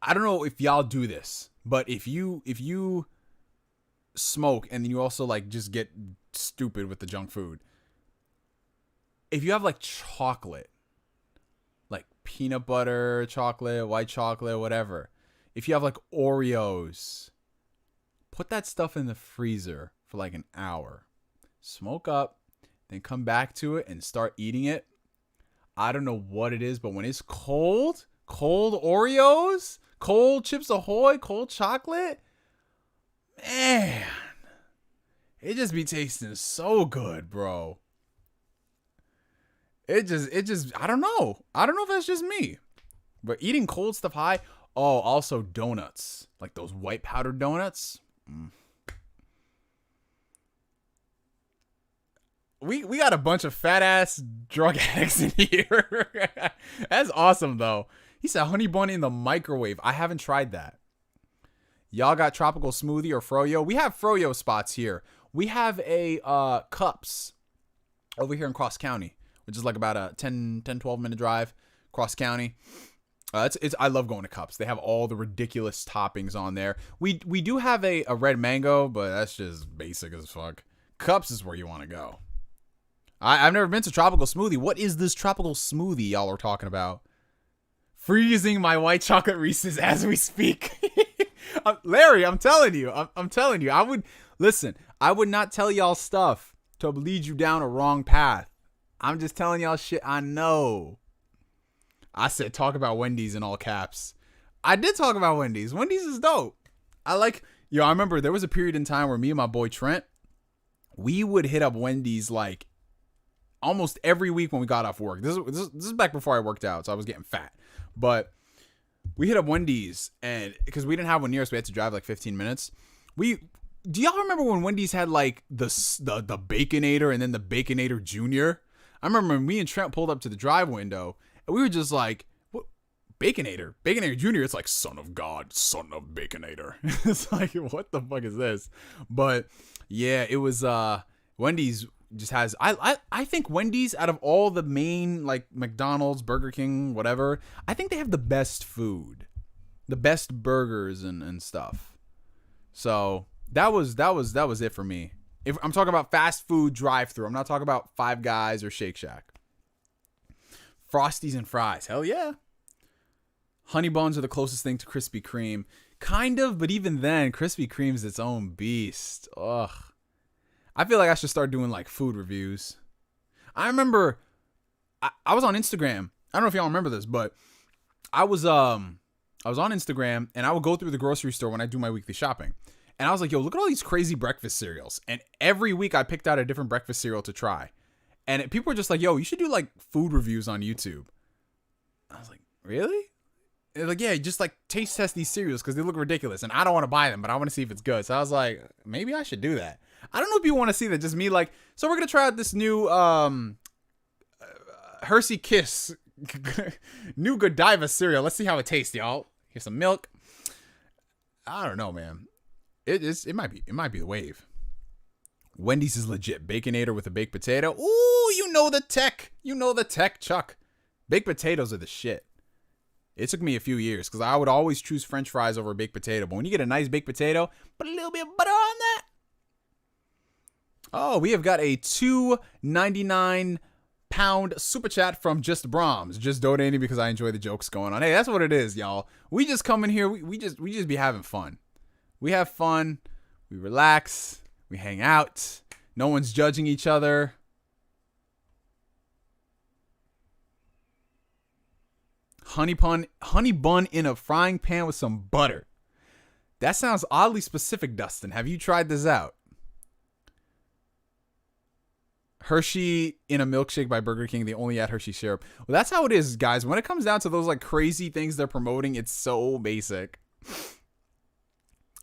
I don't know if y'all do this, but if you smoke and then you also like just get stupid with the junk food. If you have like chocolate, like peanut butter, chocolate, white chocolate, whatever. If you have like Oreos, put that stuff in the freezer for like an hour. Smoke up, then come back to it and start eating it. I don't know what it is, but when it's cold Oreos, cold Chips Ahoy, cold chocolate, man, it just be tasting so good, bro. I don't know. I don't know if that's just me. But eating cold stuff high. Oh, also donuts. Like those white powdered donuts. We got a bunch of fat ass drug addicts in here. That's awesome though. He said honey bun in the microwave. I haven't tried that. Y'all got tropical smoothie or froyo? We have froyo spots here. We have a Cups over here in Cross County, which is like about a 12 minute drive cross county. I love going to Cups. They have all the ridiculous toppings on there. We do have a red mango, but that's just basic as fuck. Cups is where you want to go. I've never been to tropical smoothie. What is this tropical smoothie y'all are talking about? Freezing my white chocolate Reese's as we speak. Larry, I'm telling you. I'm telling you. I would not tell y'all stuff to lead you down a wrong path. I'm just telling y'all shit I know. I said talk about Wendy's in all caps. I did talk about Wendy's. Wendy's is dope. I remember there was a period in time where me and my boy Trent, we would hit up Wendy's like almost every week when we got off work. This is back before I worked out, so I was getting fat. But we hit up Wendy's, and because we didn't have one near us, we had to drive like 15 minutes. Do y'all remember when Wendy's had like the Baconator and then the Baconator Junior? I remember when me and Trent pulled up to the drive window, and we were just like, "What Baconator? Baconator Junior? It's like son of God, son of Baconator." It's like, what the fuck is this? But yeah, it was Wendy's. Just has I think Wendy's, out of all the main like McDonald's, Burger King, whatever, I think they have the best food, the best burgers and stuff. So that was it for me. If I'm talking about fast food drive-through, I'm not talking about Five Guys or Shake Shack. Frosties and fries, hell yeah. Honey buns are the closest thing to Krispy Kreme, kind of, but even then, Krispy Kreme's its own beast. Ugh. I feel like I should start doing like food reviews. I remember I was on Instagram. I don't know if y'all remember this, but I was on Instagram, and I would go through the grocery store when I do my weekly shopping. And I was like, yo, look at all these crazy breakfast cereals. And every week I picked out a different breakfast cereal to try. And people were just like, yo, you should do like food reviews on YouTube. I was like, really? They're like, yeah, just like taste test these cereals because they look ridiculous. And I don't want to buy them, but I want to see if it's good. So I was like, maybe I should do that. I don't know if you want to see that. Just me like, so we're going to try out this new Hershey Kiss new Godiva cereal. Let's see how it tastes, y'all. Here's some milk. I don't know, man. It might be the wave. Wendy's is legit. Baconator with a baked potato. Ooh, you know the tech. You know the tech, Chuck. Baked potatoes are the shit. It took me a few years because I would always choose French fries over baked potato. But when you get a nice baked potato, put a little bit of butter on that. Oh, we have got a $2.99 super chat from Just Brahms. Just donating because I enjoy the jokes going on. Hey, that's what it is, y'all. We just come in here. We just be having fun. We have fun. We relax. We hang out. No one's judging each other. Honey bun in a frying pan with some butter. That sounds oddly specific, Dustin. Have you tried this out? Hershey in a milkshake by Burger King. They only add Hershey syrup. Well, that's how it is, guys. When it comes down to those like crazy things they're promoting, it's so basic.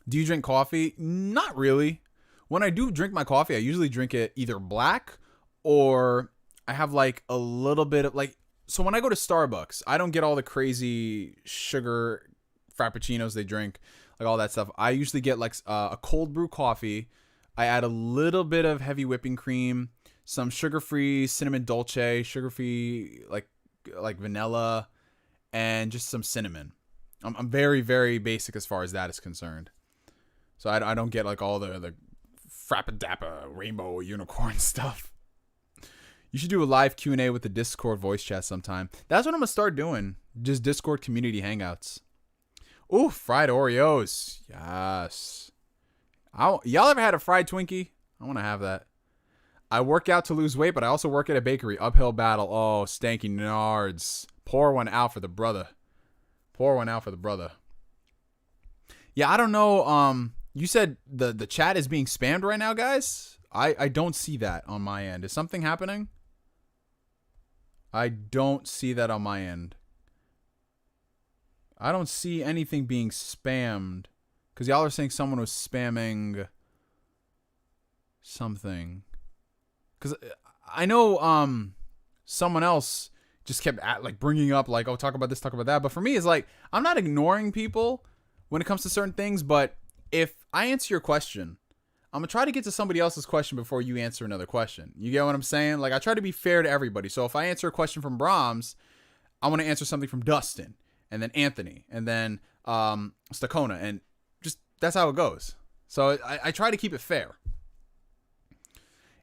Do you drink coffee? Not really. When I do drink my coffee, I usually drink it either black or I have like a little bit of like, so when I go to Starbucks, I don't get all the crazy sugar frappuccinos they drink, like all that stuff. I usually get like a cold brew coffee. I add a little bit of heavy whipping cream, some sugar-free cinnamon dolce, sugar-free like vanilla, and just some cinnamon. I'm very, very basic as far as that is concerned. So I don't get like all the frappadappa rainbow unicorn stuff. You should do a live Q&A with the Discord voice chat sometime. That's what I'm going to start doing. Just Discord community hangouts. Ooh, fried Oreos. Yes. Y'all ever had a fried Twinkie? I want to have that. I work out to lose weight, but I also work at a bakery. Uphill battle. Oh, stanky nards. Pour one out for the brother. Pour one out for the brother. Yeah, I don't know. You said the chat is being spammed right now, guys? I don't see that on my end. Is something happening? I don't see that on my end. I don't see anything being spammed. Because y'all are saying someone was spamming something. Because I know someone else just kept bringing up like, oh, talk about this, talk about that. But for me, it's like, I'm not ignoring people when it comes to certain things. But if I answer your question, I'm going to try to get to somebody else's question before you answer another question. You get what I'm saying? Like, I try to be fair to everybody. So if I answer a question from Brahms, I want to answer something from Dustin, and then Anthony, and then Stakona, and just that's how it goes. So I try to keep it fair.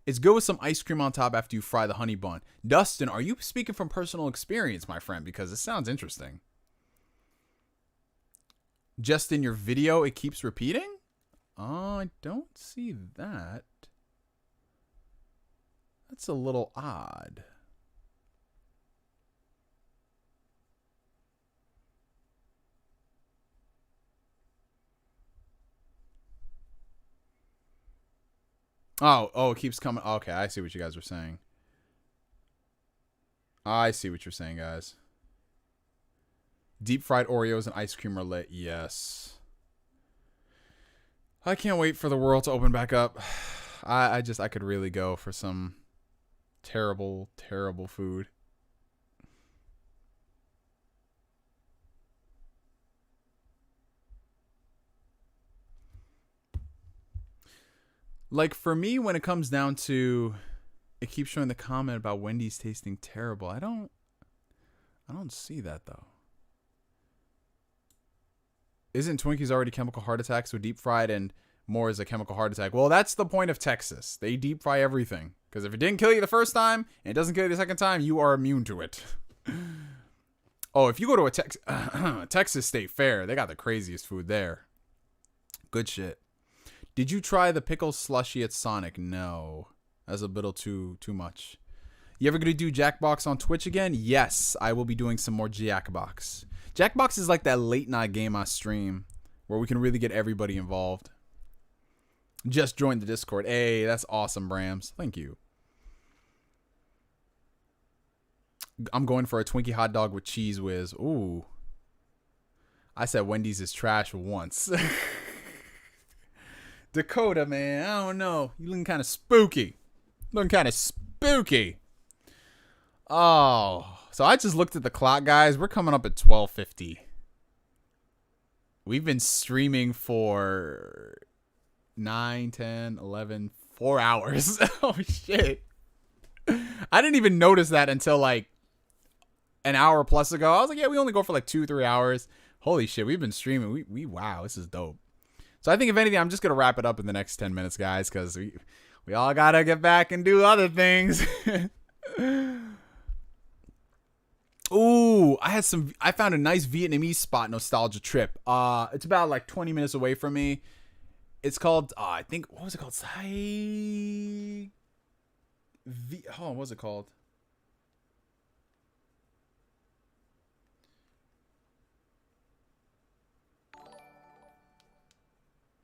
It's good with some ice cream on top after you fry the honey bun. Dustin, are you speaking from personal experience, my friend? Because it sounds interesting. Just in your video, it keeps repeating? I don't see that. That's a little odd. Oh, it keeps coming. Okay, I see what you guys are saying. I see what you're saying, guys. Deep fried Oreos and ice cream are lit. Yes. I can't wait for the world to open back up. I could really go for some terrible, terrible food. Like, for me, when it comes down to, it keeps showing the comment about Wendy's tasting terrible. I don't see that, though. Isn't Twinkies already chemical heart attacks? So deep fried and more is a chemical heart attack. Well, that's the point of Texas. They deep fry everything. Because if it didn't kill you the first time, and it doesn't kill you the second time, you are immune to it. Oh, if you go to a Texas State Fair, they got the craziest food there. Good shit. Did you try the pickle slushy at Sonic? No. That's a little too much. You ever gonna do Jackbox on Twitch again? Yes, I will be doing some more Jackbox. Jackbox is like that late night game I stream where we can really get everybody involved. Just join the Discord. Hey, that's awesome, Brams. Thank you. I'm going for a Twinkie hot dog with Cheese Whiz. Ooh. I said Wendy's is trash once. Dakota, man, I don't know. You looking kind of spooky. Oh, so I just looked at the clock, guys. We're coming up at 12:50. We've been streaming for 9, 10, 11, 4 hours. Oh, shit. I didn't even notice that until like an hour plus ago. I was like, yeah, we only go for like 2-3 hours. Holy shit, we've been streaming. We wow, this is dope. So I think if anything, I'm just going to wrap it up in the next 10 minutes, guys, because we all got to get back and do other things. Ooh, I found a nice Vietnamese spot, nostalgia trip. It's about like 20 minutes away from me. It's called, I think, what was it called? What was it called?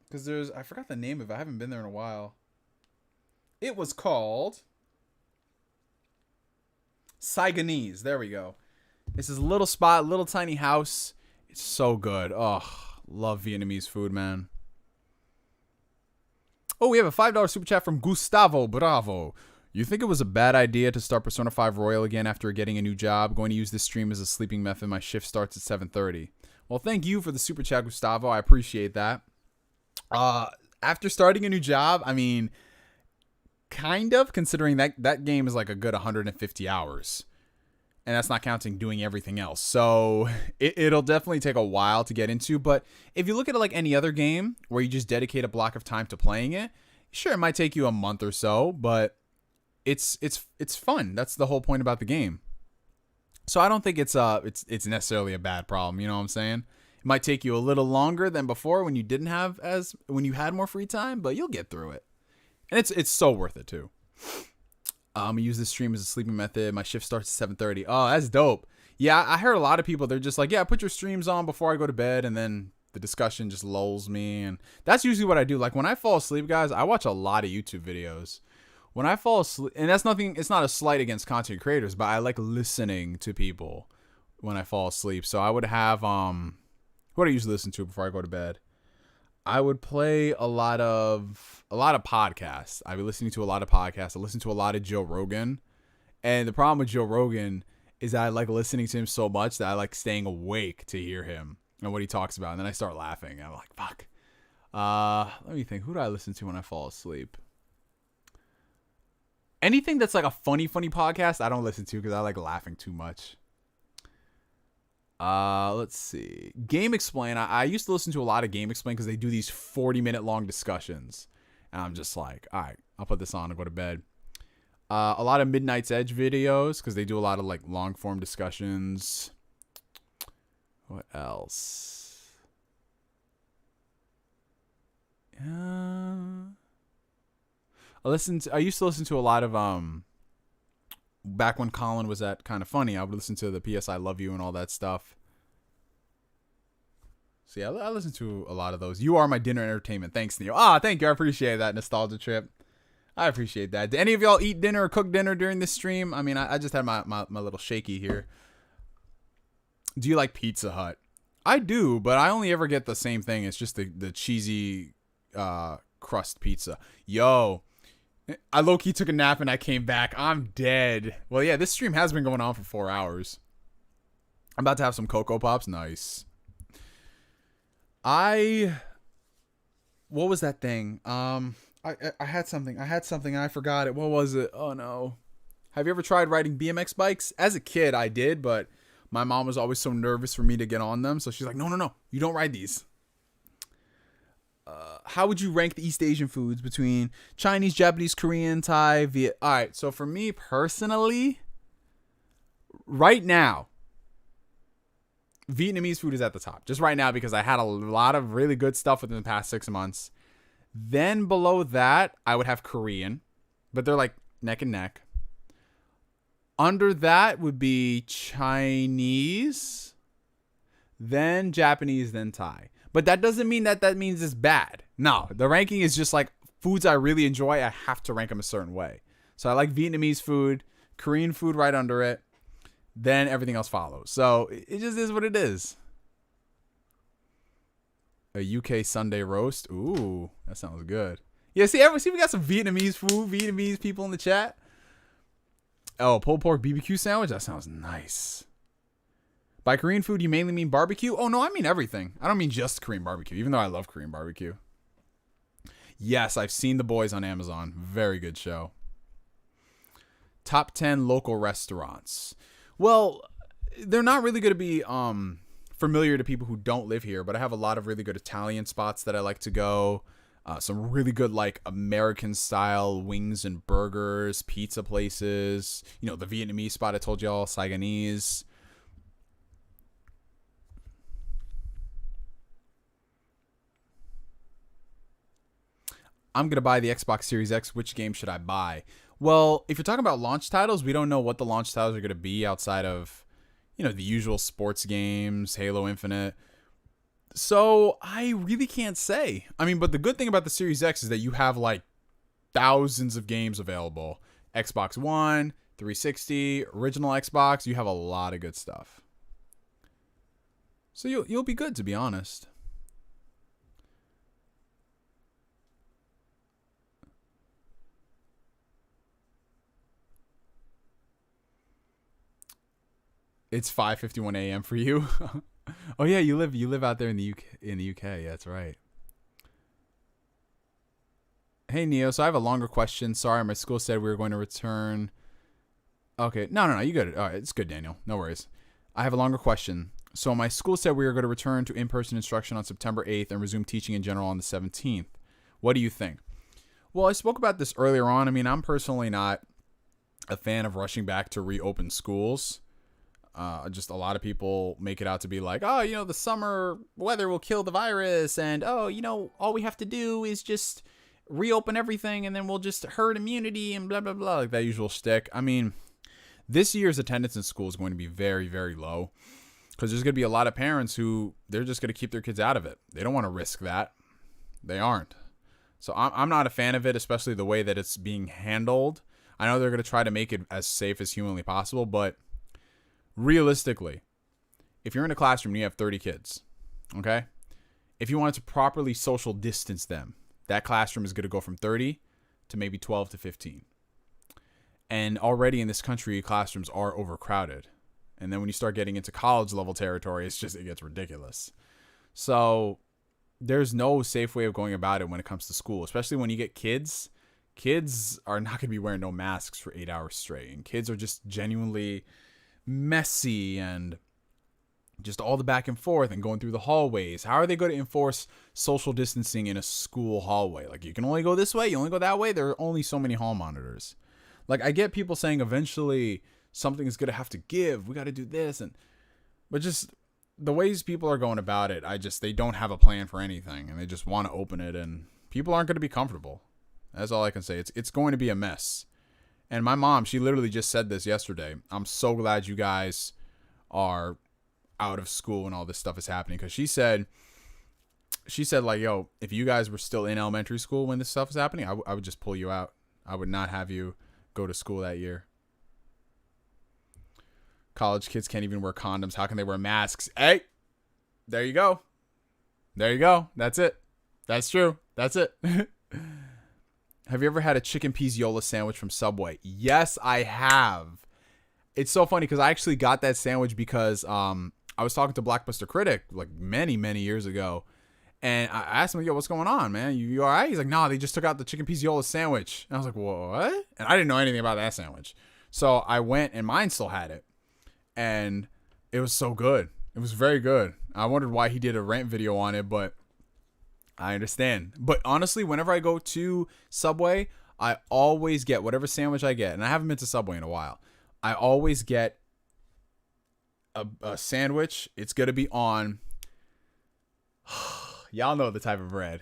Because I forgot the name of it. I haven't been there in a while. It was called Saigonese. There we go. It's this little spot, little tiny house. It's so good. Oh, love Vietnamese food, man. Oh, we have a $5 super chat from Gustavo Bravo. You think it was a bad idea to start Persona 5 Royal again after getting a new job? Going to use this stream as a sleeping method. My shift starts at 7:30. Well, thank you for the super chat, Gustavo. I appreciate that. After starting a new job, I mean, kind of, considering that game is like a good 150 hours. And that's not counting doing everything else. So it'll definitely take a while to get into. But if you look at it like any other game where you just dedicate a block of time to playing it, sure, it might take you a month or so, but it's fun. That's the whole point about the game. So I don't think it's necessarily a bad problem. You know what I'm saying? It might take you a little longer than before when you had more free time, but you'll get through it. And it's so worth it too. I use this stream as a sleeping method. My shift starts at 7:30. Oh, that's dope. Yeah, I heard a lot of people, they're just like, yeah, put your streams on before I go to bed, and then the discussion just lulls me. And that's usually what I do. Like when I fall asleep, guys, I watch a lot of YouTube videos. When I fall asleep, and that's nothing, it's not a slight against content creators, but I like listening to people when I fall asleep. So I would have, what do I usually listen to before I go to bed? I would play a lot of podcasts. I've been listening to a lot of podcasts. I listen to a lot of Joe Rogan. And the problem with Joe Rogan is that I like listening to him so much that I like staying awake to hear him and what he talks about. And then I start laughing. I'm like, fuck. Let me think. Who do I listen to when I fall asleep? Anything that's like a funny podcast, I don't listen to because I like laughing too much. Let's see. Game Explain. I used to listen to a lot of Game Explain because they do these 40-minute long discussions. And I'm just like, all right, I'll put this on and go to bed. A lot of Midnight's Edge videos because they do a lot of like long form discussions. What else? I used to listen to a lot of back when Colin was at Kind of Funny. I would listen to the PS I Love You and all that stuff. So yeah, I listen to a lot of those. You Are My Dinner Entertainment. Thanks, Neil. Thank you. I appreciate that nostalgia trip. I appreciate that. Did any of y'all eat dinner or cook dinner during this stream? I mean, I just had my little shaky here. Do you like Pizza Hut? I do, but I only ever get the same thing. It's just the cheesy crust pizza. Yo, I low-key took a nap and I came back. I'm dead. Well, yeah, this stream has been going on for 4 hours. I'm about to have some Cocoa Pops. Nice. What was that thing? I had something and I forgot it. What was it? Oh no. Have you ever tried riding BMX bikes? As a kid, I did, but my mom was always so nervous for me to get on them. So she's like, no, you don't ride these. How would you rank the East Asian foods between Chinese, Japanese, Korean, Thai, Viet? All right. So for me personally, right now, Vietnamese food is at the top. Just right now because I had a lot of really good stuff within the past 6 months. Then below that, I would have Korean, but they're like neck and neck. Under that would be Chinese, then Japanese, then Thai. But that doesn't mean that means it's bad. No, the ranking is just like foods I really enjoy. I have to rank them a certain way. So I like Vietnamese food, Korean food right under it. Then everything else follows. So it just is what it is. A UK Sunday roast. Ooh, that sounds good. Yeah, see, we got some Vietnamese food, Vietnamese people in the chat. Oh, pulled pork BBQ sandwich. That sounds nice. By Korean food, you mainly mean barbecue? Oh, no, I mean everything. I don't mean just Korean barbecue, even though I love Korean barbecue. Yes, I've seen The Boys on Amazon. Very good show. Top 10 local restaurants. Well, they're not really going to be familiar to people who don't live here, but I have a lot of really good Italian spots that I like to go. Some really good like American style wings and burgers, pizza places. You know, the Vietnamese spot I told y'all, Saigonese. I'm going to buy the Xbox Series X. Which game should I buy? Well, if you're talking about launch titles, we don't know what the launch titles are going to be outside of, you know, the usual sports games, Halo Infinite. So I really can't say. I mean, but the good thing about the Series X is that you have like thousands of games available. Xbox One, 360, original Xbox. You have a lot of good stuff. So you'll be good, to be honest. It's 5:51 a.m. for you. Oh yeah, you live out there in the UK. Yeah, that's right. Hey Neo, so I have a longer question. Sorry, my school said we were going to return. Okay, no, you got it. All right, it's good, Daniel. No worries. I have a longer question. So my school said we were going to return to in-person instruction on September 8th and resume teaching in general on the 17th. What do you think? Well, I spoke about this earlier on. I mean, I'm personally not a fan of rushing back to reopen schools. Just a lot of people make it out to be like, oh, you know, the summer weather will kill the virus. And, oh, you know, all we have to do is just reopen everything and then we'll just herd immunity and blah, blah, blah. Like that usual shtick. I mean, this year's attendance in school is going to be very, very low because there's going to be a lot of parents who they're just going to keep their kids out of it. They don't want to risk that. They aren't. So I'm not a fan of it, especially the way that it's being handled. I know they're going to try to make it as safe as humanly possible, but realistically, if you're in a classroom and you have 30 kids, okay? If you wanted to properly social distance them, that classroom is going to go from 30 to maybe 12 to 15. And already in this country, classrooms are overcrowded. And then when you start getting into college level territory, it gets ridiculous. So there's no safe way of going about it when it comes to school, especially when you get kids. Kids are not going to be wearing no masks for 8 hours straight. And kids are just genuinely messy and just all the back and forth and going through the hallways. How are they going to enforce social distancing in a school hallway? Like, you can only go this way, you only go that way. There are only so many hall monitors. Like, I get people saying eventually something is going to have to give. We got to do this. But just the ways people are going about it, they don't have a plan for anything. And they just want to open it. And people aren't going to be comfortable. That's all I can say. It's going to be a mess. And my mom, she literally just said this yesterday. I'm so glad you guys are out of school and all this stuff is happening. Because she said like, yo, if you guys were still in elementary school when this stuff was happening, I would just pull you out. I would not have you go to school that year. College kids can't even wear condoms. How can they wear masks? Hey, there you go. There you go. That's it. That's true. That's it. Have you ever had a chicken pizzola sandwich from Subway? Yes, I have. It's so funny because I actually got that sandwich because I was talking to Blackbuster Critic like many, many years ago. And I asked him, yo, what's going on, man? You all right? He's like, no, they just took out the chicken pizzola sandwich. And I was like, what? And I didn't know anything about that sandwich. So I went and mine still had it. And it was so good. It was very good. I wondered why he did a rant video on it, but I understand. But honestly, whenever I go to Subway, I always get whatever sandwich I get. And I haven't been to Subway in a while. I always get a sandwich. It's going to be on... Y'all know the type of bread.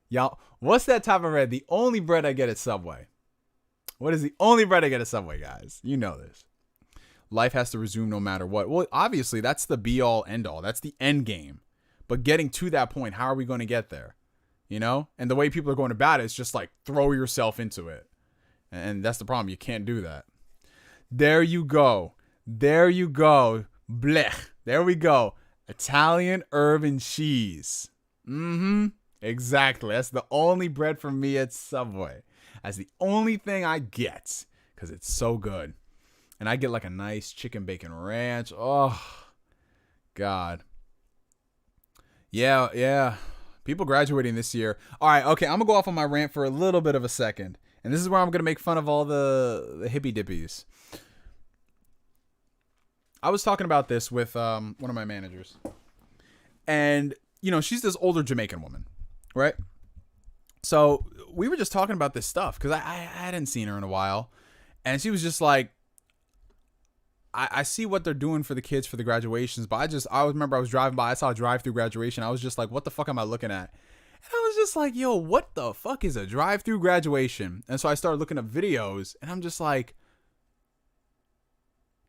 Y'all, what's that type of bread? The only bread I get at Subway. What is the only bread I get at Subway, guys? You know this. Life has to resume no matter what. Well, obviously, that's the be-all, end-all. That's the end game. But getting to that point, how are we going to get there? You know? And the way people are going about it is just like throw yourself into it. And that's the problem. You can't do that. There you go. There you go. Blech. There we go. Italian herb and cheese. Exactly. That's the only bread for me at Subway. That's the only thing I get because it's so good. And I get like a nice chicken bacon ranch. Oh, God. Yeah. People graduating this year. All right, okay, I'm going to go off on my rant for a little bit of a second. And this is where I'm going to make fun of all the hippie dippies. I was talking about this with one of my managers. And, you know, she's this older Jamaican woman, right? So we were just talking about this stuff because I hadn't seen her in a while. And she was just like, I see what they're doing for the kids for the graduations, but I remember I was driving by, I saw a drive-through graduation. I was just like, what the fuck am I looking at? And I was just like, yo, what the fuck is a drive-through graduation? And so I started looking up videos, and I'm just like,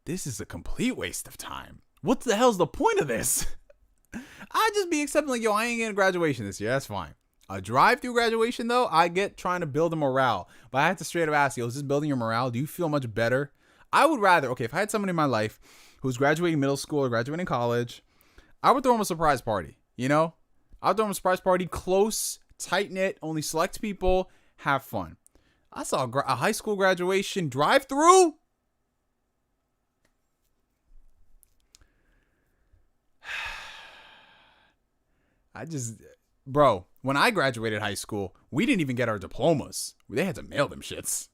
this is a complete waste of time. What the hell's the point of this? I just be accepting like, yo, I ain't getting a graduation this year. That's fine. A drive-through graduation, though, I get trying to build a morale. But I have to straight up ask you, is this building your morale? Do you feel much better? I would rather, okay, if I had someone in my life who's graduating middle school or graduating college, I would throw them a surprise party, you know? I would throw them a surprise party, close, tight-knit, only select people, have fun. I saw a high school graduation drive-through. Bro, when I graduated high school, we didn't even get our diplomas. They had to mail them shits.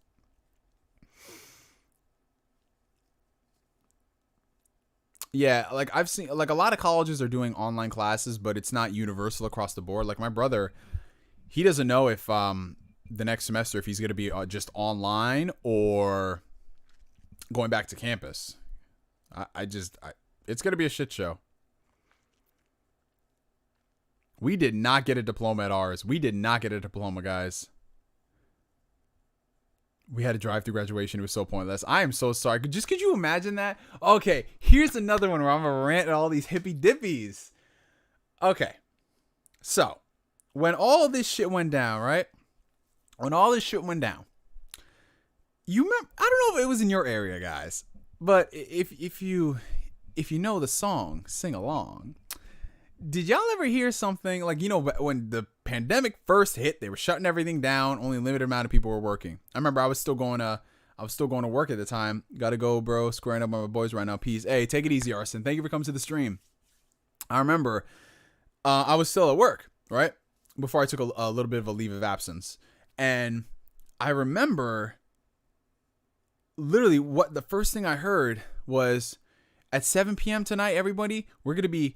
Yeah, like I've seen, like a lot of colleges are doing online classes, but it's not universal across the board. Like my brother, he doesn't know if the next semester if he's going to be just online or going back to campus. It's going to be a shit show. We did not get a diploma at ours. We did not get a diploma, guys. We had a drive-through graduation. It was so pointless. I am so sorry. Could you imagine that? Okay, here's another one where I'm going to rant at all these hippie dippies. Okay, so when all this shit went down, right? when all this shit went down, you remember, I don't know if it was in your area, guys, but if you know the song Sing Along, did y'all ever hear something like, you know, when the pandemic first hit, they were shutting everything down, only a limited amount of people were working. I remember I was still going to work at the time. Gotta go, bro. Squaring up with my boys right now. Peace. Hey, take it easy, Arson. Thank you for coming to the stream. I remember I was still at work, right? Before I took a little bit of a leave of absence. And I remember literally what the first thing I heard was, at 7 p.m. tonight, everybody, we're going to be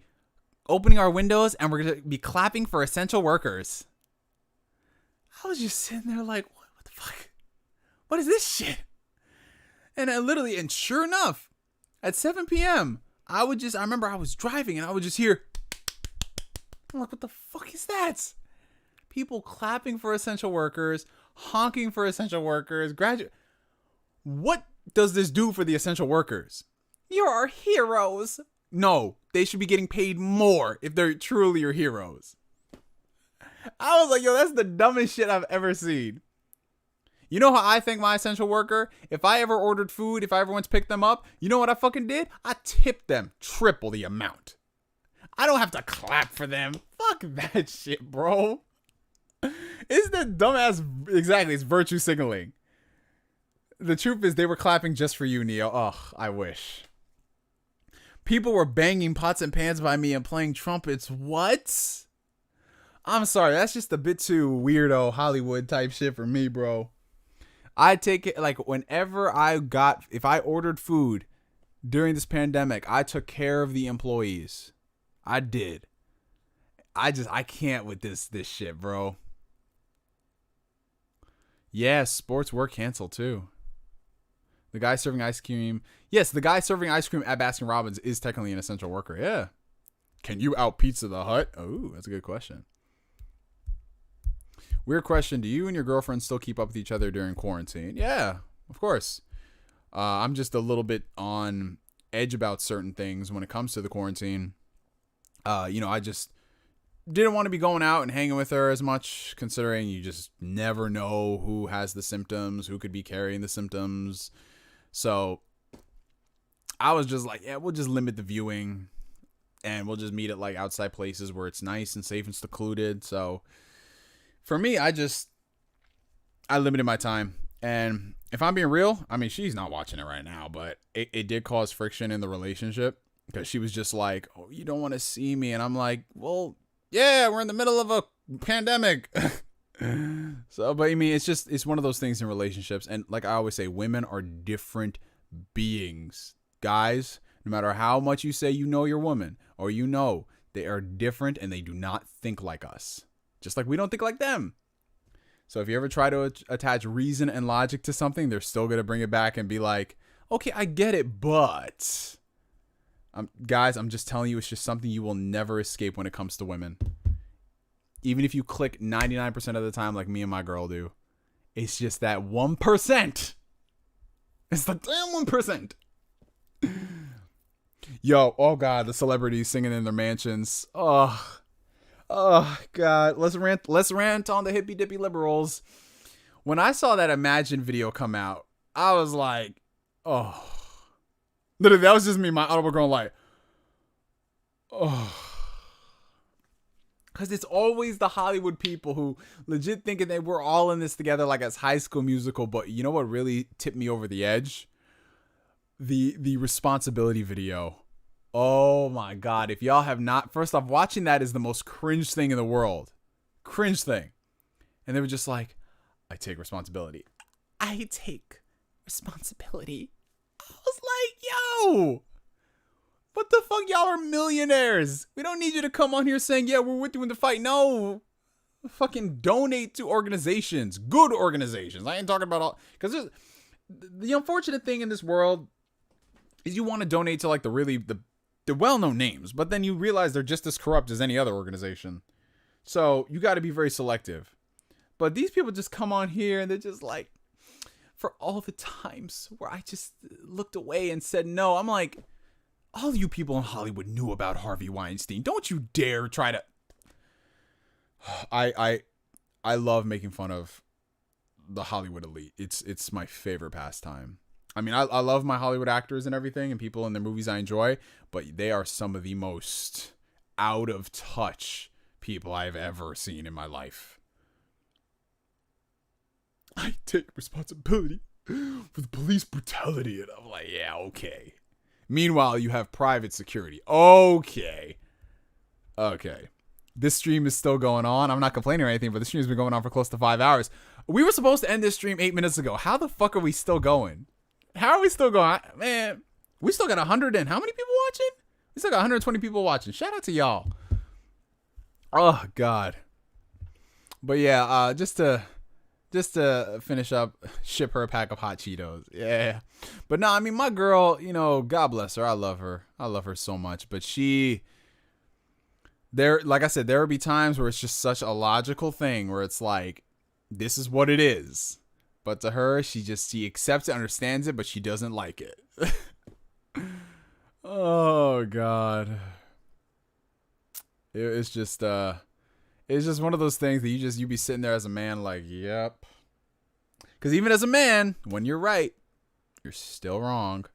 opening our windows and we're going to be clapping for essential workers. I was just sitting there like, what the fuck? What is this shit? And and sure enough, at 7 p.m., I remember I was driving and I would just hear, I'm like, what the fuck is that? People clapping for essential workers, honking for essential workers, What does this do for the essential workers? You're our heroes. No, they should be getting paid more if they're truly your heroes. I was like, yo, that's the dumbest shit I've ever seen. You know how I thank my essential worker? If I ever ordered food, if I ever went to pick them up, you know what I fucking did? I tipped them triple the amount. I don't have to clap for them. Fuck that shit, bro. It's the dumbass, exactly, it's virtue signaling. The truth is they were clapping just for you, Neo. Ugh, I wish. People were banging pots and pans by me and playing trumpets. What? I'm sorry, that's just a bit too weirdo Hollywood type shit for me, bro. I take it like whenever if I ordered food during this pandemic, I took care of the employees. I did. I can't with this shit, bro. Yeah, sports were canceled too. The guy serving ice cream. Yes, the guy serving ice cream at Baskin Robbins is technically an essential worker. Yeah. Can you out Pizza the Hut? Oh, that's a good question. Weird question. Do you and your girlfriend still keep up with each other during quarantine? Yeah, of course. I'm just a little bit on edge about certain things when it comes to the quarantine. I just didn't want to be going out and hanging with her as much, considering you just never know who has the symptoms, who could be carrying the symptoms. So I was just like, yeah, we'll just limit the viewing and we'll just meet at like outside places where it's nice and safe and secluded. So for me, I limited my time. And if I'm being real, I mean, she's not watching it right now, but it did cause friction in the relationship because she was just like, oh, you don't want to see me. And I'm like, well, yeah, we're in the middle of a pandemic. So, but I mean, it's one of those things in relationships. And like I always say, women are different beings. Guys, no matter how much you say you know your woman or they are different and they do not think like us. Just like we don't think like them. So if you ever try to attach reason and logic to something, they're still going to bring it back and be like, okay, I get it, but... guys, I'm just telling you, it's just something you will never escape when it comes to women. Even if you click 99% of the time like me and my girl do. It's just that 1%. It's the damn 1%. Yo, oh God, the celebrities singing in their mansions. Oh God, let's rant on the hippy dippy liberals. When I saw that Imagine video come out, I was like, oh. Literally, that was just me, my audible going like, oh. Because it's always the Hollywood people who legit thinking they were all in this together like as High School Musical. But you know what really tipped me over the edge? The Responsibility video. Oh my God. If y'all have not, first off, watching that is the most cringe thing in the world. Cringe thing. And they were just like, I take responsibility. I take responsibility. I was like, yo, what the fuck? Y'all are millionaires. We don't need you to come on here saying, yeah, we're with you in the fight. No. Fucking donate to organizations. Good organizations. I ain't talking about all, because the unfortunate thing in this world is you want to donate to like the well-known names, but then you realize they're just as corrupt as any other organization. So you got to be very selective. But these people just come on here and they're just like, for all the times where I just looked away and said no, I'm like, all you people in Hollywood knew about Harvey Weinstein. Don't you dare try to. I love making fun of the Hollywood elite. It's my favorite pastime. I mean, I love my Hollywood actors and everything and people in their movies I enjoy, but they are some of the most out of touch people I've ever seen in my life. I take responsibility for the police brutality. And I'm like, yeah, okay. Meanwhile, you have private security. Okay. This stream is still going on. I'm not complaining or anything, but the stream has been going on for close to 5 hours. We were supposed to end this stream 8 minutes ago. How the fuck are we still going? How are we still going? Man, we still got 100 and how many people watching? We still got 120 people watching. Shout out to y'all. Oh, God. But yeah, just to finish up, ship her a pack of hot Cheetos. Yeah. But no, I mean, my girl, you know, God bless her. I love her. I love her so much. But like I said, there will be times where it's just such a logical thing where it's like, this is what it is. But to her, she accepts it, understands it, but she doesn't like it. Oh, God. It's just one of those things that you be sitting there as a man like, yep. Because even as a man, when you're right, you're still wrong.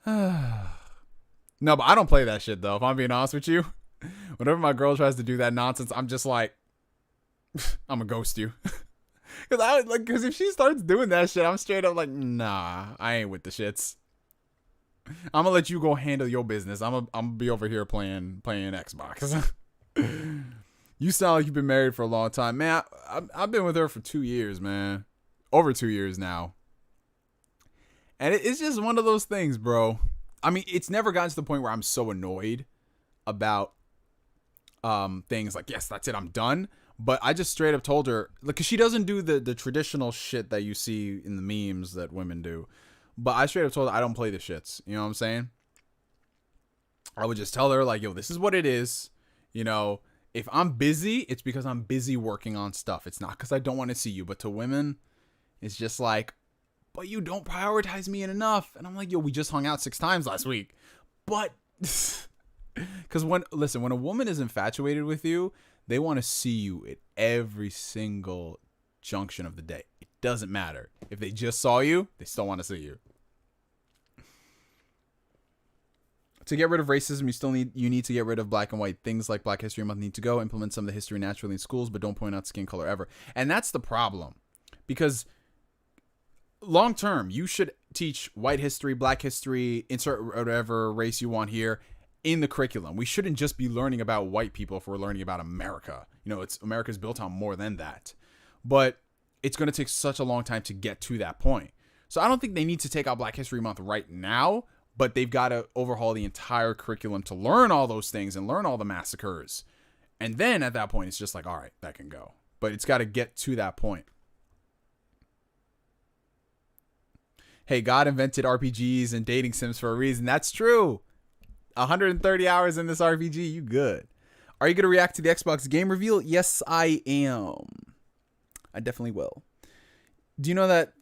No, but I don't play that shit, though, if I'm being honest with you. Whenever my girl tries to do that nonsense, I'm just like, I'm gonna ghost you. Because if she starts doing that shit, I'm straight up like, nah, I ain't with the shits. I'm gonna let you go handle your business. I'm gonna be over here playing Xbox. You sound like you've been married for a long time, man. I've been with her for 2 years, man. Over 2 years now. And it's just one of those things, bro. I mean, it's never gotten to the point where I'm so annoyed about things like, yes, that's it, I'm done. But I just straight up told her, because she doesn't do the traditional shit that you see in the memes that women do. But I straight up told her I don't play the shits. You know what I'm saying? I would just tell her, like, yo, this is what it is. You know, if I'm busy, it's because I'm busy working on stuff. It's not because I don't want to see you. But to women, it's just like, but you don't prioritize me enough. And I'm like, yo, we just hung out 6 times last week. But, because when a woman is infatuated with you, they want to see you at every single junction of the day. It doesn't matter. If they just saw you, they still want to see you. To get rid of racism, you need to get rid of black and white. Things like Black History Month need to go. Implement some of the history naturally in schools, but don't point out skin color ever. And that's the problem. Because long term, you should teach white history, black history, insert whatever race you want here in the curriculum. We shouldn't just be learning about white people if we're learning about America. You know, America's built on more than that. But it's going to take such a long time to get to that point. So I don't think they need to take out Black History Month right now, but they've got to overhaul the entire curriculum to learn all those things and learn all the massacres. And then at that point, it's just like, all right, that can go. But it's got to get to that point. Hey, God invented RPGs and dating sims for a reason. That's true. 130 hours in this RPG, you good. Are you going to react to the Xbox game reveal? Yes, I am. I definitely will. Do you know that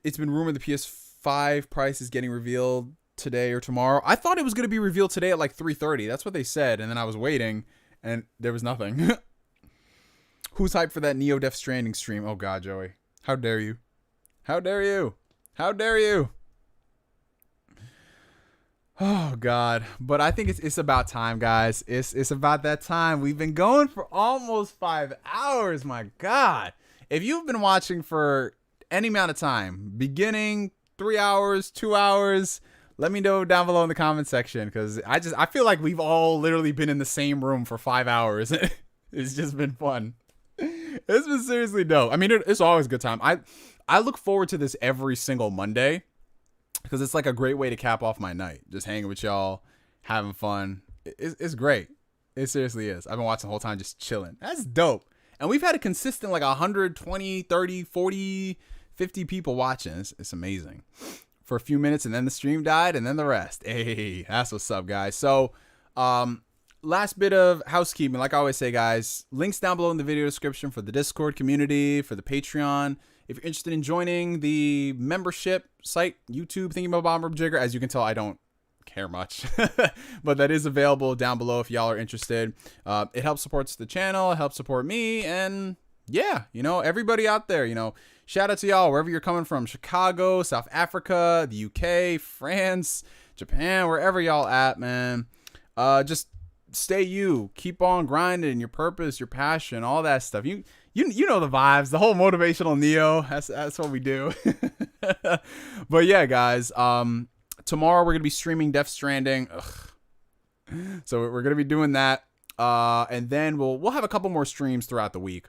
it's been rumored the PS5 price is getting revealed today or tomorrow? I thought it was going to be revealed today at like 3:30. That's what they said. And then I was waiting and there was nothing. Who's hyped for that Neo Death Stranding stream? Oh, God, Joey. How dare you? How dare you? How dare you? Oh, God. But I think it's about time, guys. It's about that time. We've been going for almost 5 hours. My God. If you've been watching for any amount of time, beginning 3 hours, 2 hours, let me know down below in the comment section, because I feel like we've all literally been in the same room for 5 hours. It's just been fun. It's been seriously dope. I mean, it's always a good time. I look forward to this every single Monday, because it's like a great way to cap off my night. Just hanging with y'all, having fun. It's great. It seriously is. I've been watching the whole time just chilling. That's dope. And we've had a consistent like 120, 30, 40, 50 people watching. It's amazing. For a few minutes, and then the stream died, and then the rest. Hey, that's what's up, guys. So, last bit of housekeeping. Like I always say, guys, links down below in the video description for the Discord community, for the Patreon. If you're interested in joining the membership site, YouTube Thingy Jigger, as you can tell, I don't care much, but that is available down below if y'all are interested. It helps support the channel, it helps support me, and Yeah, everybody out there, shout out to y'all wherever you're coming from. Chicago, South Africa, the UK, France, Japan, wherever y'all at, man. Just stay you. Keep on grinding your purpose, your passion, all that stuff. You know the vibes, the whole motivational Neo. That's what we do. But yeah, guys, tomorrow we're going to be streaming Death Stranding. Ugh. So we're going to be doing that. And then we'll have a couple more streams throughout the week.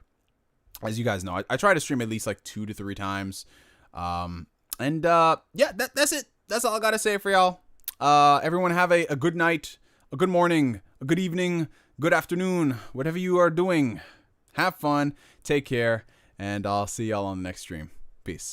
As you guys know, I try to stream at least like 2 to 3 times. Yeah, that's it. That's all I got to say for y'all. Everyone have a good night, a good morning, a good evening, good afternoon, whatever you are doing. Have fun, take care, and I'll see y'all on the next stream. Peace.